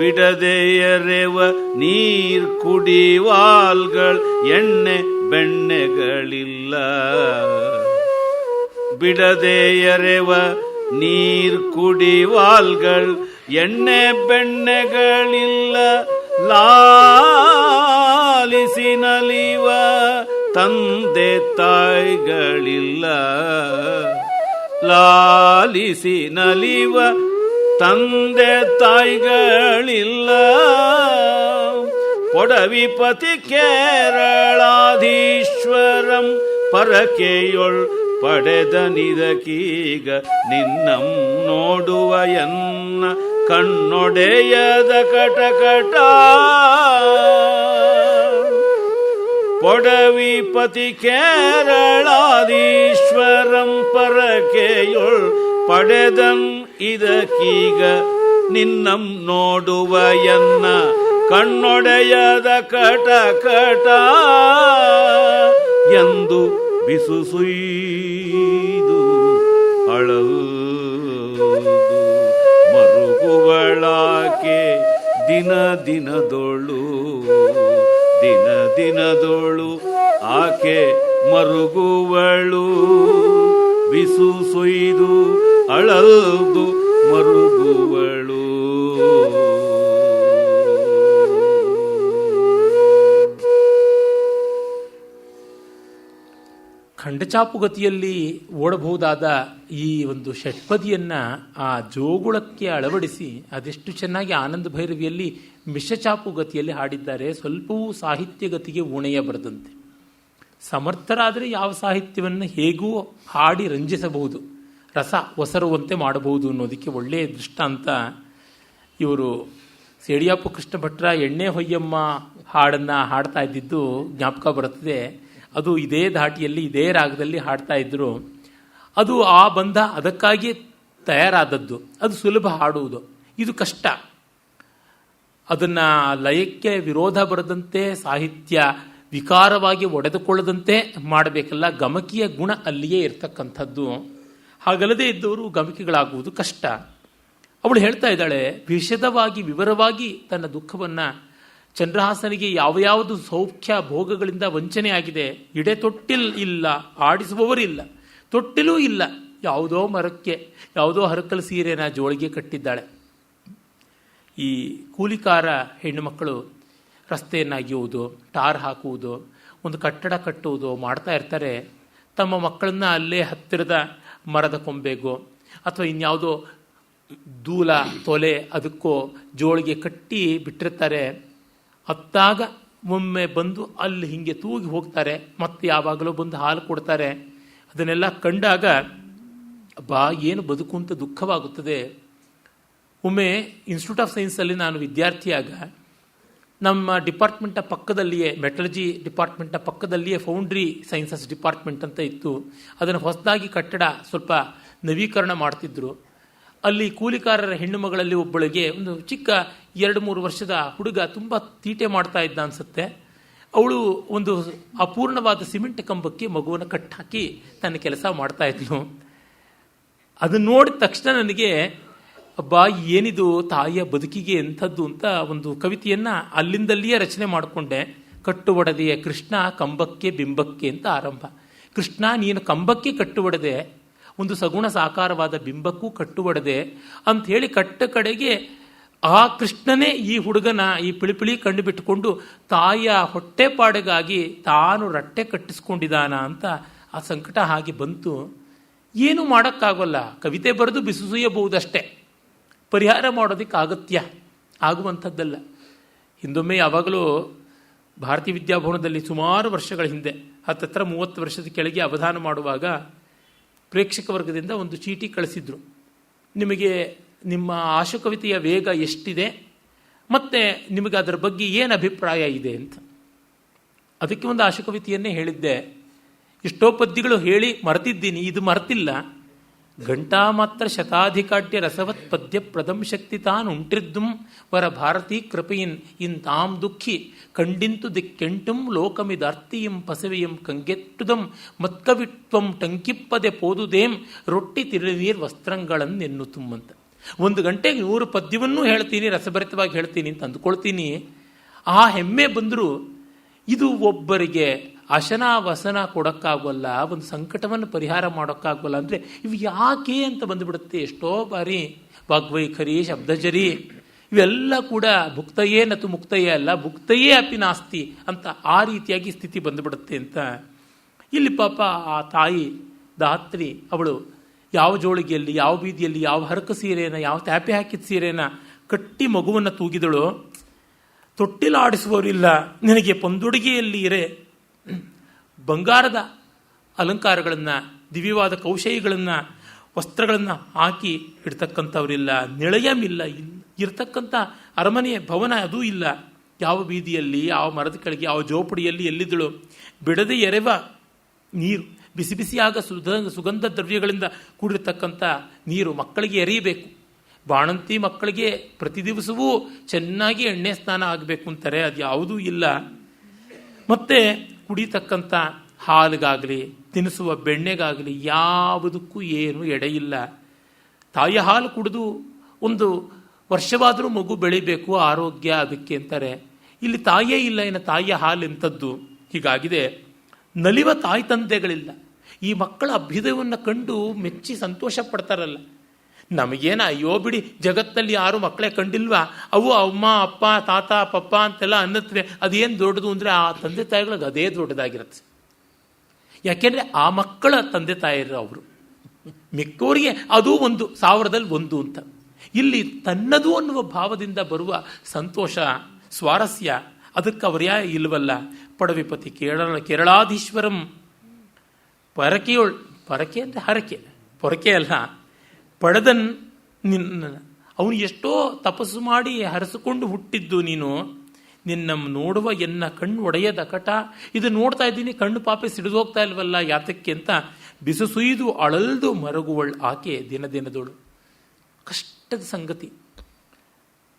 ಬಿಡದೆಯರೆವ ನೀರ್ ಕುಡಿವಾಲ್ಗಳ್ ಎಣ್ಣೆ ಬೆಣ್ಣೆಗಳಿಲ್ಲ. ಬಿಡದೆಯರೆವ ನೀರ್ ಕುಡಿವಾಲ್ಗಳ್ ಎಣ್ಣೆ ಬೆಣ್ಣೆಗಳಿಲ್ಲ. ಲಾಲಿಸಿ ನಲಿವ ತಂದೆ ತಾಯಿಗಳಿಲ್ಲ. ಲಾಲಿಸಿ ನಲಿವ ತಂದೆ ತಾಯಿಗಳಿಲ್ಲ. ಪೊಡವಿಪತಿ ಕೇರಳಾಧೀಶ್ವರಂ ಪರಕೆಯೊಳ್ ಪಡೆದ ನಿದಕೀಗ ನಿನ್ನಂ ನೋಡುವ ಎನ್ನ ಕಣ್ಣೊಡೆಯದ ಕಟಕಟ. ಪೊಡವಿಪತಿ ಕೇರಳಾಧೀಶ್ವರಂ ಪರಕೆಯೊಳ್ ಪಡೆದನ್ ಇದಕೀಗ ನಿನ್ನಂ ನೋಡುವ ಎನ್ನ ಕಣ್ಣೊಡೆಯದ ಕಟಕಟ ಎಂದು ಬಿಸುಸುಯ್ದು ಅಳದು ಮರುಗುವಳಾಕೆ ದಿನ ದಿನದೊಳು. ದಿನ ದಿನದೊಳು ಆಕೆ ಮರುಗುವಳು. ಬಿಸುಸುಯ್ದು ಅಳದು ಮರುಗುವಳು. ಖಂಡಚಾಪುಗತಿಯಲ್ಲಿ ಓಡಬಹುದಾದ ಈ ಒಂದು ಷಟ್ಪದಿಯನ್ನು ಆ ಜೋಗುಳಕ್ಕೆ ಅಳವಡಿಸಿ ಅದೆಷ್ಟು ಚೆನ್ನಾಗಿ ಆನಂದ ಭೈರವಿಯಲ್ಲಿ ಮಿಶ್ರಚಾಪುಗತಿಯಲ್ಲಿ ಹಾಡಿದ್ದಾರೆ. ಸ್ವಲ್ಪವೂ ಸಾಹಿತ್ಯಗತಿಗೆ ಊಣೆಯ ಬರದಂತೆ. ಸಮರ್ಥರಾದರೆ ಯಾವ ಸಾಹಿತ್ಯವನ್ನು ಹೇಗೂ ಹಾಡಿ ರಂಜಿಸಬಹುದು, ರಸ ಒಸರುವಂತೆ ಮಾಡಬಹುದು ಅನ್ನೋದಕ್ಕೆ ಒಳ್ಳೆಯ ದೃಷ್ಟಾಂತ. ಇವರು ಸೇಡಿಯಾಪು ಕೃಷ್ಣ ಭಟ್ರ ಎಣ್ಣೆ ಹೊಯ್ಯಮ್ಮ ಹಾಡನ್ನು ಹಾಡ್ತಾ ಇದ್ದಿದ್ದು ಜ್ಞಾಪಕ ಬರುತ್ತದೆ. ಅದು ಇದೇ ಧಾಟಿಯಲ್ಲಿ ಇದೇ ರಾಗದಲ್ಲಿ ಹಾಡ್ತಾ ಇದ್ದರು. ಅದು ಆ ಬಂಧ ಅದಕ್ಕಾಗಿ ತಯಾರಾದದ್ದು. ಅದು ಸುಲಭ ಹಾಡುವುದು, ಇದು ಕಷ್ಟ. ಅದನ್ನು ಲಯಕ್ಕೆ ವಿರೋಧ ಬರದಂತೆ, ಸಾಹಿತ್ಯ ವಿಕಾರವಾಗಿ ಒಡೆದುಕೊಳ್ಳದಂತೆ ಮಾಡಬೇಕಲ್ಲ. ಗಮಕಿಯ ಗುಣ ಅಲ್ಲಿಯೇ ಇರ್ತಕ್ಕಂಥದ್ದು. ಹಾಗಲ್ಲದೆ ಇದ್ದವರು ಗಮಕಿಗಳಾಗುವುದು ಕಷ್ಟ. ಅವಳು ಹೇಳ್ತಾ ಇದ್ದಾಳೆ, ವಿಶದವಾಗಿ ವಿವರವಾಗಿ ತನ್ನ ದುಃಖವನ್ನು. ಚಂದ್ರಹಾಸನಿಗೆ ಯಾವ ಯಾವುದು ಸೌಖ್ಯ ಭೋಗಗಳಿಂದ ವಂಚನೆ ಆಗಿದೆ. ಇಡೆ ತೊಟ್ಟಿಲ್ ಇಲ್ಲ, ಆಡಿಸುವವರಿಲ್ಲ, ತೊಟ್ಟಿಲೂ ಇಲ್ಲ. ಯಾವುದೋ ಮರಕ್ಕೆ ಯಾವುದೋ ಹರಕಲ್ ಸೀರೆನ ಜೋಳಿಗೆ ಕಟ್ಟಿದ್ದಾಳೆ. ಈ ಕೂಲಿಕಾರ ಹೆಣ್ಣು ಮಕ್ಕಳು ರಸ್ತೆಯನ್ನು ಅಗೆಯುವುದು, ಟಾರ್ ಹಾಕುವುದು, ಒಂದು ಕಟ್ಟಡ ಕಟ್ಟುವುದು ಮಾಡ್ತಾ ಇರ್ತಾರೆ. ತಮ್ಮ ಮಕ್ಕಳನ್ನ ಅಲ್ಲೇ ಹತ್ತಿರದ ಮರದ ಕೊಂಬೆಗೋ ಅಥವಾ ಇನ್ಯಾವುದೋ ದೂಲ ತೊಲೆ ಅದಕ್ಕೋ ಜೋಳಿಗೆ ಕಟ್ಟಿ ಬಿಟ್ಟಿರ್ತಾರೆ. ಅತ್ತಾಗ ಒಮ್ಮೆ ಬಂದು ಅಲ್ಲಿ ಹೀಗೆ ತೂಗಿ ಹೋಗ್ತಾರೆ, ಮತ್ತೆ ಯಾವಾಗಲೂ ಬಂದು ಹಾಲು ಕೊಡ್ತಾರೆ. ಅದನ್ನೆಲ್ಲ ಕಂಡಾಗ ಬಾ ಏನು ಬದುಕು ಅಂತ ದುಃಖವಾಗುತ್ತದೆ. ಒಮ್ಮೆ ಇನ್ಸ್ಟಿಟ್ಯೂಟ್ ಆಫ್ ಸೈನ್ಸಲ್ಲಿ ನಾನು ವಿದ್ಯಾರ್ಥಿಯಾಗ ನಮ್ಮ ಡಿಪಾರ್ಟ್ಮೆಂಟ ಪಕ್ಕದಲ್ಲಿಯೇ, ಮೆಟಲರ್ಜಿ ಡಿಪಾರ್ಟ್ಮೆಂಟ ಪಕ್ಕದಲ್ಲಿಯೇ ಫೌಂಡ್ರಿ ಸೈನ್ಸಸ್ ಡಿಪಾರ್ಟ್ಮೆಂಟ್ ಅಂತ ಇತ್ತು. ಅದನ್ನು ಹೊಸದಾಗಿ ಕಟ್ಟಡ ಸ್ವಲ್ಪ ನವೀಕರಣ ಮಾಡ್ತಿದ್ರು. ಅಲ್ಲಿ ಕೂಲಿಕಾರರ ಹೆಣ್ಣು ಮಗಳಲ್ಲಿ ಒಬ್ಬಳಿಗೆ ಒಂದು ಚಿಕ್ಕ 2-3 ವರ್ಷದ ಹುಡುಗ ತುಂಬ ತೀಟೆ ಮಾಡ್ತಾ ಇದ್ದ ಅನಿಸುತ್ತೆ. ಅವಳು ಒಂದು ಅಪೂರ್ಣವಾದ ಸಿಮೆಂಟ್ ಕಂಬಕ್ಕೆ ಮಗುವನ್ನು ಕಟ್ಟಾಕಿ ತನ್ನ ಕೆಲಸ ಮಾಡ್ತಾ ಇದ್ಲು. ಅದನ್ನು ನೋಡಿದ ತಕ್ಷಣ ನನಗೆ ಅಬ್ಬಾ ಏನಿದು ತಾಯಿಯ ಬದುಕಿಗೆ ಎಂಥದ್ದು ಅಂತ ಒಂದು ಕವಿತೆಯನ್ನು ಅಲ್ಲಿಂದಲ್ಲಿಯೇ ರಚನೆ ಮಾಡಿಕೊಂಡೆ. ಕಟ್ಟು ಒಡೆದೆಯ ಕೃಷ್ಣ ಕಂಬಕ್ಕೆ ಬಿಂಬಕ್ಕೆ ಅಂತ ಆರಂಭ. ಕೃಷ್ಣ ನೀನು ಕಂಬಕ್ಕೆ ಕಟ್ಟು ಒಡೆದೆ, ಒಂದು ಸಗುಣ ಸಾಕಾರವಾದ ಬಿಂಬಕ್ಕೂ ಕಟ್ಟು ಒಡೆದೆ ಅಂತ ಹೇಳಿ ಕಟ್ಟ ಕಡೆಗೆ ಆ ಕೃಷ್ಣನೇ ಈ ಹುಡುಗನ ಈ ಪಿಳಿಪಿಳಿ ಕಂಡು ಬಿಟ್ಟುಕೊಂಡು ತಾಯಿಯ ಹೊಟ್ಟೆಪಾಡಿಗಾಗಿ ತಾನು ರಟ್ಟೆ ಕಟ್ಟಿಸ್ಕೊಂಡಿದ್ದಾನ ಅಂತ ಆ ಸಂಕಟ ಹಾಗೆ ಬಂತು. ಏನೂ ಮಾಡೋಕ್ಕಾಗೋಲ್ಲ, ಕವಿತೆ ಬರೆದು ಬಿಸುಸುಯ್ಯಬಹುದಷ್ಟೇ, ಪರಿಹಾರ ಮಾಡೋದಕ್ಕೆ ಅಗತ್ಯ ಆಗುವಂಥದ್ದಲ್ಲ. ಹಿಂದೊಮ್ಮೆ ಯಾವಾಗಲೂ ಭಾರತೀಯ ವಿದ್ಯಾಭವನದಲ್ಲಿ ಸುಮಾರು ವರ್ಷಗಳ ಹಿಂದೆ 10-30 ವರ್ಷದ ಕೆಳಗೆ ಅವಧಾನ ಮಾಡುವಾಗ ಪ್ರೇಕ್ಷಕ ವರ್ಗದಿಂದ ಒಂದು ಚೀಟಿ ಕಳಿಸಿದ್ರು. ನಿಮಗೆ ನಿಮ್ಮ ಆಶುಕವಿತೆಯ ವೇಗ ಎಷ್ಟಿದೆ ಮತ್ತು ನಿಮಗೆ ಅದರ ಬಗ್ಗೆ ಏನು ಅಭಿಪ್ರಾಯ ಇದೆ ಅಂತ. ಅದಕ್ಕೆ ಒಂದು ಆಶುಕವಿತೆಯನ್ನೇ ಹೇಳಿದ್ದೆ. ಎಷ್ಟೋ ಪದ್ಯಗಳು ಹೇಳಿ ಮರೆತಿದ್ದೀನಿ, ಇದು ಮರೆತಿಲ್ಲ. ಘಂಟಾ ಮಾತ್ರ ಶತಾಧಿಕಾಢ್ಯ ರಸವತ್ ಪದ್ಯ ಪ್ರದಂ ಶಕ್ತಿ ತಾನು ಉಂಟಿರ್ದುಂ ವರ ಭಾರತೀ ಕೃಪೆಯಿನ್ ಇಂತಾಂ ದುಃಖಿ ಕಂಡಿಂತು ದಿಕ್ಕೆಂಟುಂ ಲೋಕಮಿದಾರ್ತಿಯಂ ಪಸವೆಯಂ ಕಂಗೆಟ್ಟುದಂ ಮತ್ಕವಿತ್ವಂ ಟಂಕಿಪ್ಪದೆ ಪೋದುದೇಂ ರೊಟ್ಟಿ ತಿರುನೀರ್ ವಸ್ತ್ರಂಗಳನ್ನೆನ್ನು ತುಂಬಂತ. 1 ಗಂಟೆಗೆ 100 ಪದ್ಯವನ್ನೂ ಹೇಳ್ತೀನಿ, ರಸಭರಿತವಾಗಿ ಹೇಳ್ತೀನಿ ಅಂತ ಅಂದ್ಕೊಳ್ತೀನಿ. ಆ ಹೆಮ್ಮೆ ಬಂದರೂ ಇದು ಒಬ್ಬರಿಗೆ ಅಶನ ವಸನ ಕೊಡೋಕ್ಕಾಗೋಲ್ಲ, ಒಂದು ಸಂಕಟವನ್ನು ಪರಿಹಾರ ಮಾಡೋಕ್ಕಾಗೋಲ್ಲ ಅಂದರೆ ಇವು ಯಾಕೆ ಅಂತ ಬಂದುಬಿಡುತ್ತೆ. ಎಷ್ಟೋ ಬಾರಿ ವಾಗ್ವೈಖರಿ, ಶಬ್ದಜರಿ ಇವೆಲ್ಲ ಕೂಡ ಭುಕ್ತಯೇ ನತು ಮುಕ್ತಯೇ ಅಲ್ಲ, ಭುಕ್ತಯೇ ಅಪಿ ನಾಸ್ತಿ ಅಂತ ಆ ರೀತಿಯಾಗಿ ಸ್ಥಿತಿ ಬಂದುಬಿಡುತ್ತೆ ಅಂತ. ಇಲ್ಲಿ ಪಾಪ ಆ ತಾಯಿ ದಾತ್ರಿ ಅವಳು ಯಾವ ಜೋಳಿಗೆಯಲ್ಲಿ, ಯಾವ ಬೀದಿಯಲ್ಲಿ, ಯಾವ ಹರಕ ಸೀರೆನ, ಯಾವ ತ್ಯಾಪೆ ಹಾಕಿದ ಸೀರೆನ ಕಟ್ಟಿ ಮಗುವನ್ನು ತೂಗಿದಳು. ತೊಟ್ಟಿಲಾಡಿಸುವವರಿಲ್ಲ, ನಿನಗೆ ಪಂದುಡುಗೆಯಲ್ಲಿ ಇರೆ ಬಂಗಾರದ ಅಲಂಕಾರಗಳನ್ನು, ದಿವ್ಯವಾದ ಕೌಶಯಿಗಳನ್ನು, ವಸ್ತ್ರಗಳನ್ನು ಹಾಕಿ ಇಡ್ತಕ್ಕಂಥವರಿಲ್ಲ, ನಿಳಯಮಿಲ್ಲ, ಇರತಕ್ಕಂಥ ಅರಮನೆಯ ಭವನ ಅದೂ ಇಲ್ಲ. ಯಾವ ಬೀದಿಯಲ್ಲಿ, ಯಾವ ಮರದ ಕೆಳಗೆ, ಯಾವ ಜೋಪಡಿಯಲ್ಲಿ ಎಲ್ಲಿದ್ದಳು. ಬಿಡದೆ ಎರೆವ ನೀರು, ಬಿಸಿ ಬಿಸಿಯಾಗ ಸುಗಂಧ ದ್ರವ್ಯಗಳಿಂದ ಕೂಡಿರ್ತಕ್ಕಂಥ ನೀರು ಮಕ್ಕಳಿಗೆ ಎರೆಯಬೇಕು. ಬಾಣಂತಿ ಮಕ್ಕಳಿಗೆ ಪ್ರತಿ ದಿವಸವೂ ಚೆನ್ನಾಗಿ ಎಣ್ಣೆ ಸ್ನಾನ ಆಗಬೇಕು ಅಂತಾರೆ, ಅದು ಯಾವುದೂ ಇಲ್ಲ. ಮತ್ತು ಕುಡಿತಕ್ಕಂಥ ಹಾಲಿಗಾಗಲಿ, ತಿನ್ನಿಸುವ ಬೆಣ್ಣೆಗಾಗಲಿ ಯಾವುದಕ್ಕೂ ಏನು ಎಡೆಯಿಲ್ಲ. ತಾಯಿಯ ಹಾಲು ಕುಡಿದು 1 ವರ್ಷವಾದರೂ ಮಗು ಬೆಳಿಬೇಕು, ಆರೋಗ್ಯ ಅದಕ್ಕೆ ಅಂತಾರೆ. ಇಲ್ಲಿ ತಾಯಿಯೇ ಇಲ್ಲ, ಇನ್ನು ತಾಯಿಯ ಹಾಲು ಎಂಥದ್ದು. ಹೀಗಾಗಿದೆ. ನಲಿವ ತಾಯಿ ತಂದೆಗಳಿಲ್ಲ. ಈ ಮಕ್ಕಳ ಅಭ್ಯುದಯವನ್ನು ಕಂಡು ಮೆಚ್ಚಿ ಸಂತೋಷ ಪಡ್ತಾರಲ್ಲ. ನಮಗೇನ ಅಯ್ಯೋ ಬಿಡಿ, ಜಗತ್ತಲ್ಲಿ ಯಾರು ಮಕ್ಕಳೇ ಕಂಡಿಲ್ವಾ, ಅವು ಅಮ್ಮ ಅಪ್ಪ ತಾತ ಪಪ್ಪ ಅಂತೆಲ್ಲ ಅನ್ನತ್ವೆ, ಅದೇನು ದೊಡ್ಡದು ಅಂದರೆ ಆ ತಂದೆ ತಾಯಿಗಳಿಗೆ ಅದೇ ದೊಡ್ಡದಾಗಿರುತ್ತೆ. ಯಾಕೆಂದರೆ ಆ ಮಕ್ಕಳ ತಂದೆ ತಾಯಿರು ಅವರು, ಮಿಕ್ಕವರಿಗೆ ಅದು 1000ರಲ್ಲಿ 1 ಅಂತ. ಇಲ್ಲಿ ತನ್ನದು ಅನ್ನುವ ಭಾವದಿಂದ ಬರುವ ಸಂತೋಷ, ಸ್ವಾರಸ್ಯ ಅದಕ್ಕೆ ಅವರ್ಯಾ ಇಲ್ವಲ್ಲ. ಪಡವಿಪತಿ ಕೇರಳಾಧೀಶ್ವರಂ ಪರಕೆಯೋಳ್, ಪರಕೆ ಅಂದರೆ ಹರಕೆ, ಪೊರಕೆ ಅಲ್ಲ, ಪಡೆದನ್ ನಿನ್ನ. ಅವನು ಎಷ್ಟೋ ತಪಸ್ಸು ಮಾಡಿ ಹರಸಿಕೊಂಡು ಹುಟ್ಟಿದ್ದು ನೀನು. ನಿನ್ನ ನೋಡುವ ಎನ್ನ ಕಣ್ಣು ಒಡೆಯದ ಕಟ, ಇದು ನೋಡ್ತಾ ಇದ್ದೀನಿ, ಕಣ್ಣು ಪಾಪೆ ಸಿಡಿದು ಹೋಗ್ತಾ ಇಲ್ವಲ್ಲ, ಯಾತಕ್ಕೆ ಅಂತ ಬಿಸು ಸುಯ್ದು ಅಳಲ್ದು ಮರಗುವಳ್ ಆಕೆ ದಿನ ದಿನದೋಳು. ಕಷ್ಟದ ಸಂಗತಿ,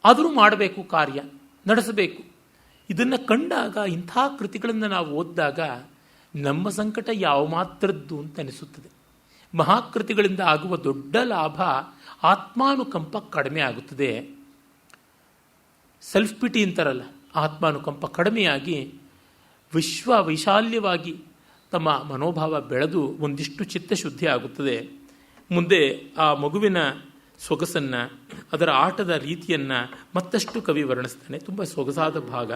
ಆದರೂ ಮಾಡಬೇಕು, ಕಾರ್ಯ ನಡೆಸಬೇಕು. ಇದನ್ನು ಕಂಡಾಗ, ಇಂಥ ಕೃತಿಗಳನ್ನು ನಾವು ಓದಿದಾಗ ನಮ್ಮ ಸಂಕಟ ಯಾವ ಮಾತ್ರದ್ದು ಅಂತ ಅನಿಸುತ್ತದೆ. ಮಹಾಕೃತಿಗಳಿಂದ ಆಗುವ ದೊಡ್ಡ ಲಾಭ ಆತ್ಮಾನುಕಂಪ ಕಡಿಮೆ ಆಗುತ್ತದೆ. ಸೆಲ್ಫ್ ಪಿಟಿ ಅಂತಾರಲ್ಲ, ಆತ್ಮಾನುಕಂಪ ಕಡಿಮೆಯಾಗಿ ವೈಶಾಲ್ಯವಾಗಿ ತಮ್ಮ ಮನೋಭಾವ ಬೆಳೆದು ಒಂದಿಷ್ಟು ಚಿತ್ತಶುದ್ಧಿ ಆಗುತ್ತದೆ. ಮುಂದೆ ಆ ಮಗುವಿನ ಸೊಗಸನ್ನು, ಅದರ ಆಟದ ರೀತಿಯನ್ನು ಮತ್ತಷ್ಟು ಕವಿ ವರ್ಣಿಸ್ತಾನೆ. ತುಂಬ ಸೊಗಸಾದ ಭಾಗ.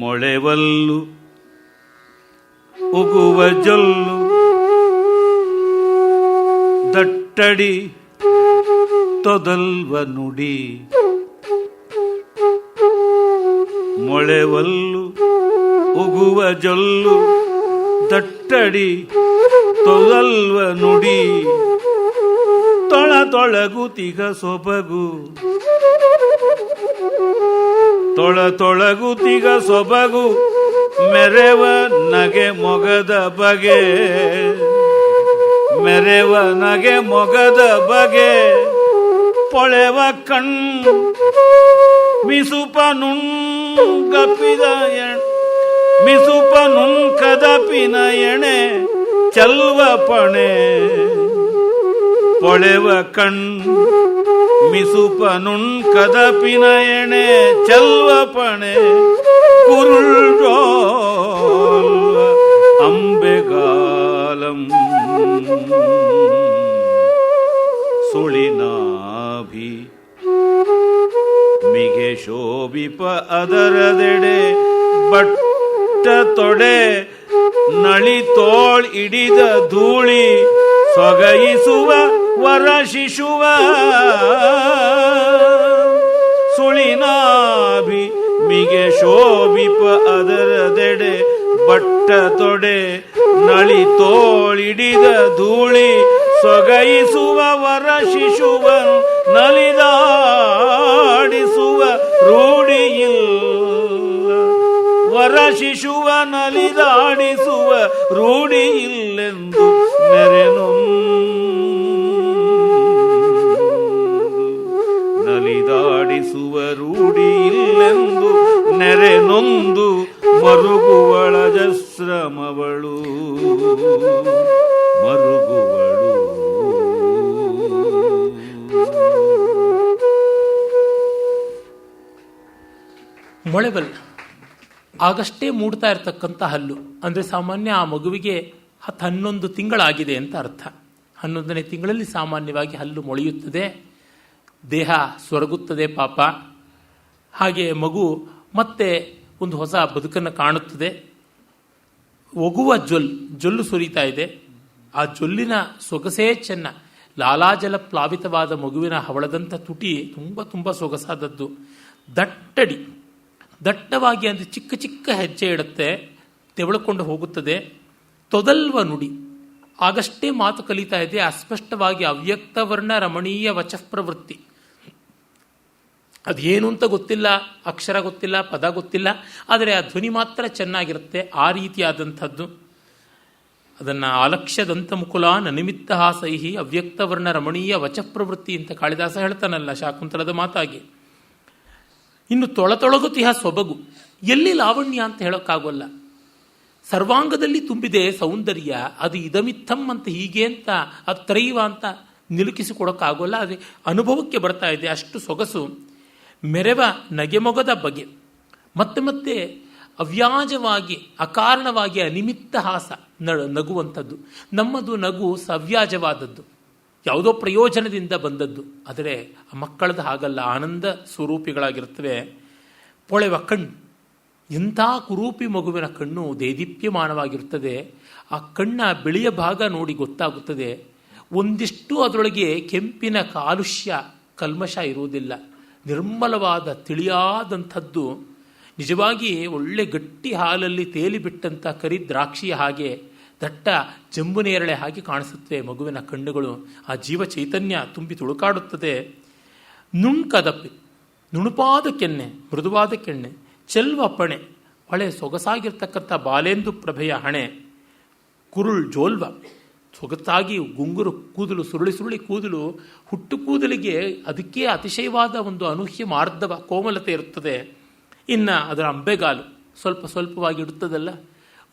ಮೊಳೆವಲ್ಲು ಉಗುವ ಜೊಲ್ಲು ದಟ್ಟಡಿ ತೊದಲ್ವ ನುಡಿ. ಮೊಳೆವಲ್ಲು ಉಗುವ ಜೊಲ್ಲು ದಟ್ಟಡಿ ತೊದಲ್ವ ನುಡಿ. ತೊಳಗುತಿಗ ಸೊಬಗು, ತೊಳಗುತಿಗ ಸೊಬಗು ಮೆರೆವ ನಗೆ ಮೊಗದ ಬಗೆ. ಮೆರೆವ ನಗೆ ಮೊಗದ ಬಗೆ ಪೊಳೆವ ಕಣ್ಣು ಮಿಸುಪ ನುಂಗಪ್ಪಿದ ಮಿಸುಪ ನುಂಕದಪಿನ ಎಣೆ ಚಲ್ವ ಪಣೆ ಪೊಳೆವ ಕಣ್ ಮಿಸುಪ ನುಂಕದಪಿನ ಎಣೆ ಚಲ್ವ ಪಣೆ ಕುರುಳೋ ಅಂಬೆಗಾಲಂ ಸುಳಿನಾಭಿ ಮಿಗೆ ಶೋಭಿಪ ಅದರದೆಡೆ ಬಟ್ಟ ತೊಡೆ ನಳಿ ತೋಳ್ ಹಿಡಿದ ಧೂಳಿ ಸೊಗಯಿಸುವ ವರ ಶಿಶುವ ಸುಳಿನಾಭಿ ಮಿಗೆ ಶೋಭಿಪ ಅದರದೆಡೆ ಬಟ್ಟ ತೊಡೆ ನಳಿ ತೋಳಿಡಿದ ಧೂಳಿ ಸೊಗಯಿಸುವ ವರ ಶಿಶುವನು ನಲಿದಾಡಿಸುವ ರೂಢಿಯಿಲ್ಲ ವರ ಶಿಶುವ ನಲಿದಾಡಿಸುವ ರೂಢಿಯಿಲ್ಲೆಂದು ನಲಿದಾಡಿಸುವ ರೂಢಿಯಿಲ್ಲೆಂದು ನೆರೆನೊಂದು ಮರುಗುವಳ ಜಶ್ರಮವಳು ಮರುಗುವಳು. ಮೊಳೆಬಲ್ ಆಗಷ್ಟೇ ಮೂಡ್ತಾ ಇರತಕ್ಕಂಥ ಹಲ್ಲು ಅಂದರೆ ಸಾಮಾನ್ಯ ಆ ಮಗುವಿಗೆ 11 ತಿಂಗಳಾಗಿದೆ ಅಂತ ಅರ್ಥ. 11ನೇ ತಿಂಗಳಲ್ಲಿ ಸಾಮಾನ್ಯವಾಗಿ ಹಲ್ಲು ಮೊಳೆಯುತ್ತದೆ, ದೇಹ ಸೊರಗುತ್ತದೆ ಪಾಪ. ಹಾಗೆ ಮಗು ಮತ್ತೆ ಒಂದು ಹೊಸ ಬದುಕನ್ನು ಕಾಣುತ್ತದೆ. ಒಗುವ ಜೊಲ್ಲು ಸುರಿತಾ ಇದೆ. ಆ ಜೊಲ್ಲಿನ ಸೊಗಸೇ ಚೆನ್ನ. ಲಾಲಾಜಲ ಪ್ಲಾವಿತವಾದ ಮಗುವಿನ ಹವಳದಂಥ ತುಟಿ ತುಂಬ ತುಂಬ ಸೊಗಸಾದದ್ದು. ದಟ್ಟವಾಗಿ ಅಂದರೆ ಚಿಕ್ಕ ಚಿಕ್ಕ ಹೆಜ್ಜೆ ಇಡುತ್ತೆ, ತೆವಳಿಕೊಂಡು ಹೋಗುತ್ತದೆ. ತೊದಲ್ವ ನುಡಿ, ಆಗಷ್ಟೇ ಮಾತು ಕಲಿತಾ ಇದೆ. ಅಸ್ಪಷ್ಟವಾಗಿ ಅವ್ಯಕ್ತವರ್ಣ ರಮಣೀಯ ವಚಃ ಪ್ರವೃತ್ತಿ. ಅದೇನು ಅಂತ ಗೊತ್ತಿಲ್ಲ, ಅಕ್ಷರ ಗೊತ್ತಿಲ್ಲ, ಪದ ಗೊತ್ತಿಲ್ಲ, ಆದರೆ ಆ ಧ್ವನಿ ಮಾತ್ರ ಚೆನ್ನಾಗಿರುತ್ತೆ. ಆ ರೀತಿಯಾದಂಥದ್ದು. ಅದನ್ನು ಆಲಕ್ಷ್ಯದಂತ ಮುಕುಲ ನನಿಮಿತ್ತ ಹಾಸೈಹಿ ಅವ್ಯಕ್ತವರ್ಣ ರಮಣೀಯ ವಚಃ ಪ್ರವೃತ್ತಿ ಅಂತ ಕಾಳಿದಾಸ ಹೇಳ್ತಾನಲ್ಲ ಶಾಕುಂತಲದ ಮಾತಾಗಿ. ಇನ್ನು ತೊಳತೊಳಗುತಿಹ ಸೊಬಗು, ಎಲ್ಲಿ ಲಾವಣ್ಯ ಅಂತ ಹೇಳೋಕ್ಕಾಗೋಲ್ಲ. ಸರ್ವಾಂಗದಲ್ಲಿ ತುಂಬಿದೆ ಸೌಂದರ್ಯ, ಅದು ಇದಮಿತ್ತಂ ಅಂತ ಹೀಗೆ ಅಂತ ಅದು ತ್ರೈವ ಅಂತ ನಿಲುಕಿಸಿಕೊಡೋಕ್ಕಾಗೋಲ್ಲ. ಅದು ಅನುಭವಕ್ಕೆ ಬರ್ತಾ ಇದೆ, ಅಷ್ಟು ಸೊಗಸು. ಮೆರೆವ ನಗೆಮೊಗದ ಬಗೆ, ಮತ್ತೆ ಮತ್ತೆ ಅವ್ಯಾಜವಾಗಿ ಅಕಾರಣವಾಗಿ ಅನಿಮಿತ್ತ ಹಾಸ ನಗುವಂಥದ್ದು. ನಮ್ಮದು ನಗು ಸವ್ಯಾಜವಾದದ್ದು, ಯಾವುದೋ ಪ್ರಯೋಜನದಿಂದ ಬಂದದ್ದು. ಆದರೆ ಆ ಮಕ್ಕಳದು ಹಾಗಲ್ಲ, ಆನಂದ ಸ್ವರೂಪಿಗಳಾಗಿರ್ತವೆ. ಪೊಳೆವ ಕಣ್ಣು, ಇಂಥ ಕುರೂಪಿ ಮಗುವಿನ ಕಣ್ಣು ದೇದೀಪ್ಯಮಾನವಾಗಿರುತ್ತದೆ. ಆ ಕಣ್ಣ ಬಿಳಿಯ ಭಾಗ ನೋಡಿ ಗೊತ್ತಾಗುತ್ತದೆ. ಒಂದಿಷ್ಟು ಅದರೊಳಗೆ ಕೆಂಪಿನ ಕಾಲುಷ್ಯ ಕಲ್ಮಶ ಇರುವುದಿಲ್ಲ. ನಿರ್ಮಲವಾದ ತಿಳಿಯಾದಂಥದ್ದು. ನಿಜವಾಗಿ ಒಳ್ಳೆ ಗಟ್ಟಿ ಹಾಲಲ್ಲಿ ತೇಲಿಬಿಟ್ಟಂಥ ಕರಿ ದ್ರಾಕ್ಷಿಯ ಹಾಗೆ, ದಟ್ಟ ಜಂಬುನೇರಳೆ ಹಾಗೆ ಕಾಣಿಸುತ್ತವೆ ಮಗುವಿನ ಕಣ್ಣುಗಳು. ಆ ಜೀವ ಚೈತನ್ಯ ತುಂಬಿ ತುಳುಕಾಡುತ್ತದೆ. ನುಣ್ಕದಪ್ಪಿ, ನುಣುಪಾದ ಕೆನ್ನೆ, ಮೃದುವಾದ ಕೆನ್ನೆ. ಚೆಲ್ವ ಪಣೆ, ಹೊಳೆ ಸೊಗಸಾಗಿರ್ತಕ್ಕಂಥ ಬಾಲೇಂದು ಪ್ರಭೆಯ ಹಣೆ. ಕುರುಳ್ ಜೋಲ್ವ, ಸೊಗಸಾಗಿ ಗುಂಗುರು ಕೂದಲು, ಸುರುಳಿ ಕೂದಲು. ಹುಟ್ಟು ಕೂದಲಿಗೆ ಅದಕ್ಕೆ ಅತಿಶಯವಾದ ಒಂದು ಅನೂಹ್ಯ ಮಾರ್ಧವ ಕೋಮಲತೆ ಇರುತ್ತದೆ. ಇನ್ನು ಅದರ ಅಂಬೆಗಾಲು ಸ್ವಲ್ಪವಾಗಿ ಇಡುತ್ತದಲ್ಲ,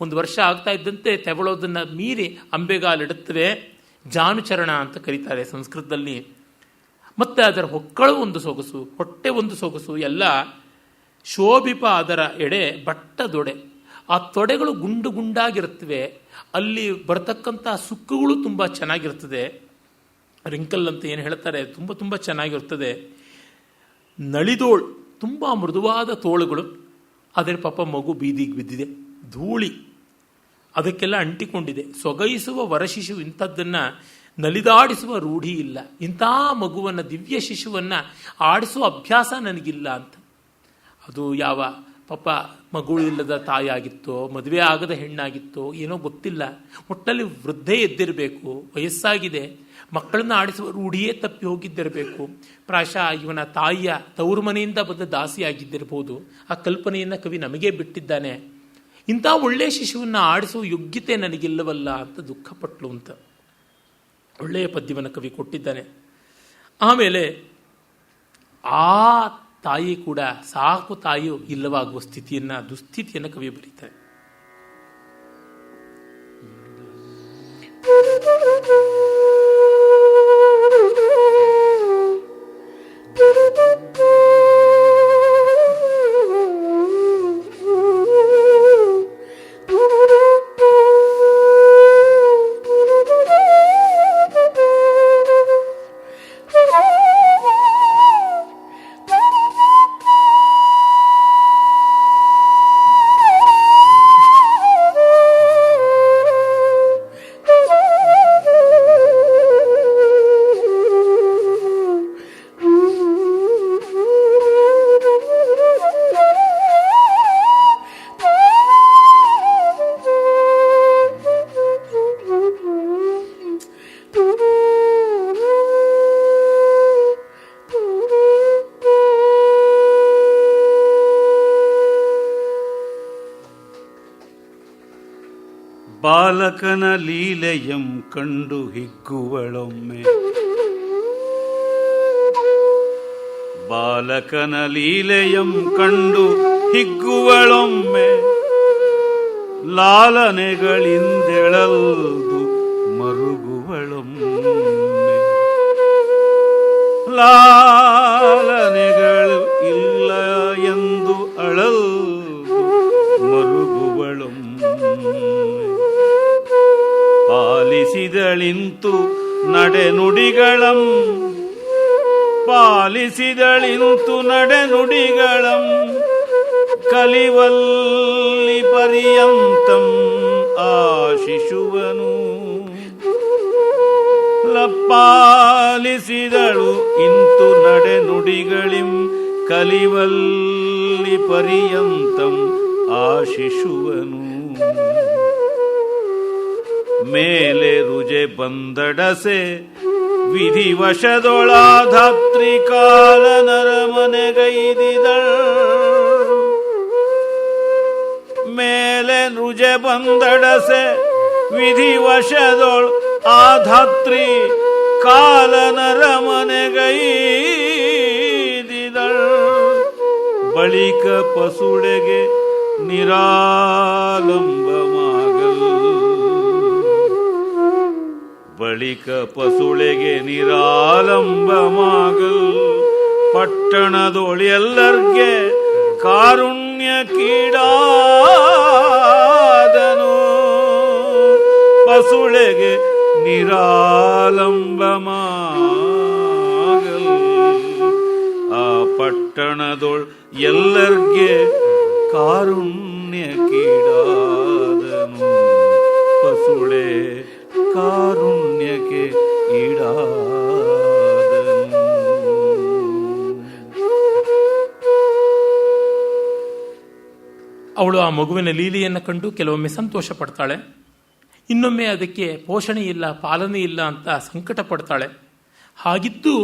1 ವರ್ಷ ಆಗ್ತಾ ಇದ್ದಂತೆ ತೆವಳೋದನ್ನು ಮೀರಿ ಅಂಬೆಗಾಲಿಡುತ್ತವೆ. ಜಾನುಚರಣ ಅಂತ ಕರೀತಾರೆ ಸಂಸ್ಕೃತದಲ್ಲಿ. ಮತ್ತು ಅದರ ಹೊಕ್ಕಳು ಒಂದು ಸೊಗಸು, ಹೊಟ್ಟೆ ಒಂದು ಸೊಗಸು. ಎಲ್ಲ ಶೋಭಿಪ ಅದರ ಎಡೆ ಬಟ್ಟ ದೊಡೆ. ಆ ತೊಡೆಗಳು ಗುಂಡು ಗುಂಡಾಗಿರುತ್ತವೆ. ಅಲ್ಲಿ ಬರತಕ್ಕಂಥ ಸುಕ್ಕುಗಳು ತುಂಬ ಚೆನ್ನಾಗಿರ್ತದೆ. ರಿಂಕಲ್ ಅಂತ ಏನು ಹೇಳ್ತಾರೆ, ತುಂಬ ತುಂಬ ಚೆನ್ನಾಗಿರ್ತದೆ. ನಳಿದೋಳು, ತುಂಬ ಮೃದುವಾದ ತೋಳುಗಳು. ಅದರ ಪಾಪ ಮಗು ಬೀದಿಗೆ ಬಿದ್ದಿದೆ. ಧೂಳಿ ಅದಕ್ಕೆಲ್ಲ ಅಂಟಿಕೊಂಡಿದೆ. ಸೊಗಯಿಸುವ ವರಶಿಶು, ಇಂಥದ್ದನ್ನು ನಲಿದಾಡಿಸುವ ರೂಢಿ ಇಲ್ಲ. ಇಂಥ ಮಗುವನ್ನು, ದಿವ್ಯ ಶಿಶುವನ್ನು ಆಡಿಸುವ ಅಭ್ಯಾಸ ನನಗಿಲ್ಲ ಅಂತ. ಅದು ಯಾವ ಪಾಪ ಮಗು ಇಲ್ಲದ ತಾಯಿಯಾಗಿತ್ತೋ, ಮದುವೆ ಆಗದ ಹೆಣ್ಣಾಗಿತ್ತೋ ಏನೋ ಗೊತ್ತಿಲ್ಲ. ಒಟ್ಟಲ್ಲಿ ವೃದ್ಧೆ ಎದ್ದಿರಬೇಕು, ವಯಸ್ಸಾಗಿದೆ, ಮಕ್ಕಳನ್ನ ಆಡಿಸುವ ರೂಢಿಯೇ ತಪ್ಪಿ ಹೋಗಿದ್ದಿರಬೇಕು. ಪ್ರಾಯಶಃ ಇವನ ತಾಯಿಯ ತವರು ಮನೆಯಿಂದ ಬಂದ ದಾಸಿಯಾಗಿದ್ದಿರಬಹುದು. ಆ ಕಲ್ಪನೆಯನ್ನು ಕವಿ ನಮಗೇ ಬಿಟ್ಟಿದ್ದಾನೆ. ಇಂಥ ಒಳ್ಳೆಯ ಶಿಶುವನ್ನು ಆಡಿಸುವ ಯೋಗ್ಯತೆ ನನಗಿಲ್ಲವಲ್ಲ ಅಂತ ದುಃಖಪಟ್ಲು ಅಂತ ಒಳ್ಳೆಯ ಪದ್ಯವನ್ನು ಕವಿ ಕೊಟ್ಟಿದ್ದಾನೆ. ಆಮೇಲೆ ಆ ತಾಯಿ ಕೂಡ ಸಾಕು ತಾಯಿಯು ಇಲ್ಲವಾಗುವ ದುಸ್ಥಿತಿಯನ್ನು ಕವಿ ಬರೀತಾರೆ. ಬಾಲಕನ ಲೀಲೆಯಂ ಕಂಡು ಹಿಗ್ಗುವಳೊಮ್ಮೆ, ಬಾಲಕನ ಲೀಲೆಯಂ ಕಂಡು ಹಿಗ್ಗುವಳೊಮ್ಮೆ, ಲಾಲನೆಗಳಿಂದೆಳಲ್ದು ಮರುಗುವಳೊಮ್ಮೆ, ಲಾಲನೆಗಳು ಇಲ್ಲ ಎಂದು ಅಳಲ್ದು ಮರುಗುವಳೊಮ್ಮೆ, ಪಾಲಿಸಿದಳಿಂತು ನಡೆನುಡಿಗಳಂ, ಪಾಲಿಸಿದಳಿಂತು ನಡೆನುಡಿಗಳಂ, ಕಲಿವಲ್ಲಿ ಪರ್ಯಂತಂ ಆ ಶಿಶುವನು, ಪಾಲಿಸಿದಳು ಇಂತು ನಡೆನುಡಿಗಳಿಂ, ಕಲಿವಲ್ಲಿ ಪರ್ಯಂತಂ ಆ ಶಿಶುವನು. ಮೇಲೆ ರುಜೆ ಬಂದಡಸೆ ವಿಧಿವಶದೊಳಾಧಾತ್ರಿ ಕಾಲ ನರಮನೆಗೈದಿದಳು, ಮೇಲೆ ರುಜೆ ಬಂದಡಸೆ ವಿಧಿವಶದೊಳ್ ಆಧಾತ್ರಿ ಕಾಲ ನರಮನೆಗೈದಿದಳು, ಬಳಿಕ ಪಸುಳೆಗೆ ನಿರಾಲಂಬಮಾಗಲ್, ಬಳಿಕ ಪಸುಳೆಗೆ ನಿರಾಲಂಬಮಾಗಲ್, ಪಟ್ಟಣದೊಳೆಲ್ಲರ್ಗೆ ಕಾರುಣ್ಯಕ್ಕೀಡಾದನು, ಪಸುಳೆಗೆ ನಿರಾಲಂಬಮಾಗಲ್, ಆ ಪಟ್ಟಣದೊಳ್ ಎಲ್ಲರ್ಗೆ ಕಾರುಣ್ಯಕ್ಕೀಡಾದನು, ಪಸುಳೆ ಕಾರುಣ್ಯಕ್ಕೆ ಈಡಾದನು. ಅವಳು ಆ ಮಗುವಿನ ಲೀಲೆಯನ್ನು ಕಂಡು ಕೆಲವೊಮ್ಮೆ ಸಂತೋಷ ಪಡ್ತಾಳೆ, ಇನ್ನೊಮ್ಮೆ ಅದಕ್ಕೆ ಪೋಷಣೆ ಇಲ್ಲ, ಪಾಲನೆ ಇಲ್ಲ ಅಂತ ಸಂಕಟ ಪಡ್ತಾಳೆ. ಹಾಗಿದ್ದು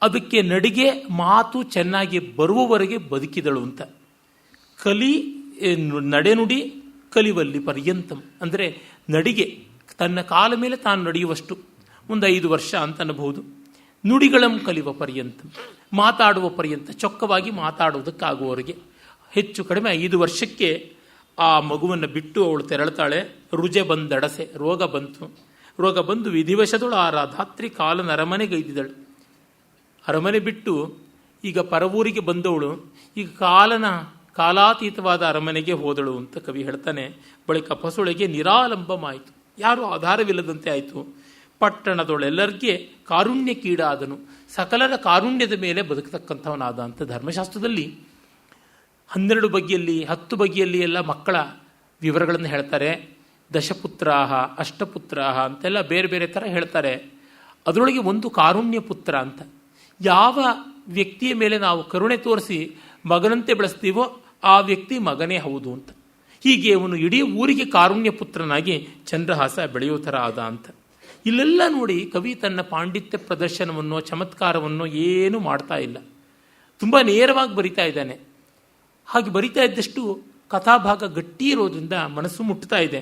ಅದಕ್ಕೆ ನಡಿಗೆ ಮಾತು ಚೆನ್ನಾಗಿ ಬರುವವರೆಗೆ ಬದುಕಿದಳು ಅಂತ. ನಡೆನುಡಿ ಕಲಿವಲ್ಲಿ ಪರ್ಯಂತಂ ಅಂದರೆ ನಡಿಗೆ ತನ್ನ ಕಾಲ ಮೇಲೆ ತಾನು ನಡೆಯುವಷ್ಟು, ಒಂದು 5 ವರ್ಷ ಅಂತ ಅನ್ನಬಹುದು. ನುಡಿಗಳಂ ಕಲಿಯುವ ಪರ್ಯಂತಂ, ಮಾತಾಡುವ ಪರ್ಯಂತ, ಚೊಕ್ಕವಾಗಿ ಮಾತಾಡುವುದಕ್ಕಾಗುವವರೆಗೆ. ಹೆಚ್ಚು ಕಡಿಮೆ 5 ವರ್ಷಕ್ಕೆ ಆ ಮಗುವನ್ನು ಬಿಟ್ಟು ಅವಳು ತೆರಳುತ್ತಾಳೆ. ರುಜೆ ಬಂದಡಸೆ, ರೋಗ ಬಂತು. ರೋಗ ಬಂದು ವಿಧಿವಶದಳು ಆ ರಾಧಾತ್ರಿ ಕಾಲನ ಅರಮನೆಗೈದಿದಳು. ಅರಮನೆ ಬಿಟ್ಟು ಈಗ ಪರವೂರಿಗೆ ಬಂದವಳು ಈಗ ಕಾಲಾತೀತವಾದ ಅರಮನೆಗೆ ಹೋದಳು ಅಂತ ಕವಿ ಹೇಳ್ತಾನೆ. ಬಳಿಕ ಪಸುಳೆಗೆ ನಿರಾಲಂಬಮಾಯಿತು, ಯಾರೂ ಆಧಾರವಿಲ್ಲದಂತೆ ಆಯಿತು. ಪಟ್ಟಣದೊಳೆಲ್ಲರಿಗೆ ಕಾರುಣ್ಯಕ್ಕೀಡಾದನು, ಸಕಲರ ಕಾರುಣ್ಯದ ಮೇಲೆ ಬದುಕತಕ್ಕಂಥವನಾದ ಅಂತ. ಧರ್ಮಶಾಸ್ತ್ರದಲ್ಲಿ 12 ಬಗೆಯಲ್ಲಿ 10 ಬಗೆಯಲ್ಲಿ ಎಲ್ಲ ಮಕ್ಕಳ ವಿವರಗಳನ್ನು ಹೇಳ್ತಾರೆ. ದಶಪುತ್ರಾಹ, ಅಷ್ಟಪುತ್ರಾಹ ಅಂತೆಲ್ಲ ಬೇರೆ ಬೇರೆ ಥರ ಹೇಳ್ತಾರೆ. ಅದರೊಳಗೆ ಒಂದು ಕಾರುಣ್ಯ ಪುತ್ರ ಅಂತ. ಯಾವ ವ್ಯಕ್ತಿಯ ಮೇಲೆ ನಾವು ಕರುಣೆ ತೋರಿಸಿ ಮಗನಂತೆ ಬೆಳೆಸ್ತೀವೋ ಆ ವ್ಯಕ್ತಿ ಮಗನೇ ಹೌದು ಅಂತ. ಹೀಗೆ ಅವನು ಇಡೀ ಊರಿಗೆ ಕಾರುಣ್ಯ ಪುತ್ರನಾಗಿ ಚಂದ್ರಹಾಸ ಬೆಳೆಯೋ ಥರ ಆದ ಅಂತ. ಇಲ್ಲೆಲ್ಲ ನೋಡಿ ಕವಿ ತನ್ನ ಪಾಂಡಿತ್ಯ ಪ್ರದರ್ಶನವನ್ನೋ ಚಮತ್ಕಾರವನ್ನೋ ಏನೂ ಮಾಡ್ತಾ ಇಲ್ಲ, ತುಂಬ ನೇರವಾಗಿ ಬರಿತಾ ಇದ್ದಾನೆ. ಹಾಗೆ ಬರಿತಾ ಇದ್ದಷ್ಟು ಕಥಾಭಾಗ ಗಟ್ಟಿ ಇರೋದ್ರಿಂದ ಮನಸ್ಸು ಮುಟ್ತಾ ಇದೆ.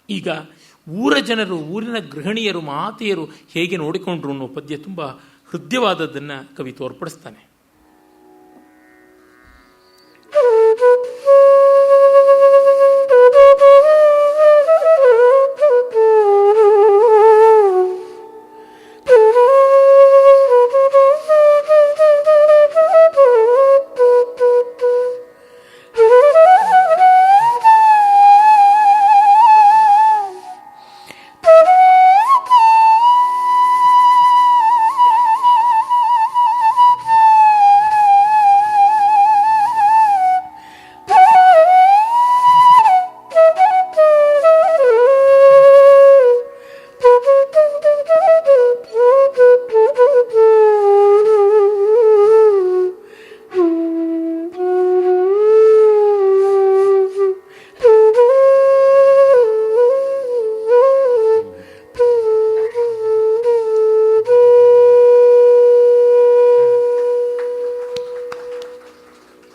ಈಗ ಊರ ಜನರು, ಊರಿನ ಗೃಹಿಣಿಯರು, ಮಾತೆಯರು ಹೇಗೆ ನೋಡಿಕೊಂಡ್ರು ಅನ್ನೋ ಪದ್ಯ ತುಂಬ ಹೃದಯವಾದದ್ದನ್ನು ಕವಿ ತೋರ್ಪಡಿಸ್ತಾನೆ.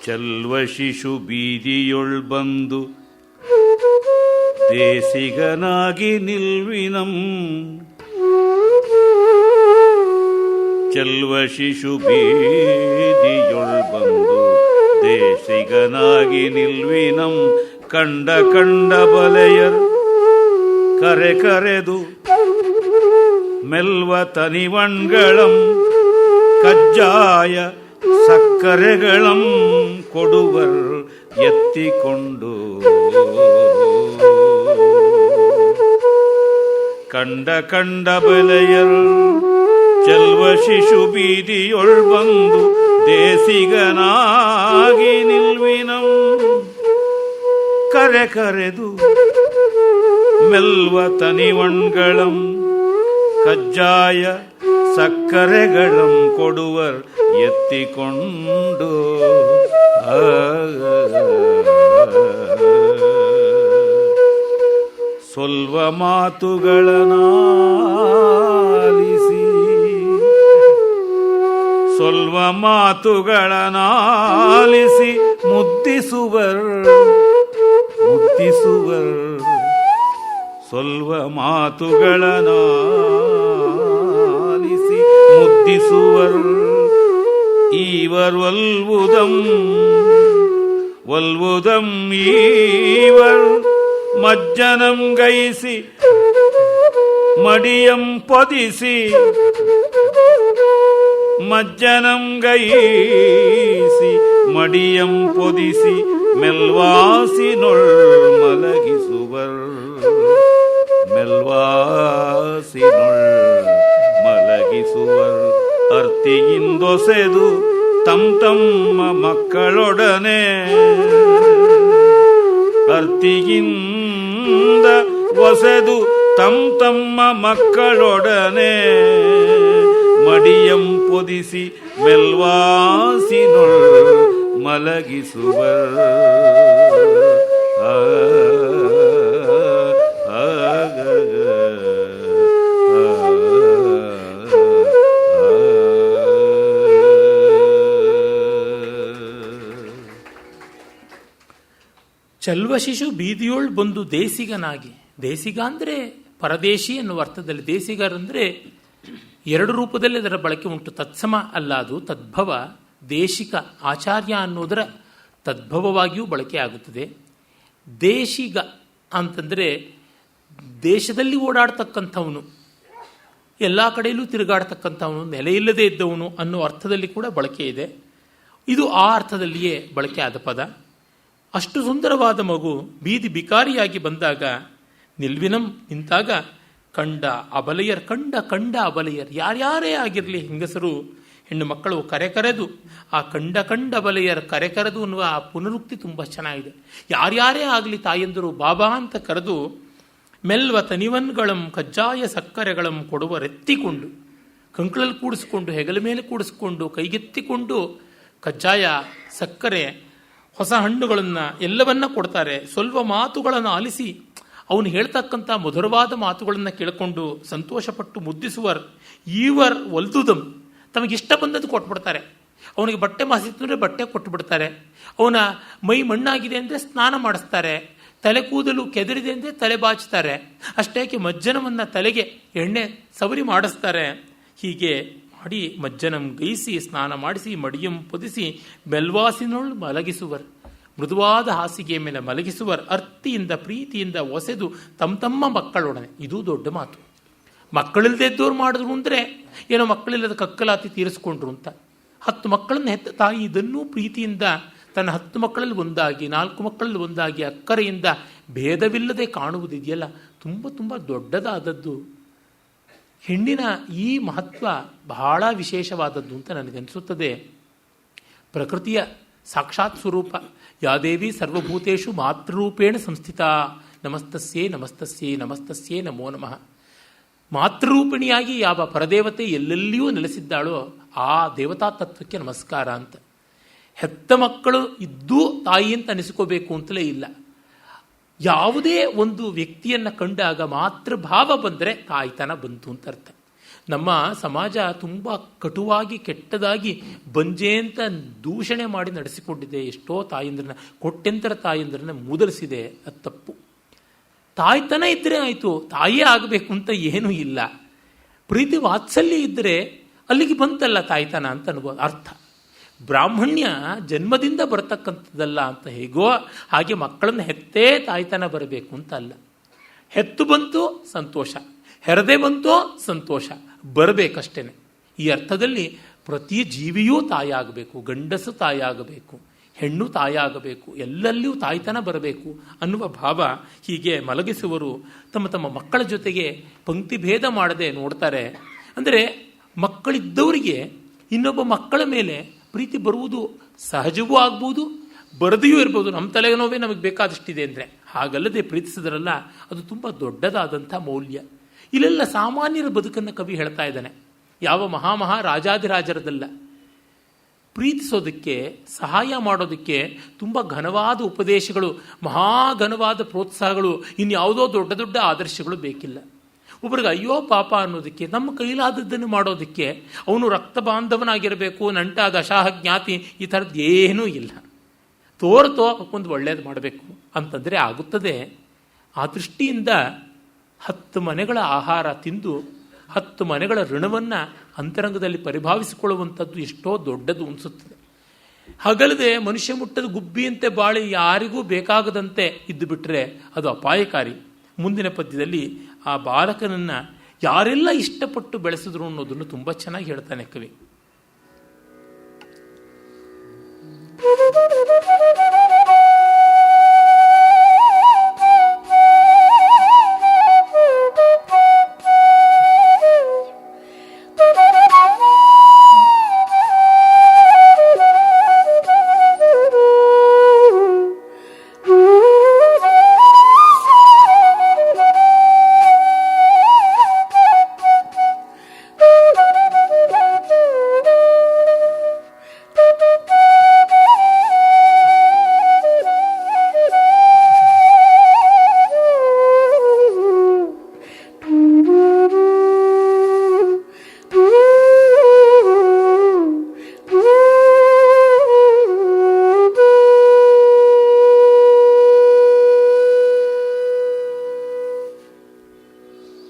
ಚಲ್ವ ಶಿಶು ಬೀದಿಯೊಳ್ ಬಂದು ದೇಸಿಗನಾಗಿ ನಿಲ್ವಿನಂ ಚೆಲ್ವ ಶಿಶು ಬೀದಿಯೊಳ್ ಬಂದು ದೇಸಿಗನಾಗಿ ನಿಲ್ವಿನಂ ಕಂಡ ಕಂಡ ಬಲೆಯರ್ ಕರೆ ಕರೆದು ಮೆಲ್ವ ತನಿವಣ್ಗಳಂ ಕಜ್ಜಾಯ ಸಕ್ಕರೆಗಳಂ ಕೊಡುವರ್ ಎತ್ತಿಕೊಂಡು ಕಂಡ ಕಂಡ ಬಲೆಯರ್ ಚೆಲ್ವ ಶಿಶು ಬೀದಿಯೊಳ್ ಬಂದು ದೇಸಿಗನಾಗಿ ನಿಲ್ವಿನಂ ಕರೆ ಕರೆದು ಮೆಲ್ವ ತನಿವಣ್ಗಳಂ ಕಜ್ಜಾಯ ಸಕ್ಕರೆಗಳಂ ಕೊಡುವರ್ ಎತ್ತಿಕೊಂಡು ಸೊಲ್ವ ಮಾತುಗಳನಾಲಿಸಿ ಸೊಲ್ವ ಮಾತುಗಳನಾಲಿಸಿ ಮುದ್ದಿಸುವರ್ ಮುದ್ದಿಸುವರ್ ಸೊಲ್ವ ಮಾತುಗಳನಾಲಿಸಿ ಮುದ್ದಿಸುವರ್ ಈವರ್ ಒಲ್ವುದಂ ಒಲ್ವುದಂ ಈವರ್ ಮಜ್ಜನಂ ಗೈಸಿ ಮಡಿಯಂ ಪೊದಿಸಿ ಮಜ್ಜನಂ ಗೈಸಿ ಮಡಿಯಂ ಪೊದಿಸಿ ಮೆಲ್ವಾಸಿನೊಳ್ ಮಲಗಿಸುವರ್ ಮೆಲ್ವಾಸಿನೊಳ್ ಮಲಗಿಸುವರ್ ಅರ್ತಿಯಿಂದೊಸೆದು ತಮ್ಮ ಮಕ್ಕಳೊಡನೆ ಅರ್ತಿಯಿಂದ ಒಸೆದು ತಮ್ಮ ಮಕ್ಕಳೊಡನೆ ಮಡಿಯಂ ಪೊದಿಸಿ ಮೆಲ್ವಾಸಿನೊಳ್ ಮಲಗಿಸುವರ್ ಚೆಲ್ವ ಶಿಶು ಬೀದಿಯೋಳ್ ಬಂದು ದೇಸಿಗನಾಗಿ, ದೇಸಿಗ ಅಂದರೆ ಪರದೇಶಿ ಎನ್ನುವ ಅರ್ಥದಲ್ಲಿ, ದೇಸಿಗರಂದರೆ ಎರಡು ರೂಪದಲ್ಲಿ ಅದರ ಬಳಕೆ ಉಂಟು. ತತ್ಸಮ ಅಲ್ಲ, ಅದು ತದ್ಭವ. ದೇಶಿಕ ಆಚಾರ್ಯ ಅನ್ನೋದರ ತದ್ಭವವಾಗಿಯೂ ಬಳಕೆ ಆಗುತ್ತದೆ. ದೇಶಿಗ ಅಂತಂದರೆ ದೇಶದಲ್ಲಿ ಓಡಾಡ್ತಕ್ಕಂಥವನು, ಎಲ್ಲ ಕಡೆಯಲ್ಲೂ ತಿರುಗಾಡ್ತಕ್ಕಂಥವನು, ನೆಲೆಯಿಲ್ಲದೆ ಇದ್ದವನು ಅನ್ನೋ ಅರ್ಥದಲ್ಲಿ ಕೂಡ ಬಳಕೆ ಇದೆ. ಇದು ಆ ಅರ್ಥದಲ್ಲಿಯೇ ಬಳಕೆ ಆದ ಪದ. ಅಷ್ಟು ಸುಂದರವಾದ ಮಗು ಬೀದಿ ಬಿಕಾರಿಯಾಗಿ ಬಂದಾಗ ನಿಲ್ವಿನಂ ನಿಂತಾಗ ಕಂಡ ಅಬಲೆಯರ್, ಕಂಡ ಕಂಡ ಅಬಲೆಯರ್, ಯಾರ್ಯಾರೇ ಆಗಿರಲಿ ಹೆಂಗಸರು ಹೆಣ್ಣು ಮಕ್ಕಳು ಕರೆ ಕರೆದು, ಆ ಕಂಡ ಕಂಡ ಅಬಲೆಯರ್ ಕರೆ ಕರೆದು ಅನ್ನುವ ಆ ಪುನರುಕ್ತಿ ತುಂಬ ಚೆನ್ನಾಗಿದೆ. ಯಾರ್ಯಾರೇ ಆಗಲಿ ತಾಯಂದರು ಬಾಬಾ ಅಂತ ಕರೆದು ಮೆಲ್ವ ತನಿವನ್ಗಳಂ ಕಜ್ಜಾಯ ಸಕ್ಕರೆಗಳಂ ಕೊಡುವರೆತ್ತಿಕೊಂಡು, ಕಂಕಳಲ್ಲಿ ಕೂಡಿಸ್ಕೊಂಡು, ಹೆಗಲ ಮೇಲೆ ಕೂಡಿಸ್ಕೊಂಡು, ಕೈಗೆತ್ತಿಕೊಂಡು ಕಜ್ಜಾಯ ಸಕ್ಕರೆ ಹೊಸ ಹಣ್ಣುಗಳನ್ನು ಎಲ್ಲವನ್ನ ಕೊಡ್ತಾರೆ. ಸ್ವಲ್ಪ ಮಾತುಗಳನ್ನು ಆಲಿಸಿ ಅವನು ಹೇಳ್ತಕ್ಕಂಥ ಮಧುರವಾದ ಮಾತುಗಳನ್ನು ಕೇಳಿಕೊಂಡು ಸಂತೋಷಪಟ್ಟು ಮುದ್ದಿಸುವರ್. ಈವರ್ ಒಲ್ದುದಂ, ತಮಗಿಷ್ಟ ಬಂದದ್ದು ಕೊಟ್ಬಿಡ್ತಾರೆ. ಅವನಿಗೆ ಬಟ್ಟೆ ಮಾಸಿತ್ತು ಅಂದರೆ ಬಟ್ಟೆ ಕೊಟ್ಟು ಬಿಡ್ತಾರೆ. ಅವನ ಮೈ ಮಣ್ಣಾಗಿದೆ ಅಂದರೆ ಸ್ನಾನ ಮಾಡಿಸ್ತಾರೆ. ತಲೆ ಕೂದಲು ಕೆದರಿದೆ ಅಂದರೆ ತಲೆ ಬಾಚ್ತಾರೆ. ಅಷ್ಟೇಕೆ ಮಜ್ಜನವನ್ನು ತಲೆಗೆ ಎಣ್ಣೆ ಸವರಿ ಮಾಡಿಸ್ತಾರೆ. ಹೀಗೆ ಮಾಡಿ ಮಜ್ಜನಂ ಗೈಸಿ ಸ್ನಾನ ಮಾಡಿಸಿ ಮಡಿಯಂ ಪೊದಿಸಿ ಬೆಲ್ವಾಸಿನೊಳ್ ಮಲಗಿಸುವರ್, ಮೃದುವಾದ ಹಾಸಿಗೆ ಮೇಲೆ ಮಲಗಿಸುವರ್. ಅರ್ತಿಯಿಂದ ಪ್ರೀತಿಯಿಂದ ಒಸೆದು ತಮ್ಮ ಮಕ್ಕಳೊಡನೆ. ಇದು ದೊಡ್ಡ ಮಾತು. ಮಕ್ಕಳಿಲ್ಲದೆ ಇದ್ದವ್ರು ಮಾಡಿದ್ರು ಅಂದರೆ ಏನೋ ಮಕ್ಕಳಿಲ್ಲದ ಕಕ್ಕಲಾತಿ ತೀರಿಸ್ಕೊಂಡ್ರು ಅಂತ. 10 ಮಕ್ಕಳನ್ನು ಹೆತ್ತ ತಾಯಿ ಇದನ್ನೂ ಪ್ರೀತಿಯಿಂದ ತನ್ನ 10 ಮಕ್ಕಳಲ್ಲಿ ಒಂದಾಗಿ, 4 ಮಕ್ಕಳಲ್ಲಿ ಒಂದಾಗಿ ಅಕ್ಕರೆಯಿಂದ ಭೇದವಿಲ್ಲದೆ ಕಾಣುವುದಿದೆಯಲ್ಲ, ತುಂಬ ತುಂಬ ದೊಡ್ಡದಾದದ್ದು. ಹೆಣ್ಣಿನ ಈ ಮಹತ್ವ ಬಹಳ ವಿಶೇಷವಾದದ್ದು ಅಂತ ನನಗನ್ನಿಸುತ್ತದೆ. ಪ್ರಕೃತಿಯ ಸಾಕ್ಷಾತ್ ಸ್ವರೂಪ. ಯಾದೇವಿ ಸರ್ವಭೂತೇಷು ಮಾತೃರೂಪೇಣ ಸಂಸ್ಥಿತ, ನಮಸ್ತಸ್ಯೇ ನಮಸ್ತಸ್ಯೇ ನಮಸ್ತಸ್ಯೇ ನಮೋ ನಮಃ. ಮಾತೃರೂಪಿಣಿಯಾಗಿ ಯಾವ ಪರದೇವತೆ ಎಲ್ಲೆಲ್ಲಿಯೂ ನೆಲೆಸಿದ್ದಾಳೋ ಆ ದೇವತಾ ತತ್ವಕ್ಕೆ ನಮಸ್ಕಾರ ಅಂತ. ಹೆತ್ತ ಮಕ್ಕಳು ಇದ್ದೂ ತಾಯಿ ಅಂತ ಅನಿಸ್ಕೋಬೇಕು ಅಂತಲೇ ಇಲ್ಲ. ಯಾವುದೇ ಒಂದು ವ್ಯಕ್ತಿಯನ್ನು ಕಂಡಾಗ ಮಾತೃಭಾವ ಬಂದರೆ ತಾಯ್ತನ ಬಂತು ಅಂತ ಅರ್ಥ. ನಮ್ಮ ಸಮಾಜ ತುಂಬ ಕಟುವಾಗಿ ಕೆಟ್ಟದಾಗಿ ಬಂಜೆ ಅಂತ ದೂಷಣೆ ಮಾಡಿ ನಡೆಸಿಕೊಂಡಿದೆ. ಎಷ್ಟೋ ತಾಯಂದ್ರನ್ನ, ಕೊಟ್ಟೆಂತರ ತಾಯಂದ್ರನ್ನ ಮೂದಲಿಸಿದೆ. ಅದು ತಪ್ಪು. ತಾಯ್ತನ ಇದ್ದರೆ ಆಯಿತು, ತಾಯಿಯೇ ಆಗಬೇಕು ಅಂತ ಏನೂ ಇಲ್ಲ. ಪ್ರೀತಿ ವಾತ್ಸಲ್ಯ ಇದ್ದರೆ ಅಲ್ಲಿಗೆ ಬಂತಲ್ಲ ತಾಯ್ತನ ಅಂತ ಅನ್ಬೋದು ಅರ್ಥ. ಬ್ರಾಹ್ಮಣ್ಯ ಜನ್ಮದಿಂದ ಬರತಕ್ಕಂಥದ್ದಲ್ಲ ಅಂತ ಹೇಗೋ ಹಾಗೆ ಮಕ್ಕಳನ್ನು ಹೆತ್ತೇ ತಾಯ್ತನ ಬರಬೇಕು ಅಂತ ಅಲ್ಲ. ಹೆತ್ತು ಬಂತು ಸಂತೋಷ, ಹೆರದೆ ಬಂತೋ ಸಂತೋಷ, ಬರಬೇಕಷ್ಟೇನೆ. ಈ ಅರ್ಥದಲ್ಲಿ ಪ್ರತಿ ಜೀವಿಯೂ ತಾಯಾಗಬೇಕು, ಗಂಡಸು ತಾಯಾಗಬೇಕು, ಹೆಣ್ಣು ತಾಯಾಗಬೇಕು, ಎಲ್ಲಲ್ಲಿಯೂ ತಾಯ್ತನ ಬರಬೇಕು ಅನ್ನುವ ಭಾವ. ಹೀಗೆ ಮಲಗಿಸುವರು ತಮ್ಮ ತಮ್ಮ ಮಕ್ಕಳ ಜೊತೆಗೆ ಪಂಕ್ತಿ ಭೇದ ಮಾಡದೆ ನೋಡ್ತಾರೆ. ಅಂದರೆ ಮಕ್ಕಳಿದ್ದವರಿಗೆ ಇನ್ನೊಬ್ಬ ಮಕ್ಕಳ ಮೇಲೆ ಪ್ರೀತಿ ಬರುವುದು ಸಹಜವೂ ಆಗ್ಬೋದು, ಬರದೆಯೂ ಇರ್ಬೋದು. ನಮ್ಮ ತಲೆನೋವೇ ನಮಗೆ ಬೇಕಾದಷ್ಟಿದೆ ಅಂದರೆ ಹಾಗಲ್ಲದೆ ಪ್ರೀತಿಸಿದ್ರಲ್ಲ, ಅದು ತುಂಬ ದೊಡ್ಡದಾದಂಥ ಮೌಲ್ಯ. ಇಲ್ಲೆಲ್ಲ ಸಾಮಾನ್ಯರ ಬದುಕನ್ನು ಕವಿ ಹೇಳ್ತಾ ಇದ್ದಾನೆ, ಯಾವ ಮಹಾ ರಾಜಾದಿರಾಜರದಲ್ಲ. ಪ್ರೀತಿಸೋದಕ್ಕೆ, ಸಹಾಯ ಮಾಡೋದಕ್ಕೆ ತುಂಬ ಘನವಾದ ಉಪದೇಶಗಳು, ಮಹಾಘನವಾದ ಪ್ರೋತ್ಸಾಹಗಳು, ಇನ್ಯಾವುದೋ ದೊಡ್ಡ ದೊಡ್ಡ ಆದರ್ಶಗಳು ಬೇಕಿಲ್ಲ. ಒಬ್ರಿಗೆ ಅಯ್ಯೋ ಪಾಪ ಅನ್ನೋದಕ್ಕೆ, ನಮ್ಮ ಕೈಲಾದದ್ದನ್ನು ಮಾಡೋದಕ್ಕೆ ಅವನು ರಕ್ತ ಬಾಂಧವನಾಗಿರಬೇಕು, ನಂಟಾದ ಅಶಾಹ ಜ್ಞಾತಿ, ಈ ಥರದ್ದು ಏನೂ ಇಲ್ಲ. ತೋರ್ತೋ ಒಂದು ಒಳ್ಳೇದು ಮಾಡಬೇಕು ಅಂತಂದರೆ ಆಗುತ್ತದೆ. ಆ ದೃಷ್ಟಿಯಿಂದ 10 ಮನೆಗಳ ಆಹಾರ ತಿಂದು 10 ಮನೆಗಳ ಋಣವನ್ನು ಅಂತರಂಗದಲ್ಲಿ ಪರಿಭಾವಿಸಿಕೊಳ್ಳುವಂಥದ್ದು ಎಷ್ಟೋ ದೊಡ್ಡದು ಅನಿಸುತ್ತದೆ. ಹಾಗಲ್ಲದೆ ಮನುಷ್ಯ ಮುಟ್ಟದ ಗುಬ್ಬಿಯಂತೆ ಬಾಳಿ ಯಾರಿಗೂ ಬೇಕಾಗದಂತೆ ಇದ್ದು ಬಿಟ್ಟರೆ ಅದು ಅಪಾಯಕಾರಿ. ಮುಂದಿನ ಪದ್ಯದಲ್ಲಿ ಆ ಬಾಲಕನನ್ನು ಯಾರೆಲ್ಲ ಇಷ್ಟಪಟ್ಟು ಬೆಳೆಸಿದ್ರು ಅನ್ನೋದನ್ನು ತುಂಬ ಚೆನ್ನಾಗಿ ಹೇಳ್ತಾನೆ ಕವಿ.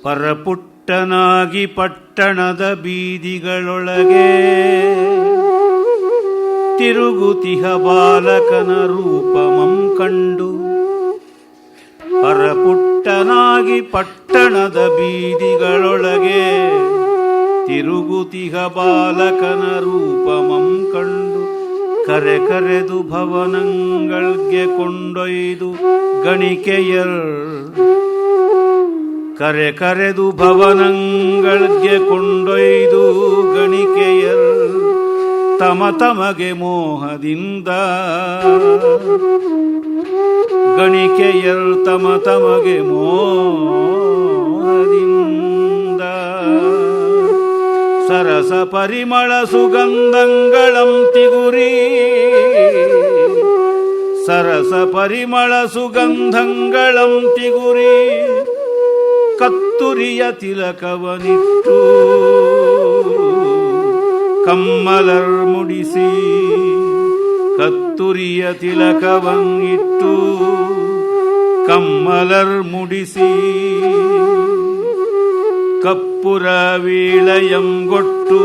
ಪರಪುಟ್ಟನಾಗಿ ಪಟ್ಟಣದ ಬೀದಿಗಳೊಳಗೆ ತಿರುಗುತಿಹ ಬಾಲಕನ ರೂಪಮಂ ಕಂಡು. ಪರಪುಟ್ಟನಾಗಿ ಪಟ್ಟಣದ ಬೀದಿಗಳೊಳಗೆ ತಿರುಗುತಿಹ ಬಾಲಕನ ರೂಪಮಂ ಕಂಡು. ಕರೆದು ಭವನಗಳ್ಗೆ ಕೊಂಡೊಯ್ದು ಗಣಿಕೆಯರ್. ಕರೆದು ಭವನಗಳ್ಗೆ ಕೊಂಡೊಯ್ದು ಗಣಿಕೆಯರ್. ತಮಗೆ ಮೋಹದಿಂದ ಗಣಿಕೆಯರ್ ತಮಗೆ ಮೋಹದಿಂದ. ಸರಸ ಪರಿಮಳ ಸುಗಂಧಗಳಂ ತಿಗುರಿ. ಸರಸ ಪರಿಮಳ ಸುಗಂಧಗಳಂ ತಿಗುರಿ. ಕತ್ತುರಿಯ ತಿಲಕವನಿಟ್ಟು ಕಮ್ಮಲರ್ ಮುಡಿಸಿ. ಕತ್ತುರಿಯ ತಿಲಕವನ್ನಿಟ್ಟು ಕಮ್ಮಲರ್ ಮುಡಿಸಿ. ಕಪ್ಪುರ ವೀಳಯಂ ಗೊಟ್ಟು.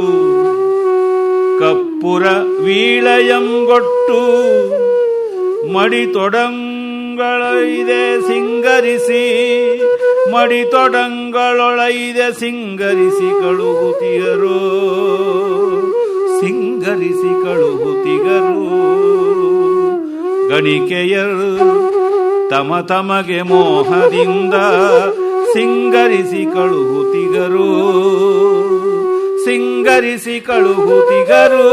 ಕಪ್ಪುರ ವೀಳಯಂ ಗೊಟ್ಟು. ಮಡಿತೊಡಂಗಳೈದೆ ಸಿಂಗರಿಸಿ. ಮಡಿತೊಡಂಗಳೊಳೈದೆ ಸಿಂಗರಿಸಿ ಕಳುಹುತಿಗರು. ಸಿಂಗರಿಸಿ ಕಳುಹುತಿಗರು. ಗಣಿಕೆಯರು ತಮಗೆ ಮೋಹದಿಂದ ಸಿಂಗರಿಸಿ ಕಳುಹುತಿಗರು. ಸಿಂಗರಿಸಿ ಕಳುಹುತಿಗರು.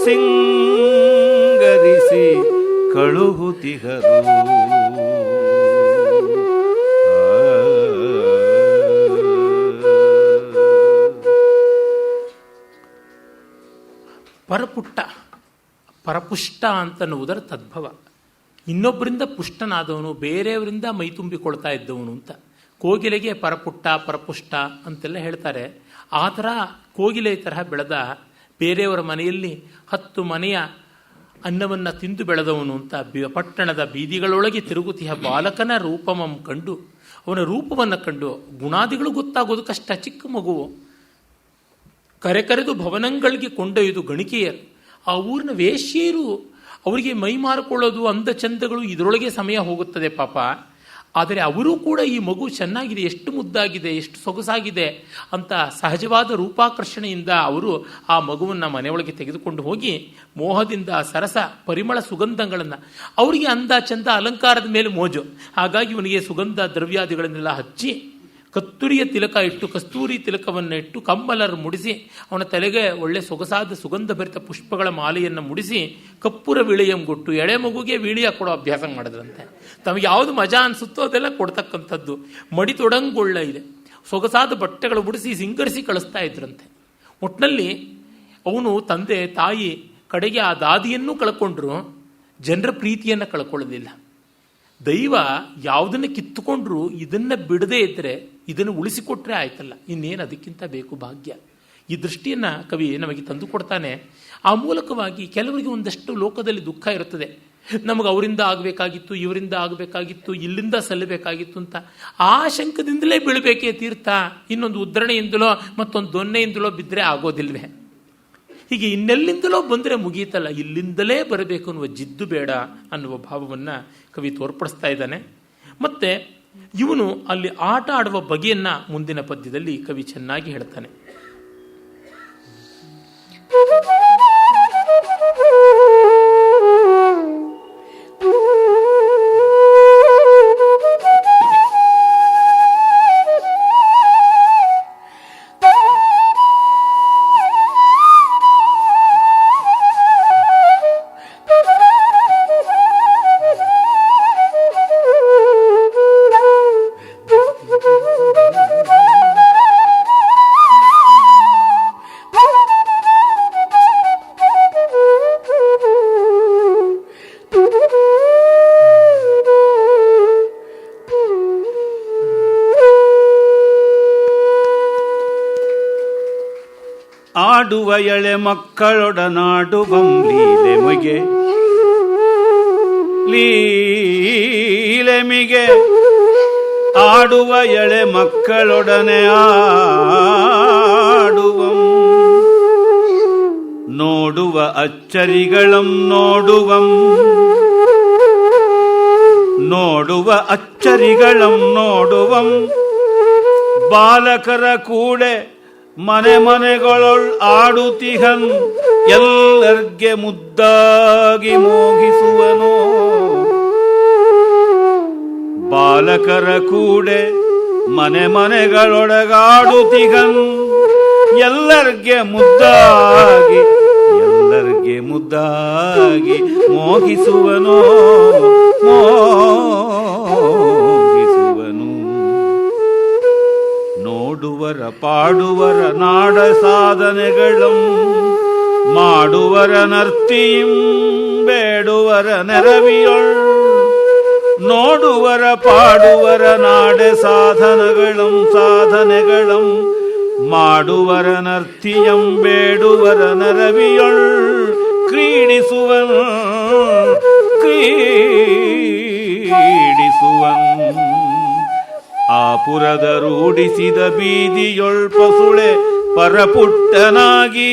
ಸಿಂಗರಿಸಿ ಕಳುಹುತಿಗರು. ಪರಪುಟ್ಟ, ಪರಪುಷ್ಟ ಅಂತನ್ನುವುದರ ತದ್ಭವ. ಇನ್ನೊಬ್ಬರಿಂದ ಪುಷ್ಟನಾದವನು, ಬೇರೆಯವರಿಂದ ಮೈ ತುಂಬಿಕೊಳ್ತಾ ಇದ್ದವನು ಅಂತ. ಕೋಗಿಲೆಗೆ ಪರಪುಟ್ಟ ಪರಪುಷ್ಟ ಅಂತೆಲ್ಲ ಹೇಳ್ತಾರೆ. ಆ ಥರ ಕೋಗಿಲೆ ತರಹ ಬೆಳೆದ ಬೇರೆಯವರ ಮನೆಯಲ್ಲಿ 10 ಮನೆಯ ಅನ್ನವನ್ನು ತಿಂದು ಬೆಳೆದವನು ಅಂತ ಪಟ್ಟಣದ ಬೀದಿಗಳೊಳಗೆ ತಿರುಗುತ್ತಿಯ ಬಾಲಕನ ರೂಪಮಂ ಕಂಡು, ಅವನ ರೂಪವನ್ನು ಕಂಡು ಗುಣಾದಿಗಳು ಗೊತ್ತಾಗೋದು ಕಷ್ಟ. ಚಿಕ್ಕ ಮಗುವು ಕರೆದು ಭವನಗಳಿಗೆ ಕೊಂಡೊಯ್ದು ಗಣಿಕೆಯರು, ಆ ಊರಿನ ವೇಶ್ಯರು, ಅವರಿಗೆ ಮೈ ಮಾರಿಕೊಳ್ಳೋದು, ಅಂದ ಚಂದಗಳು, ಇದರೊಳಗೆ ಸಮಯ ಹೋಗುತ್ತದೆ ಪಾಪ. ಆದರೆ ಅವರೂ ಕೂಡ ಈ ಮಗು ಚೆನ್ನಾಗಿದೆ, ಎಷ್ಟು ಮುದ್ದಾಗಿದೆ, ಎಷ್ಟು ಸೊಗಸಾಗಿದೆ ಅಂತ ಸಹಜವಾದ ರೂಪಾಕರ್ಷಣೆಯಿಂದ ಅವರು ಆ ಮಗುವನ್ನು ಮನೆಯೊಳಗೆ ತೆಗೆದುಕೊಂಡು ಹೋಗಿ ಮೋಹದಿಂದ ಸರಸ ಪರಿಮಳ ಸುಗಂಧಗಳನ್ನು, ಅವರಿಗೆ ಅಂದ ಚಂದ ಅಲಂಕಾರದ ಮೇಲೆ ಮೋಜು. ಹಾಗಾಗಿ ಇವನಿಗೆ ಸುಗಂಧ ದ್ರವ್ಯಾದಿಗಳನ್ನೆಲ್ಲ ಹಚ್ಚಿ ಕತ್ತೂರಿಯ ತಿಲಕ ಇಟ್ಟು, ಕಸ್ತೂರಿ ತಿಲಕವನ್ನು ಇಟ್ಟು, ಕಮ್ಮಲರು ಮುಡಿಸಿ, ಅವನ ತಲೆಗೆ ಒಳ್ಳೆ ಸೊಗಸಾದ ಸುಗಂಧ ಭರಿತ ಪುಷ್ಪಗಳ ಮಾಲೆಯನ್ನು ಮುಡಿಸಿ, ಕಪ್ಪುರ ವಿಳಿಯಂಗೊಟ್ಟು ಎಳೆ ಮಗುಗೆ ವೀಳಿಯ ಕೊಡೋ ಅಭ್ಯಾಸ ಮಾಡಿದ್ರಂತೆ. ತಮಗೆ ಯಾವುದು ಮಜಾ ಅನಿಸುತ್ತೋ ಅದೆಲ್ಲ ಕೊಡ್ತಕ್ಕಂಥದ್ದು. ಮಡಿತೊಡಂಗೊಳ್ಳ ಇದೆ, ಸೊಗಸಾದ ಬಟ್ಟೆಗಳು ಮುಡಿಸಿ ಸಿಂಗರಿಸಿ ಕಳಿಸ್ತಾ ಇದ್ರಂತೆ. ಒಟ್ಟಿನಲ್ಲಿ ಅವನು ತಂದೆ ತಾಯಿ ಕಡೆಗೆ ಆ ದಾದಿಯನ್ನು ಕಳ್ಕೊಂಡ್ರು, ಜನರ ಪ್ರೀತಿಯನ್ನು ಕಳ್ಕೊಳ್ಳೋದಿಲ್ಲ. ದೈವ ಯಾವುದನ್ನು ಕಿತ್ತುಕೊಂಡ್ರು ಇದನ್ನು ಬಿಡದೇ ಇದ್ದರೆ ಇದನ್ನು ಉಳಿಸಿಕೊಟ್ರೆ ಆಯ್ತಲ್ಲ, ಇನ್ನೇನು ಅದಕ್ಕಿಂತ ಬೇಕು ಭಾಗ್ಯ. ಈ ದೃಷ್ಟಿಯನ್ನು ಕವಿ ನಮಗೆ ತಂದು ಕೊಡ್ತಾನೆ. ಆ ಮೂಲಕವಾಗಿ ಕೆಲವರಿಗೆ ಒಂದಷ್ಟು ಲೋಕದಲ್ಲಿ ದುಃಖ ಇರುತ್ತದೆ. ನಮಗೆ ಅವರಿಂದ ಆಗಬೇಕಾಗಿತ್ತು, ಇವರಿಂದ ಆಗಬೇಕಾಗಿತ್ತು, ಇಲ್ಲಿಂದ ಸಲ್ಲಬೇಕಾಗಿತ್ತು ಅಂತ ಆ ಶಂಕದಿಂದಲೇ ಬೀಳಬೇಕೇ ತೀರ್ಥ. ಇನ್ನೊಂದು ಉದ್ಧರಣೆಯಿಂದಲೋ ಮತ್ತೊಂದು ದೊನ್ನೆಯಿಂದಲೋ ಬಿದ್ದರೆ ಆಗೋದಿಲ್ವೇ? ಹೀಗೆ ಇನ್ನೆಲ್ಲಿಂದಲೋ ಬಂದರೆ ಮುಗಿಯಿತಲ್ಲ, ಇಲ್ಲಿಂದಲೇ ಬರಬೇಕು ಅನ್ನುವ ಜಿದ್ದು ಬೇಡ ಅನ್ನುವ ಭಾವವನ್ನು ಕವಿ ತೋರ್ಪಡಿಸ್ತಾ ಇದ್ದಾನೆ. ಮತ್ತೆ ಇವನು ಅಲ್ಲಿ ಆಟ ಆಡುವ ಬಗೆಯನ್ನ ಮುಂದಿನ ಪದ್ಯದಲ್ಲಿ ಕವಿ ಚೆನ್ನಾಗಿ ಹೇಳ್ತಾನೆ. ಆಡುವ ಎಳೆ ಮಕ್ಕಳೊಡನಾಡುವಂ ಲೀಲೆಮಿಗೆ ಆಡುವ ಎಳೆ ಮಕ್ಕಳೊಡನೆ ಆಡುವಂ ನೋಡುವ ಅಚ್ಚರಿಗಳಂ ನೋಡುವ ಅಚ್ಚರಿಗಳಂ ನೋಡುವಂ ಬಾಲಕರ ಕೂಡೆ ಮನೆಗಳೊಳ್ ಆಡುತ್ತಿಹನ್ ಎಲ್ಲರ್ಗೆ ಮುದ್ದಾಗಿ ಮೋಗಿಸುವನು ಬಾಲಕರ ಕೂಡೆ ಮನೆಗಳೊಳಗಾಡುತ್ತಿಹನ್ ಎಲ್ಲರ್ಗೆ ಮುದ್ದಾಗಿ ಮೋಗಿಸುವನು ನೋಡುವರ ಪಾಡುವರ ನಾಡ ಸಾಧನೆಗಳಂ ಮಾಡುವರ ನರ್ತಿಯಂ ಬೇಡುವರ ನೆರವಿಯೊಳ್ ನೋಡುವರ ಪಾಡುವರ ನಾಡೆ ಸಾಧನೆಗಳಂ ಮಾಡುವರ ನರ್ತಿಯಂ ಬೇಡುವರ ನೆರವಿಯೊಳ್ ಕ್ರೀಡಿಸುವನು ಆಪುರದ ರೂಢಿಸಿದ ಬೀದಿಯೊಳ್ ಪಸುಳೆ ಪರಪುಟ್ಟನಾಗಿ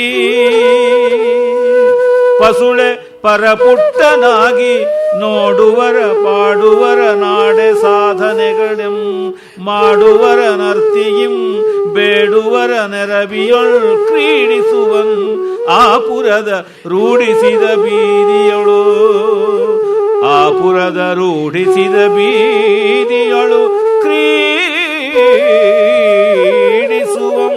ನೋಡುವರ ಪಾಡುವರ ನಾಡೆ ಸಾಧನೆಗಳಂ ಮಾಡುವರ ನರ್ತಿಯಂ ಬೇಡುವರ ನೆರವಿಯೊಳ್ ಕ್ರೀಡಿಸುವನ್ ಆಪುರದ ರೂಢಿಸಿದ ಬೀದಿಯೊಳು ಕ್ರೀಡಿಸುವಂ.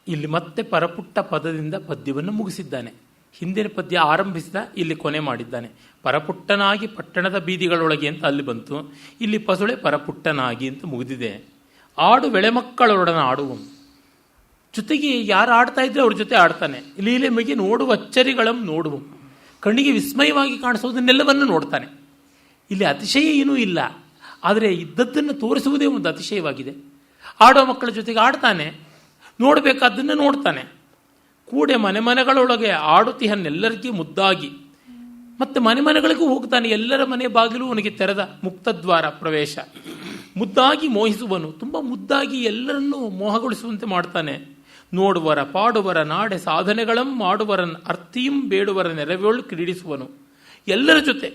ಇಲ್ಲಿ ಮತ್ತೆ ಪರಪುಟ್ಟ ಪದದಿಂದ ಪದ್ಯವನ್ನು ಮುಗಿಸಿದ್ದಾನೆ. ಹಿಂದಿನ ಪದ್ಯ ಆರಂಭಿಸಿದ, ಇಲ್ಲಿ ಕೊನೆ ಮಾಡಿದ್ದಾನೆ. ಪರಪುಟ್ಟನಾಗಿ ಪಟ್ಟಣದ ಬೀದಿಗಳೊಳಗೆ ಅಂತ ಅಲ್ಲಿ ಬಂತು, ಇಲ್ಲಿ ಪಸುಳೆ ಪರಪುಟ್ಟನಾಗಿ ಅಂತ ಮುಗಿದಿದೆ. ಆಡು ಬೆಳೆಮಕ್ಕಳೊಡನ ಆಡುವ ಜೊತೆಗೆ ಯಾರು ಆಡ್ತಾ ಇದ್ರೆ ಅವ್ರ ಜೊತೆ ಆಡ್ತಾನೆ. ಲೀಲೆ ಮಗೆ ನೋಡುವ ಅಚ್ಚರಿಗಳಂ ನೋಡುವ, ಕಣ್ಣಿಗೆ ವಿಸ್ಮಯವಾಗಿ ಕಾಣಿಸೋದನ್ನೆಲ್ಲವನ್ನು ನೋಡ್ತಾನೆ. ಇಲ್ಲಿ ಅತಿಶಯ ಏನೂ ಇಲ್ಲ, ಆದರೆ ಇದ್ದದ್ದನ್ನು ತೋರಿಸುವುದೇ ಒಂದು ಅತಿಶಯವಾಗಿದೆ. ಆಡೋ ಮಕ್ಕಳ ಜೊತೆಗೆ ಆಡ್ತಾನೆ, ನೋಡಬೇಕಾದ್ದನ್ನು ನೋಡ್ತಾನೆ. ಕೂಡೆ ಮನೆಗಳೊಳಗೆ ಆಡುತ್ತಿಹನ್ನೆಲ್ಲರಿಗೂ ಮುದ್ದಾಗಿ. ಮತ್ತೆ ಮನೆಗಳಿಗೂ ಹೋಗ್ತಾನೆ. ಎಲ್ಲರ ಮನೆ ಬಾಗಿಲು ಅವನಿಗೆ ತೆರೆದ ಮುಕ್ತದ್ವಾರ ಪ್ರವೇಶ. ಮುದ್ದಾಗಿ ಮೋಹಿಸುವನು, ತುಂಬ ಮುದ್ದಾಗಿ ಎಲ್ಲರನ್ನೂ ಮೋಹಗೊಳಿಸುವಂತೆ ಮಾಡ್ತಾನೆ. ನೋಡುವರ ಪಾಡುವರ ನಾಡೆ ಸಾಧನೆಗಳಂ ಮಾಡುವರನ್ ಅರ್ಥಿಯಂ ಬೇಡುವರ ನೆರವೇಳು ಕ್ರೀಡಿಸುವನು. ಎಲ್ಲರ ಜೊತೆ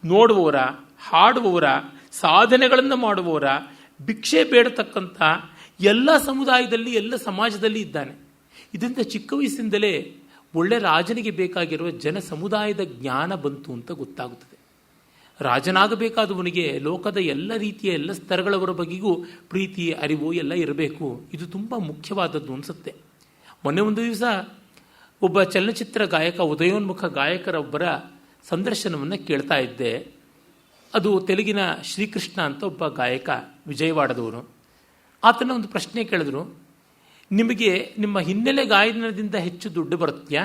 ನೋಡುವವರ, ಹಾಡುವವರ, ಸಾಧನೆಗಳನ್ನು ಮಾಡುವವರ, ಭಿಕ್ಷೆ ಬೇಡತಕ್ಕಂಥ ಎಲ್ಲ ಸಮುದಾಯದಲ್ಲಿ, ಎಲ್ಲ ಸಮಾಜದಲ್ಲಿ ಇದ್ದಾನೆ. ಇದರಿಂದ ಚಿಕ್ಕ ವಯಸ್ಸಿಂದಲೇ ಒಳ್ಳೆ ರಾಜನಿಗೆ ಬೇಕಾಗಿರುವ ಜನ ಸಮುದಾಯದ ಜ್ಞಾನ ಬಂತು ಅಂತ ಗೊತ್ತಾಗುತ್ತದೆ. ರಾಜನಾಗಬೇಕಾದವನಿಗೆ ಲೋಕದ ಎಲ್ಲ ರೀತಿಯ ಎಲ್ಲ ಸ್ತರಗಳವರ ಬಗೆಗೂ ಪ್ರೀತಿ, ಅರಿವು ಎಲ್ಲ ಇರಬೇಕು. ಇದು ತುಂಬ ಮುಖ್ಯವಾದದ್ದು ಅನಿಸುತ್ತೆ. ಮೊನ್ನೆ ಒಂದು ದಿವಸ ಒಬ್ಬ ಚಲನಚಿತ್ರ ಗಾಯಕ, ಉದಯೋನ್ಮುಖ ಗಾಯಕರೊಬ್ಬರ ಸಂದರ್ಶನವನ್ನು ಕೇಳ್ತಾ ಇದ್ದೆ. ಅದು ತೆಲುಗಿನ ಶ್ರೀಕೃಷ್ಣ ಅಂತ ಒಬ್ಬ ಗಾಯಕ, ವಿಜಯವಾಡದವರು. ಆತನ ಒಂದು ಪ್ರಶ್ನೆ ಕೇಳಿದ್ರು, ನಿಮಗೆ ನಿಮ್ಮ ಹಿನ್ನೆಲೆ ಗಾಯನದಿಂದ ಹೆಚ್ಚು ದುಡ್ಡು ಬರುತ್ತಾ,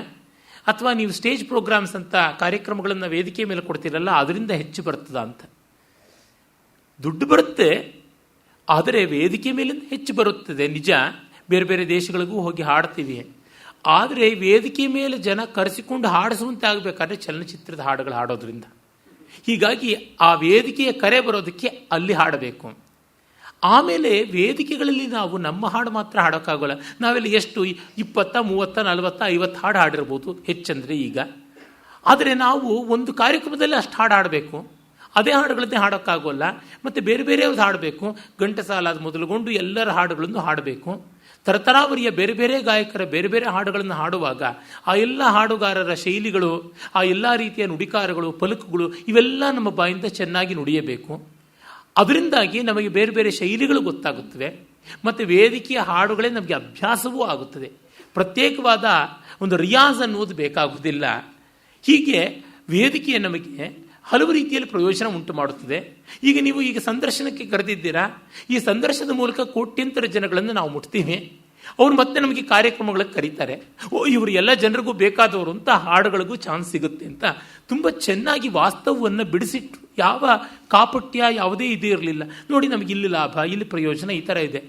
ಅಥವಾ ನೀವು ಸ್ಟೇಜ್ ಪ್ರೋಗ್ರಾಮ್ಸ್ ಅಂತ ಕಾರ್ಯಕ್ರಮಗಳನ್ನು ವೇದಿಕೆ ಮೇಲೆ ಕೊಡ್ತೀರಲ್ಲ ಅದರಿಂದ ಹೆಚ್ಚು ಬರ್ತದ ಅಂತ. ದುಡ್ಡು ಬರುತ್ತೆ, ಆದರೆ ವೇದಿಕೆ ಮೇಲೆ ಹೆಚ್ಚು ಬರುತ್ತದೆ ನಿಜ. ಬೇರೆ ಬೇರೆ ದೇಶಗಳಿಗೂ ಹೋಗಿ ಹಾಡ್ತೀವಿ. ಆದರೆ ವೇದಿಕೆ ಮೇಲೆ ಜನ ಕರೆಸಿಕೊಂಡು ಹಾಡಿಸುವಂತೆ ಆಗಬೇಕಾದ್ರೆ ಚಲನಚಿತ್ರದ ಹಾಡುಗಳು ಹಾಡೋದ್ರಿಂದ. ಹೀಗಾಗಿ ಆ ವೇದಿಕೆಯ ಕರೆ ಬರೋದಕ್ಕೆ ಅಲ್ಲಿ ಹಾಡಬೇಕು. ಆಮೇಲೆ ವೇದಿಕೆಗಳಲ್ಲಿ ನಾವು ನಮ್ಮ ಹಾಡು ಮಾತ್ರ ಹಾಡೋಕ್ಕಾಗೋಲ್ಲ. ನಾವೆಲ್ಲ ಎಷ್ಟು 20, 30, 40, 50 ಹಾಡು ಹಾಡಿರ್ಬೋದು ಹೆಚ್ಚಂದರೆ ಈಗ. ಆದರೆ ನಾವು ಒಂದು ಕಾರ್ಯಕ್ರಮದಲ್ಲಿ ಅಷ್ಟು ಹಾಡು ಹಾಡಬೇಕು. ಅದೇ ಹಾಡುಗಳನ್ನೇ ಹಾಡೋಕ್ಕಾಗೋಲ್ಲ. ಮತ್ತು ಬೇರೆ ಬೇರೆಯವ್ದು ಹಾಡಬೇಕು. ಘಂಟಸಾಲ ಮೊದಲುಗೊಂಡು ಎಲ್ಲರ ಹಾಡುಗಳನ್ನು ಹಾಡಬೇಕು. ತರತರಾವರಿಯ ಬೇರೆ ಬೇರೆ ಗಾಯಕರ ಬೇರೆ ಬೇರೆ ಹಾಡುಗಳನ್ನು ಹಾಡುವಾಗ ಆ ಎಲ್ಲ ಹಾಡುಗಾರರ ಶೈಲಿಗಳು, ಆ ಎಲ್ಲ ರೀತಿಯ ನುಡಿಕಾರಗಳು, ಪಲುಕುಗಳು ಇವೆಲ್ಲ ನಮ್ಮ ಬಾಯಿಂದ ಚೆನ್ನಾಗಿ ನುಡಿಯಬೇಕು. ಅದರಿಂದಾಗಿ ನಮಗೆ ಬೇರೆ ಬೇರೆ ಶೈಲಿಗಳು ಗೊತ್ತಾಗುತ್ತವೆ. ಮತ್ತು ವೇದಿಕೆಯ ಹಾಡುಗಳೇ ನಮಗೆ ಅಭ್ಯಾಸವೂ ಆಗುತ್ತದೆ. ಪ್ರತ್ಯೇಕವಾದ ಒಂದು ರಿಯಾಜ್ ಅನ್ನೋದು ಬೇಕಾಗುವುದಿಲ್ಲ. ಹೀಗೆ ವೇದಿಕೆಯ ನಮಗೆ ಹಲವು ರೀತಿಯಲ್ಲಿ ಪ್ರಯೋಜನ ಉಂಟು ಮಾಡುತ್ತದೆ. ಈಗ ನೀವು ಸಂದರ್ಶನಕ್ಕೆ ಕರೆದಿದ್ದೀರಾ. ಈ ಸಂದರ್ಶನದ ಮೂಲಕ ಕೋಟ್ಯಂತರ ಜನಗಳನ್ನು ನಾವು ಮುಟ್ತೀವಿ. ಅವ್ರು ಮತ್ತೆ ನಮಗೆ ಕಾರ್ಯಕ್ರಮಗಳಿಗೆ ಕರೀತಾರೆ. ಇವರು ಎಲ್ಲ ಜನರಿಗೂ ಬೇಕಾದವರು ಅಂತ ಹಾಡುಗಳಿಗೂ ಚಾನ್ಸ್ ಸಿಗುತ್ತೆ ಅಂತ ತುಂಬ ಚೆನ್ನಾಗಿ ವಾಸ್ತವವನ್ನು ಬಿಡಿಸಿಟ್ರು. ಯಾವ ಕಾಪಟ್ಯ ಯಾವುದೇ ಇದು ಇರಲಿಲ್ಲ. ನೋಡಿ, ನಮಗೆ ಇಲ್ಲಿ ಲಾಭ, ಇಲ್ಲಿ ಪ್ರಯೋಜನ, ಈ ಥರ ಇದೆ.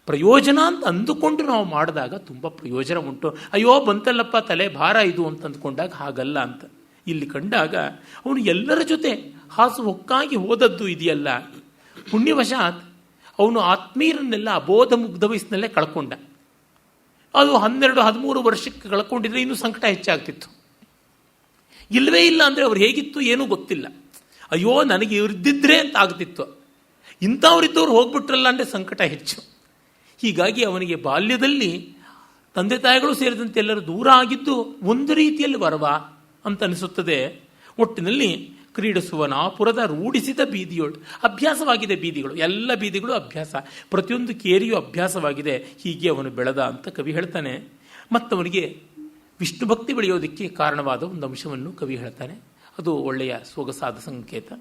ಪ್ರಯೋಜನ ಅಂತ ಅಂದುಕೊಂಡು ನಾವು ಮಾಡಿದಾಗ ತುಂಬ ಪ್ರಯೋಜನ ಉಂಟು. ಅಯ್ಯೋ ಬಂತಲ್ಲಪ್ಪ ತಲೆ ಭಾರ ಇದು ಅಂತ ಅಂದ್ಕೊಂಡಾಗ ಹಾಗಲ್ಲ ಅಂತ ಇಲ್ಲಿ ಕಂಡಾಗ ಅವನು ಎಲ್ಲರ ಜೊತೆ ಹಾಸು ಹೊಕ್ಕಾಗಿ ಹೋದದ್ದು ಇದೆಯಲ್ಲ. ಪುಣ್ಯವಶಾತ್ ಅವನು ಆತ್ಮೀಯರನ್ನೆಲ್ಲ ಅಬೋಧ ಮುಗ್ಧ ವಯಸ್ಸಿನಲ್ಲೇ ಕಳ್ಕೊಂಡ. ಅದು 12, 13 ವರ್ಷಕ್ಕೆ ಕಳ್ಕೊಂಡಿದ್ರೆ ಇನ್ನೂ ಸಂಕಟ ಹೆಚ್ಚಾಗ್ತಿತ್ತು. ಇಲ್ಲವೇ ಇಲ್ಲ ಅಂದರೆ ಅವ್ರು ಹೇಗಿತ್ತು ಏನೂ ಗೊತ್ತಿಲ್ಲ. ಅಯ್ಯೋ ನನಗೆ ಇರ್ದಿದ್ರೆ ಅಂತ ಆಗ್ತಿತ್ತು. ಇಂಥವ್ರಿದ್ದವ್ರು ಹೋಗ್ಬಿಟ್ರಲ್ಲ ಅಂದರೆ ಸಂಕಟ ಹೆಚ್ಚು. ಹೀಗಾಗಿ ಅವನಿಗೆ ಬಾಲ್ಯದಲ್ಲಿ ತಂದೆ ತಾಯಿಗಳು ಸೇರಿದಂತೆ ಎಲ್ಲರೂ ದೂರ ಆಗಿದ್ದು ಒಂದು ರೀತಿಯಲ್ಲಿ ವರವ ಅಂತ ಅನಿಸುತ್ತದೆ. ಒಟ್ಟಿನಲ್ಲಿ ಕ್ರೀಡಿಸುವನಾಪುರದ ರೂಢಿಸಿದ ಬೀದಿಯೋಳು ಅಭ್ಯಾಸವಾಗಿದೆ. ಬೀದಿಗಳು, ಎಲ್ಲ ಬೀದಿಗಳು ಅಭ್ಯಾಸ, ಪ್ರತಿಯೊಂದು ಕೇರಿಯೂ ಅಭ್ಯಾಸವಾಗಿದೆ. ಹೀಗೆ ಅವನು ಬೆಳೆದ ಅಂತ ಕವಿ ಹೇಳ್ತಾನೆ. ಮತ್ತವನಿಗೆ ವಿಷ್ಣು ಭಕ್ತಿ ಬೆಳೆಯೋದಕ್ಕೆ ಕಾರಣವಾದ ಒಂದು ಅಂಶವನ್ನು ಕವಿ ಹೇಳ್ತಾನೆ. ಅದು ಒಳ್ಳೆಯ ಸೊಗಸಾದ ಸಂಕೇತ.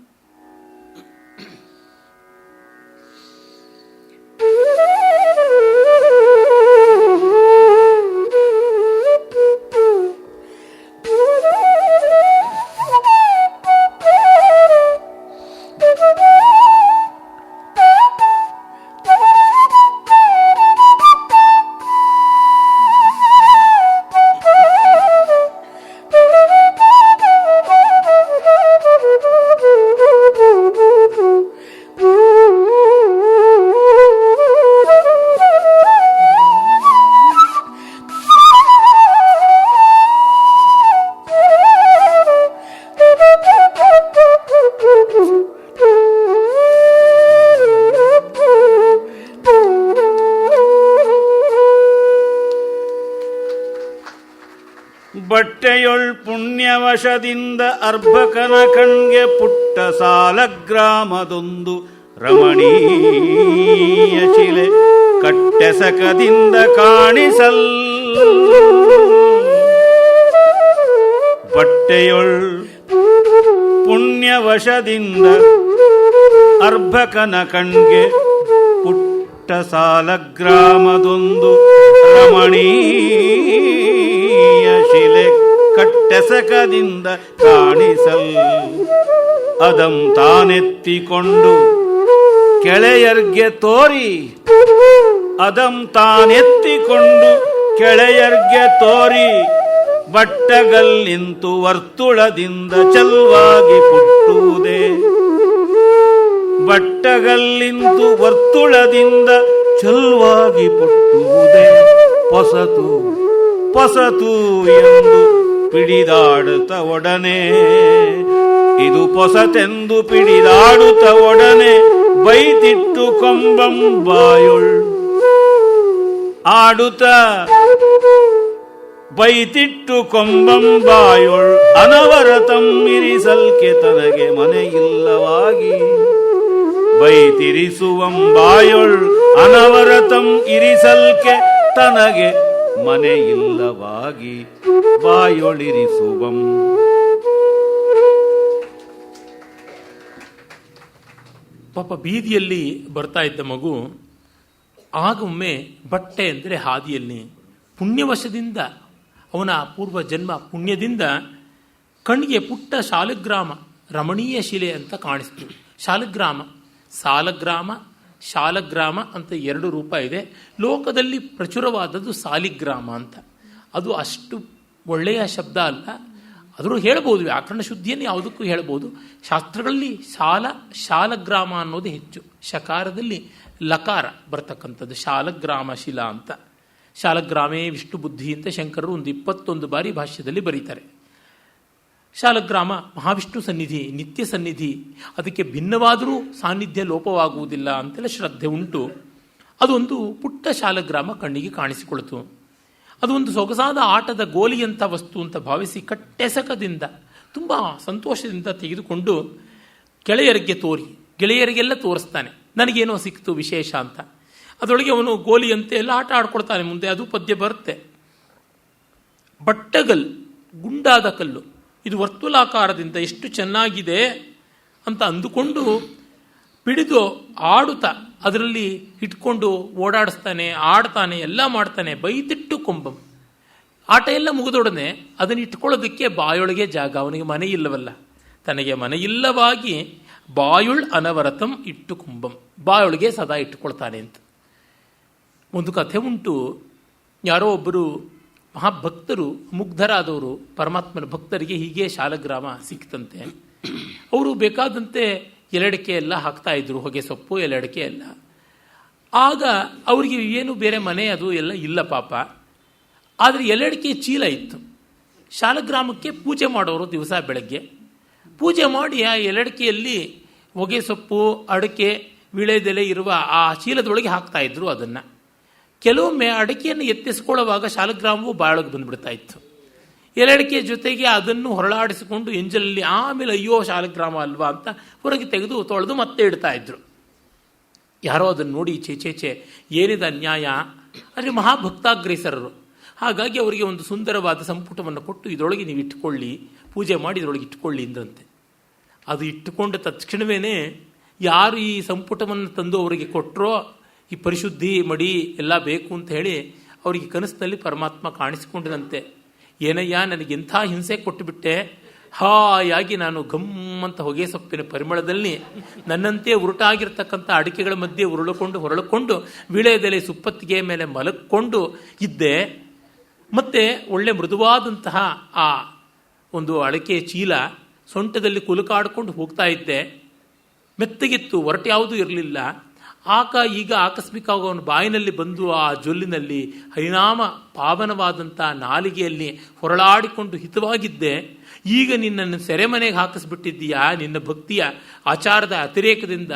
ಬಟ್ಟೆಯೊಳ್ ಪುಣ್ಯವಶದಿಂದ ಅರ್ಭಕನ ಕಣ್ಗೆ ಪುಟ್ಟ ಸಾಲಗ್ರಾಮದೊಂದು ರಮಣೀಯ ಶಿಲೆ ಕಟ್ಟೆಸಕದಿಂದ ಕಾಣಿಸಲ್. ಬಟ್ಟೆಯೊಳ್ ಪುಣ್ಯವಶದಿಂದ ಅರ್ಭಕನ ಕಣ್ಗೆ ಪುಟ್ಟ ಸಾಲಗ್ರಾಮದೊಂದು ರಮಣೀಯ ಶಿಲೆ ಕಟ್ಟೆಸಕದಿಂದ ಕಾಣಿಸಲ್. ಅದಂ ತಾನೆತ್ತಿಕೊಂಡು ಕೆಳೆಯರ್ಗೆ ತೋರಿ ಅದಂ ತಾನೆತ್ತಿಕೊಂಡು ಕೆಳೆಯರ್ಗೆ ತೋರಿ ಬಟ್ಟಗಲ್ಲಿಂತು ವರ್ತುಳದಿಂದ ಚಲ್ವಾಗಿ ಪುಟ್ಟುವುದೇ. ಬಟ್ಟಗಲ್ಲಿಂತು ವರ್ತುಳದಿಂದ ಚಲ್ವಾಗಿ ಪುಟ್ಟುವುದೇ. ಹೊಸತು ಹೊಸತು ಎಂದು ಪಿಡಿದಾಡುತ್ತ ಒಡನೆ, ಇದು ಹೊಸತೆಂದು ಪಿಡಿದಾಡುತ್ತ ಒಡನೆ ಬೈತಿಟ್ಟು ಕೊಂಬಂ ಬಾಯೊಳ್ ಆಡುತ್ತ ಬೈತಿಟ್ಟು ಕೊಂಬಂ ಬಾಯೊಳ್ ಅನವರತಂ ಇರಿಸಲ್ಕೆ ತನಗೆ ಮನೆಯಿಲ್ಲವಾಗಿ. ಬೈತಿರಿಸುವಂ ಬಾಯೊಳ್ ಅನವರತಂ ಇರಿಸಲ್ಕೆ ತನಗೆ ಮನೆಯಿಲ್ಲವಾಗಿ ಬಾಯೊಳಿರಿಸುವಂ. ಪಾಪ ಬೀದಿಯಲ್ಲಿ ಬರ್ತಾ ಇದ್ದ ಮಗು ಆಗೊಮ್ಮೆ ಬಟ್ಟೆ ಅಂದರೆ ಹಾದಿಯಲ್ಲಿ ಪುಣ್ಯವಶದಿಂದ ಅವನ ಪೂರ್ವ ಜನ್ಮ ಪುಣ್ಯದಿಂದ ಕಣ್ಣಿಗೆ ಪುಟ್ಟ ಶಾಲಗ್ರಾಮ ರಮಣೀಯ ಶಿಲೆ ಅಂತ ಕಾಣಿಸ್ತು. ಶಾಲಗ್ರಾಮ, ಸಾಲಗ್ರಾಮ, ಶಾಲಗ್ರಾಮ ಅಂತ 2 ರೂಪ ಇದೆ. ಲೋಕದಲ್ಲಿ ಪ್ರಚುರವಾದದ್ದು ಸಾಲಿಗ್ರಾಮ ಅಂತ. ಅದು ಅಷ್ಟು ಒಳ್ಳೆಯ ಶಬ್ದ ಅಲ್ಲ, ಆದರೂ ಹೇಳ್ಬೋದು, ವ್ಯಾಕರಣ ಶುದ್ಧಿಯನ್ನು ಯಾವುದಕ್ಕೂ ಹೇಳ್ಬೋದು. ಶಾಸ್ತ್ರಗಳಲ್ಲಿ ಶಾಲಗ್ರಾಮ ಅನ್ನೋದು ಹೆಚ್ಚು, ಶಕಾರದಲ್ಲಿ ಲಕಾರ ಬರ್ತಕ್ಕಂಥದ್ದು, ಶಾಲಗ್ರಾಮ ಶಿಲಾ ಅಂತ. ಶಾಲಗ್ರಾಮೇ ವಿಷ್ಣು ಬುದ್ಧಿ ಅಂತ ಶಂಕರರು ಒಂದು 21 ಬಾರಿ ಭಾಷ್ಯದಲ್ಲಿ ಬರೀತಾರೆ. ಶಾಲಗ್ರಾಮ ಮಹಾವಿಷ್ಣು ಸನ್ನಿಧಿ, ನಿತ್ಯ ಸನ್ನಿಧಿ, ಅದಕ್ಕೆ ಭಿನ್ನವಾದರೂ ಸಾನ್ನಿಧ್ಯ ಲೋಪವಾಗುವುದಿಲ್ಲ ಅಂತೆಲ್ಲ ಶ್ರದ್ಧೆ ಉಂಟು. ಅದೊಂದು ಪುಟ್ಟ ಶಾಲಗ್ರಾಮ ಕಣ್ಣಿಗೆ ಕಾಣಿಸಿಕೊಳ್ತು. ಅದು ಒಂದು ಸೊಗಸಾದ ಆಟದ ಗೋಲಿಯಂಥ ವಸ್ತು ಅಂತ ಭಾವಿಸಿ ಕಟ್ಟೆಸಕದಿಂದ ತುಂಬ ಸಂತೋಷದಿಂದ ತೆಗೆದುಕೊಂಡು ಗೆಳೆಯರಿಗೆ ತೋರಿ, ಗೆಳೆಯರಿಗೆಲ್ಲ ತೋರಿಸ್ತಾನೆ, ನನಗೇನೋ ಸಿಕ್ತು ವಿಶೇಷ ಅಂತ. ಅದರೊಳಗೆ ಅವನು ಗೋಲಿಯಂತೆ ಎಲ್ಲ ಆಟ ಆಡ್ಕೊಳ್ತಾನೆ. ಮುಂದೆ ಅದು ಪದ್ಯ ಬರುತ್ತೆ. ಬಟ್ಟಗಲ್, ಗುಂಡಾದ ಕಲ್ಲು, ಇದು ವರ್ತುಲಾಕಾರದಿಂದ ಎಷ್ಟು ಚೆನ್ನಾಗಿದೆ ಅಂತ ಅಂದುಕೊಂಡು ಪಿಡಿದು ಆಡುತ್ತಾ ಅದರಲ್ಲಿ ಇಟ್ಕೊಂಡು ಓಡಾಡಿಸ್ತಾನೆ, ಆಡ್ತಾನೆ, ಎಲ್ಲ ಮಾಡ್ತಾನೆ. ಬೈತಿಟ್ಟು ಕೊಂಬಂ, ಆಟ ಎಲ್ಲ ಮುಗಿದೊಡನೆ ಅದನ್ನು ಇಟ್ಕೊಳ್ಳೋದಕ್ಕೆ ಬಾಯೊಳಗೆ ಜಾಗ, ಅವನಿಗೆ ಮನೆ ಇಲ್ಲವಲ್ಲ, ತನಗೆ ಮನೆಯಿಲ್ಲವಾಗಿ ಬಾಯುಳ್ ಅನವರತಂ ಇಟ್ಟು ಕುಂಬಂ, ಬಾಯೊಳಗೆ ಸದಾ ಇಟ್ಟುಕೊಳ್ತಾನೆ ಅಂತ. ಒಂದು ಕಥೆ ಉಂಟು. ಯಾರೋ ಒಬ್ಬರು ಮಹಾಭಕ್ತರು, ಮುಗ್ಧರಾದವರು, ಪರಮಾತ್ಮನ ಭಕ್ತರಿಗೆ ಹೀಗೆ ಶಾಲಗ್ರಾಮ ಸಿಕ್ತಂತೆ. ಅವರು ಬೇಕಾದಂತೆ ಎಲೆಡಕ್ಕೆ ಎಲ್ಲ ಹಾಕ್ತಾ ಇದ್ರು, ಹೊಗೆ ಸೊಪ್ಪು ಎಲೆಡಕ್ಕೆ ಎಲ್ಲ. ಆಗ ಅವರಿಗೆ ಏನು ಬೇರೆ ಮನೆ ಅದು ಎಲ್ಲ ಇಲ್ಲ ಪಾಪ. ಆದರೆ ಎಲೆಡಕ್ಕೆ ಚೀಲ ಇತ್ತು. ಶಾಲಗ್ರಾಮಕ್ಕೆ ಪೂಜೆ ಮಾಡೋರು ದಿವಸ ಬೆಳಗ್ಗೆ ಪೂಜೆ ಮಾಡಿ ಆ ಎಲೆಡಕೆಯಲ್ಲಿ ಹೊಗೆ ಸೊಪ್ಪು, ಅಡಕೆ, ವಿಳೆದೆಲೆ ಇರುವ ಆ ಚೀಲದೊಳಗೆ ಹಾಕ್ತಾ ಇದ್ರು. ಅದನ್ನು ಕೆಲವೊಮ್ಮೆ ಅಡಕೆಯನ್ನು ಎತ್ತಿಸ್ಕೊಳ್ಳುವಾಗ ಶಾಲಗ್ರಾಮವು ಬಾಳೊಳಗೆ ಬಂದುಬಿಡ್ತಾ ಇತ್ತು. ಎಲೆಡಕೆ ಜೊತೆಗೆ ಅದನ್ನು ಹೊರಳಾಡಿಸಿಕೊಂಡು ಎಂಜಲಲ್ಲಿ ಆಮೇಲೆ ಅಯ್ಯೋ ಶಾಲಗ್ರಾಮ ಅಲ್ವಾ ಅಂತ ಹೊರಗೆ ತೆಗೆದು ತೊಳೆದು ಮತ್ತೆ ಇಡ್ತಾ ಇದ್ರು. ಯಾರೋ ಅದನ್ನು ನೋಡಿ ಚೇಚೇಚೆ ಏನಿದೆ ಅನ್ಯಾಯ. ಆದರೆ ಮಹಾಭಕ್ತಾಗ್ರೇಸರರು, ಹಾಗಾಗಿ ಅವರಿಗೆ ಒಂದು ಸುಂದರವಾದ ಸಂಪುಟವನ್ನು ಕೊಟ್ಟು ಇದರೊಳಗೆ ನೀವು ಇಟ್ಕೊಳ್ಳಿ, ಪೂಜೆ ಮಾಡಿ ಇದರೊಳಗೆ ಇಟ್ಕೊಳ್ಳಿ ಎಂದ್ರಂತೆ. ಅದು ಇಟ್ಟುಕೊಂಡ ತಕ್ಷಣವೇ ಯಾರು ಈ ಸಂಪುಟವನ್ನು ತಂದು ಅವರಿಗೆ ಕೊಟ್ಟರೋ, ಈ ಪರಿಶುದ್ಧಿ ಮಡಿ ಎಲ್ಲ ಬೇಕು ಅಂತ ಹೇಳಿ ಅವರಿಗೆ ಕನಸಿನಲ್ಲಿ ಪರಮಾತ್ಮ ಕಾಣಿಸಿಕೊಂಡಿದಂತೆ. ಏನಯ್ಯ, ನನಗೆಂಥ ಹಿಂಸೆ ಕೊಟ್ಟುಬಿಟ್ಟೆ, ಹಾಯಾಗಿ ನಾನು ಗಮ್ಮಂತ ಹೊಗೆ ಸೊಪ್ಪಿನ ಪರಿಮಳದಲ್ಲಿ ನನ್ನಂತೆ ಉರುಟಾಗಿರ್ತಕ್ಕಂಥ ಅಡಿಕೆಗಳ ಮಧ್ಯೆ ಹೊರಳಿಕೊಂಡು ವಿಳೆದೆಲೆ ಸುಪ್ಪತ್ತಿಗೆ ಮೇಲೆ ಮಲಕ್ಕೊಂಡು ಇದ್ದೆ. ಮತ್ತೆ ಒಳ್ಳೆ ಮೃದುವಾದಂತಹ ಆ ಒಂದು ಅಡಕೆ ಚೀಲ ಸೊಂಟದಲ್ಲಿ ಕುಲುಕಾಡ್ಕೊಂಡು ಹೋಗ್ತಾ ಇದ್ದೆ. ಮೆತ್ತಗಿತ್ತು, ಒರಟು ಯಾವುದೂ ಇರಲಿಲ್ಲ. ಈಗ ಆಕಸ್ಮಿಕವಾಗಿ ಅವನ ಬಾಯಿನಲ್ಲಿ ಬಂದು ಆ ಜೊಲ್ಲಿನಲ್ಲಿ ಹರಿನಾಮ ಪಾವನವಾದಂಥ ನಾಲಿಗೆಯಲ್ಲಿ ಹೊರಳಾಡಿಕೊಂಡು ಹಿತವಾಗಿದ್ದೆ. ಈಗ ನಿನ್ನನ್ನು ಸೆರೆಮನೆಗೆ ಹಾಕಿಸ್ಬಿಟ್ಟಿದ್ದೀಯಾ, ನಿನ್ನ ಭಕ್ತಿಯ ಆಚಾರದ ಅತಿರೇಕದಿಂದ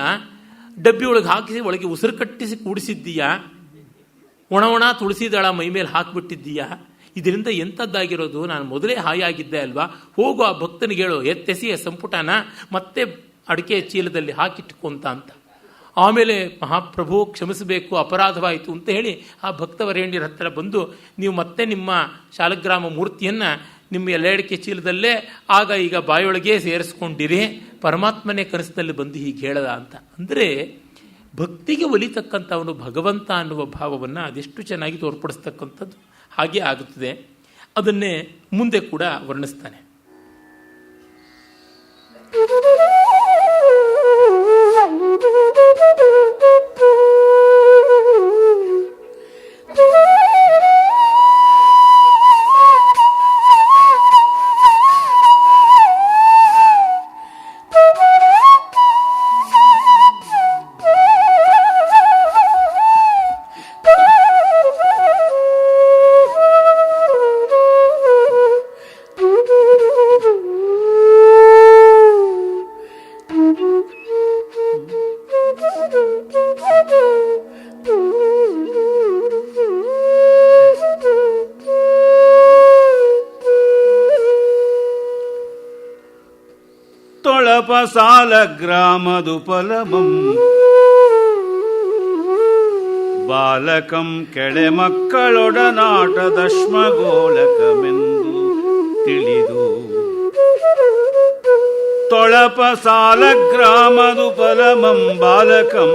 ಡಬ್ಬಿಯೊಳಗೆ ಹಾಕಿಸಿ ಒಳಗೆ ಉಸಿರು ಕಟ್ಟಿಸಿ ಕೂಡಿಸಿದ್ದೀಯಾ, ಒಣ ತುಳಸಿ ದಳ ಮೈಮೇಲೆ ಹಾಕಿಬಿಟ್ಟಿದ್ದೀಯಾ. ಇದರಿಂದ ಎಂಥದ್ದಾಗಿರೋದು? ನಾನು ಮೊದಲೇ ಹಾಯಾಗಿದ್ದೆ ಅಲ್ವಾ? ಹೋಗು ಆ ಭಕ್ತನಿಗೆ ಹೇಳು, ಎತ್ತೆಸಿಯ ಸಂಪುಟನ ಮತ್ತೆ ಅಡಿಕೆ ಚೀಲದಲ್ಲಿ ಹಾಕಿಟ್ಟುಕೊಂತ ಅಂತ. ಆಮೇಲೆ ಮಹಾಪ್ರಭು ಕ್ಷಮಿಸಬೇಕು, ಅಪರಾಧವಾಯಿತು ಅಂತ ಹೇಳಿ ಆ ಭಕ್ತವರೇಣ್ಯರ ಹತ್ತಿರ ಬಂದು, ನೀವು ಮತ್ತೆ ನಿಮ್ಮ ಶಾಲಗ್ರಾಮ ಮೂರ್ತಿಯನ್ನು ನಿಮ್ಮ ಎಲೆಡಿಕೆ ಚೀಲದಲ್ಲೇ ಈಗ ಬಾಯೊಳಗೆ ಸೇರಿಸ್ಕೊಂಡಿರಿ, ಪರಮಾತ್ಮನೇ ಕನಸಿನಲ್ಲಿ ಬಂದು ಹೀಗೆ ಹೇಳದ ಅಂತ. ಅಂದರೆ ಭಕ್ತಿಗೆ ಒಲಿತಕ್ಕಂಥವನು ಭಗವಂತ ಅನ್ನುವ ಭಾವವನ್ನು ಅದೆಷ್ಟು ಚೆನ್ನಾಗಿ ತೋರ್ಪಡಿಸ್ತಕ್ಕಂಥದ್ದು ಹಾಗೆ ಆಗುತ್ತದೆ. ಅದನ್ನೇ ಮುಂದೆ ಕೂಡ ವರ್ಣಿಸ್ತಾನೆ. ತೊಳಪ ಸಾಲ ಗ್ರಾಮದುಪಲಮಂ ಬಾಲಕಂ ಕೆಳೆ ಮಕ್ಕಳೊಡನಾಟದಶ್ಮಗೋಲಕಮೆಂದು ತಿಳಿದು ತೊಳಪ ಸಾಲ ಗ್ರಾಮದುಪಲಮಂ ಬಾಲಕಂ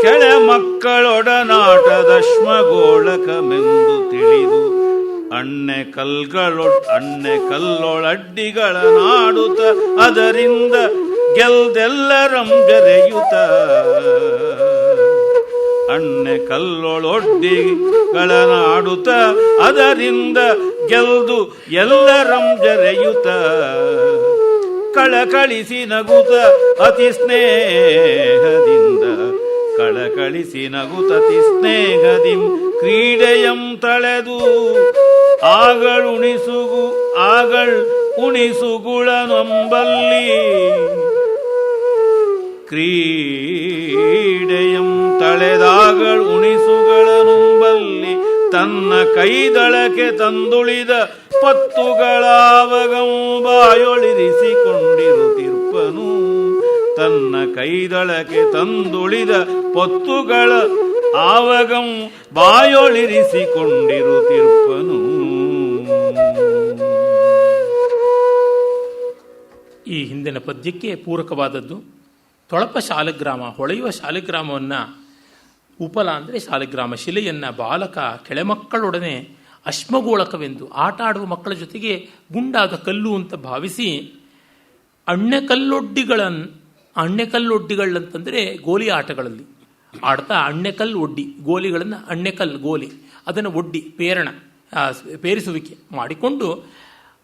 ಕೆಳೆ ಮಕ್ಕಳೊಡನಾಟದಶ್ಮಗೋಳಕಮೆಂದು ತಿಳಿದು ಅಣ್ಣೆ ಕಲ್ಲೊಳಡ್ಡಿಗಳ ನಾಡುತ್ತ ಅದರಿಂದ ಗೆಲ್ದೆಲ್ಲರಂ ಜರೆಯುತ್ತ ಅಣ್ಣೆ ಕಲ್ಲೊಳೊಡ್ಡಿಗಳ ನಾಡುತ್ತ ಅದರಿಂದ ಗೆಲ್ದು ಎಲ್ಲರಂ ಜರೆಯುತ್ತ ಕಳಕಳಿಸಿ ನಗುತ್ತ ಅತಿ ಸ್ನೇಹದಿಂದ ಕಳಕಳಿಸಿ ನಗುತತಿ ಸ್ನೇಹದಿಂ ಕ್ರೀಡೆಯಂ ತಳೆದು ಉಣಿಸುಗುಳನೊಂಬಲ್ಲಿ ಕ್ರೀಡೆಯಂ ತಳೆದಾಗಳು ಉಣಿಸುಗಳನೊಂಬಲ್ಲಿ ತನ್ನ ಕೈದಳಕ್ಕೆ ತಂದುಳಿದ ಪತ್ತುಗಳಾವಗಂ ಬಾಯೊಳಿರಿಸಿಕೊಂಡಿರುತ್ತಿರ್ಪನು ತನ್ನ ಕೈದಳಕ್ಕೆ ತಂದುಳಿದ ಪೊತ್ತುಗಳ ಆವಗಂ ಬಾಯೊಳಿರಿಸಿಕೊಂಡಿರುತ್ತಿರ್ಪನು. ಈ ಹಿಂದಿನ ಪದ್ಯಕ್ಕೆ ಪೂರಕವಾದದ್ದು ತೊಳಪ ಶಾಲಗ್ರಾಮ, ಹೊಳೆಯುವ ಶಾಲಗ್ರಾಮವನ್ನು ಉಪಲ ಅಂದರೆ ಶಾಲಗ್ರಾಮ ಶಿಲೆಯನ್ನು ಬಾಲಕ ಕೆಳೆಮಕ್ಕಳೊಡನೆ ಅಶ್ಮಗೋಳಕವೆಂದು ಆಟ ಆಡುವ ಮಕ್ಕಳ ಜೊತೆಗೆ ಗುಂಡಾದ ಕಲ್ಲು ಅಂತ ಭಾವಿಸಿ ಅಣ್ಣೆಕಲ್ಲೊಡ್ಡಿಗಳಂತಂದರೆ ಗೋಲಿ ಆಟಗಳಲ್ಲಿ ಆಡ್ತಾ ಅಣ್ಣೆಕಲ್ಲು ಒಡ್ಡಿ ಗೋಲಿಗಳನ್ನು ಗೋಲಿ ಅದನ್ನು ಒಡ್ಡಿ ಪೇರಿಸುವಿಕೆ ಮಾಡಿಕೊಂಡು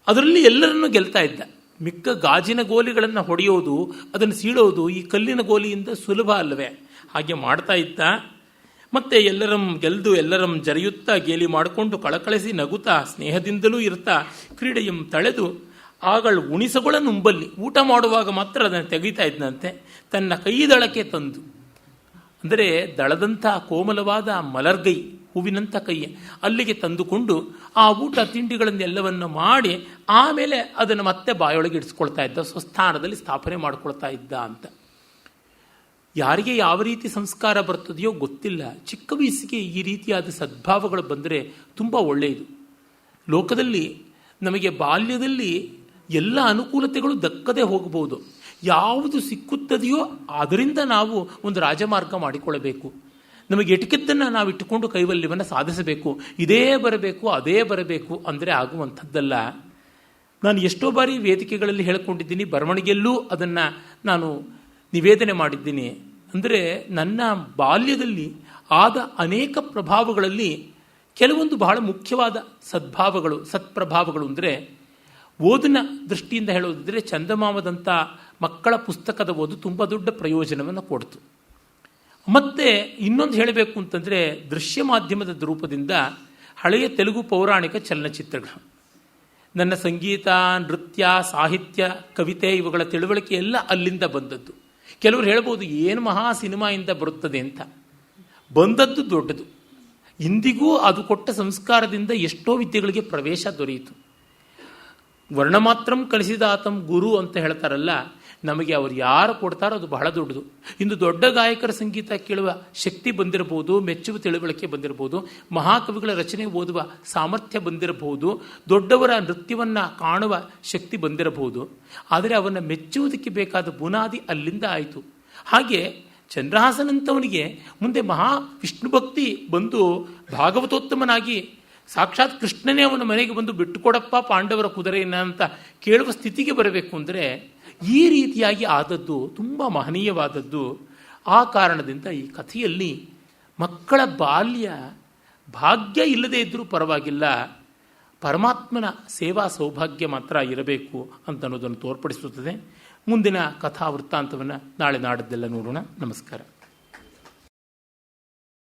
ಅದರಲ್ಲಿ ಎಲ್ಲರನ್ನೂ ಗೆಲ್ತಾ ಇದ್ದ. ಮಿಕ್ಕ ಗಾಜಿನ ಗೋಲಿಗಳನ್ನು ಹೊಡೆಯೋದು, ಅದನ್ನು ಸೀಳೋದು ಈ ಕಲ್ಲಿನ ಗೋಲಿಯಿಂದ ಸುಲಭ ಅಲ್ಲವೇ? ಹಾಗೆ ಮಾಡ್ತಾ ಇದ್ದ. ಮತ್ತೆ ಎಲ್ಲರಂ ಜರೆಯುತ್ತಾ ಗೇಲಿ ಮಾಡಿಕೊಂಡು ಕಳಕಳಿಸಿ ನಗುತ್ತಾ ಸ್ನೇಹದಿಂದಲೂ ಇರ್ತಾ ಕ್ರೀಡೆಯಂ ತಳೆದು ಆಗಳು ಉಣಿಸಗೊಳ ನುಂಬಲ್ಲಿ ಊಟ ಮಾಡುವಾಗ ಮಾತ್ರ ಅದನ್ನು ತೆಗೀತಾ ಇದ್ದಂತೆ. ತನ್ನ ಕೈದಳಕ್ಕೆ ತಂದು, ಅಂದರೆ ದಳದಂಥ ಕೋಮಲವಾದ ಮಲರ್ಗೈ ಹೂವಿನಂಥ ಕೈ ಅಲ್ಲಿಗೆ ತಂದುಕೊಂಡು ಆ ಊಟ ತಿಂಡಿಗಳನ್ನೆಲ್ಲವನ್ನು ಮಾಡಿ ಆಮೇಲೆ ಅದನ್ನು ಮತ್ತೆ ಬಾಯೊಳಗೆ ಇಡಿಸ್ಕೊಳ್ತಾ ಇದ್ದ, ಸ್ವಸ್ಥಾನದಲ್ಲಿ ಸ್ಥಾಪನೆ ಮಾಡಿಕೊಳ್ತಾ ಇದ್ದ ಅಂತ. ಯಾರಿಗೆ ಯಾವ ರೀತಿ ಸಂಸ್ಕಾರ ಬರ್ತದೆಯೋ ಗೊತ್ತಿಲ್ಲ. ಚಿಕ್ಕ ವಯಸ್ಸಿಗೆ ಈ ರೀತಿಯಾದ ಸದ್ಭಾವಗಳು ಬಂದರೆ ತುಂಬ ಒಳ್ಳೆಯದು. ಲೋಕದಲ್ಲಿ ನಮಗೆ ಬಾಲ್ಯದಲ್ಲಿ ಎಲ್ಲ ಅನುಕೂಲತೆಗಳು ದಕ್ಕದೆ ಹೋಗಬಹುದು. ಯಾವುದು ಸಿಕ್ಕುತ್ತದೆಯೋ ಅದರಿಂದ ನಾವು ಒಂದು ರಾಜಮಾರ್ಗ ಮಾಡಿಕೊಳ್ಳಬೇಕು. ನಮಗೆ ಎಟಕಿದ್ದನ್ನು ನಾವು ಇಟ್ಟುಕೊಂಡು ಕೈವಲ್ಯವನ್ನು ಸಾಧಿಸಬೇಕು. ಇದೇ ಬರಬೇಕು ಅದೇ ಬರಬೇಕು ಅಂದರೆ ಆಗುವಂಥದ್ದಲ್ಲ. ನಾನು ಎಷ್ಟೋ ಬಾರಿ ವೇದಿಕೆಗಳಲ್ಲಿ ಹೇಳಿಕೊಂಡಿದ್ದೀನಿ, ಬರವಣಿಗೆಯಲ್ಲೂ ಅದನ್ನು ನಾನು ನಿವೇದನೆ ಮಾಡಿದ್ದೀನಿ. ಅಂದರೆ ನನ್ನ ಬಾಲ್ಯದಲ್ಲಿ ಆದ ಅನೇಕ ಪ್ರಭಾವಗಳಲ್ಲಿ ಕೆಲವೊಂದು ಬಹಳ ಮುಖ್ಯವಾದ ಸತ್ಪ್ರಭಾವಗಳು ಅಂದರೆ, ಓದಿನ ದೃಷ್ಟಿಯಿಂದ ಹೇಳೋದಿದ್ರೆ ಚಂದಮಾಮದಂಥ ಮಕ್ಕಳ ಪುಸ್ತಕದ ಓದು ತುಂಬ ದೊಡ್ಡ ಪ್ರಯೋಜನವನ್ನು ಕೊಡ್ತು. ಮತ್ತೆ ಇನ್ನೊಂದು ಹೇಳಬೇಕು ಅಂತಂದರೆ, ದೃಶ್ಯ ಮಾಧ್ಯಮದ ರೂಪದಿಂದ ಹಳೆಯ ತೆಲುಗು ಪೌರಾಣಿಕ ಚಲನಚಿತ್ರಗಳು, ನನ್ನ ಸಂಗೀತ, ನೃತ್ಯ, ಸಾಹಿತ್ಯ, ಕವಿತೆ ಇವುಗಳ ತಿಳುವಳಿಕೆ ಎಲ್ಲ ಅಲ್ಲಿಂದ ಬಂದದ್ದು. ಕೆಲವರು ಹೇಳ್ಬೋದು ಏನು ಮಹಾ ಸಿನಿಮಾಯಿಂದ ಬರುತ್ತದೆ ಅಂತ. ಬಂದದ್ದು ದೊಡ್ಡದು. ಇಂದಿಗೂ ಅದು ಕೊಟ್ಟ ಸಂಸ್ಕಾರದಿಂದ ಎಷ್ಟೋ ವಿದ್ಯೆಗಳಿಗೆ ಪ್ರವೇಶ ದೊರೆಯಿತು. ವರ್ಣಮಾತ್ರಂ ಕಲಿಸಿದಾತಂ ಗುರು ಅಂತ ಹೇಳ್ತಾರಲ್ಲ, ನಮಗೆ ಅವರು ಯಾರು ಕೊಡ್ತಾರೋ ಅದು ಬಹಳ ದೊಡ್ಡದು. ಇಂದು ದೊಡ್ಡ ಗಾಯಕರ ಸಂಗೀತ ಕೇಳುವ ಶಕ್ತಿ ಬಂದಿರಬಹುದು, ಮೆಚ್ಚುವ ತಿಳುವಳಿಕೆ ಬಂದಿರಬಹುದು, ಮಹಾಕವಿಗಳ ರಚನೆ ಓದುವ ಸಾಮರ್ಥ್ಯ ಬಂದಿರಬಹುದು, ದೊಡ್ಡವರ ನೃತ್ಯವನ್ನು ಕಾಣುವ ಶಕ್ತಿ ಬಂದಿರಬಹುದು. ಆದರೆ ಅವನ್ನು ಮೆಚ್ಚುವುದಕ್ಕೆ ಬೇಕಾದ ಬುನಾದಿ ಅಲ್ಲಿಂದ ಆಯಿತು. ಹಾಗೆ ಚಂದ್ರಹಾಸನಂಥವನಿಗೆ ಮುಂದೆ ಮಹಾ ವಿಷ್ಣು ಭಕ್ತಿ ಬಂದು ಭಾಗವತೋತ್ತಮನಾಗಿ ಸಾಕ್ಷಾತ್ ಕೃಷ್ಣನೇ ಅವನ ಮನೆಗೆ ಬಂದು ಬಿಟ್ಟುಕೊಡಪ್ಪ ಪಾಂಡವರ ಕುದುರೆಯನ್ನು ಅಂತ ಕೇಳುವ ಸ್ಥಿತಿಗೆ ಬರಬೇಕು ಅಂದರೆ ಈ ರೀತಿಯಾಗಿ ಆದದ್ದು ತುಂಬ ಮಹನೀಯವಾದದ್ದು. ಆ ಕಾರಣದಿಂದ ಈ ಕಥೆಯಲ್ಲಿ ಮಕ್ಕಳ ಬಾಲ್ಯ ಭಾಗ್ಯ ಇಲ್ಲದೇ ಇದ್ದರೂ ಪರವಾಗಿಲ್ಲ, ಪರಮಾತ್ಮನ ಸೇವಾ ಸೌಭಾಗ್ಯ ಮಾತ್ರ ಇರಬೇಕು ಅಂತ ಅನ್ನೋದನ್ನು ತೋರ್ಪಡಿಸುತ್ತದೆ. ಮುಂದಿನ ಕಥಾ ವೃತ್ತಾಂತವನ್ನು ನಾಳೆ ನಾಡದ್ದೆಲ್ಲ ನೋಡೋಣ. ನಮಸ್ಕಾರ.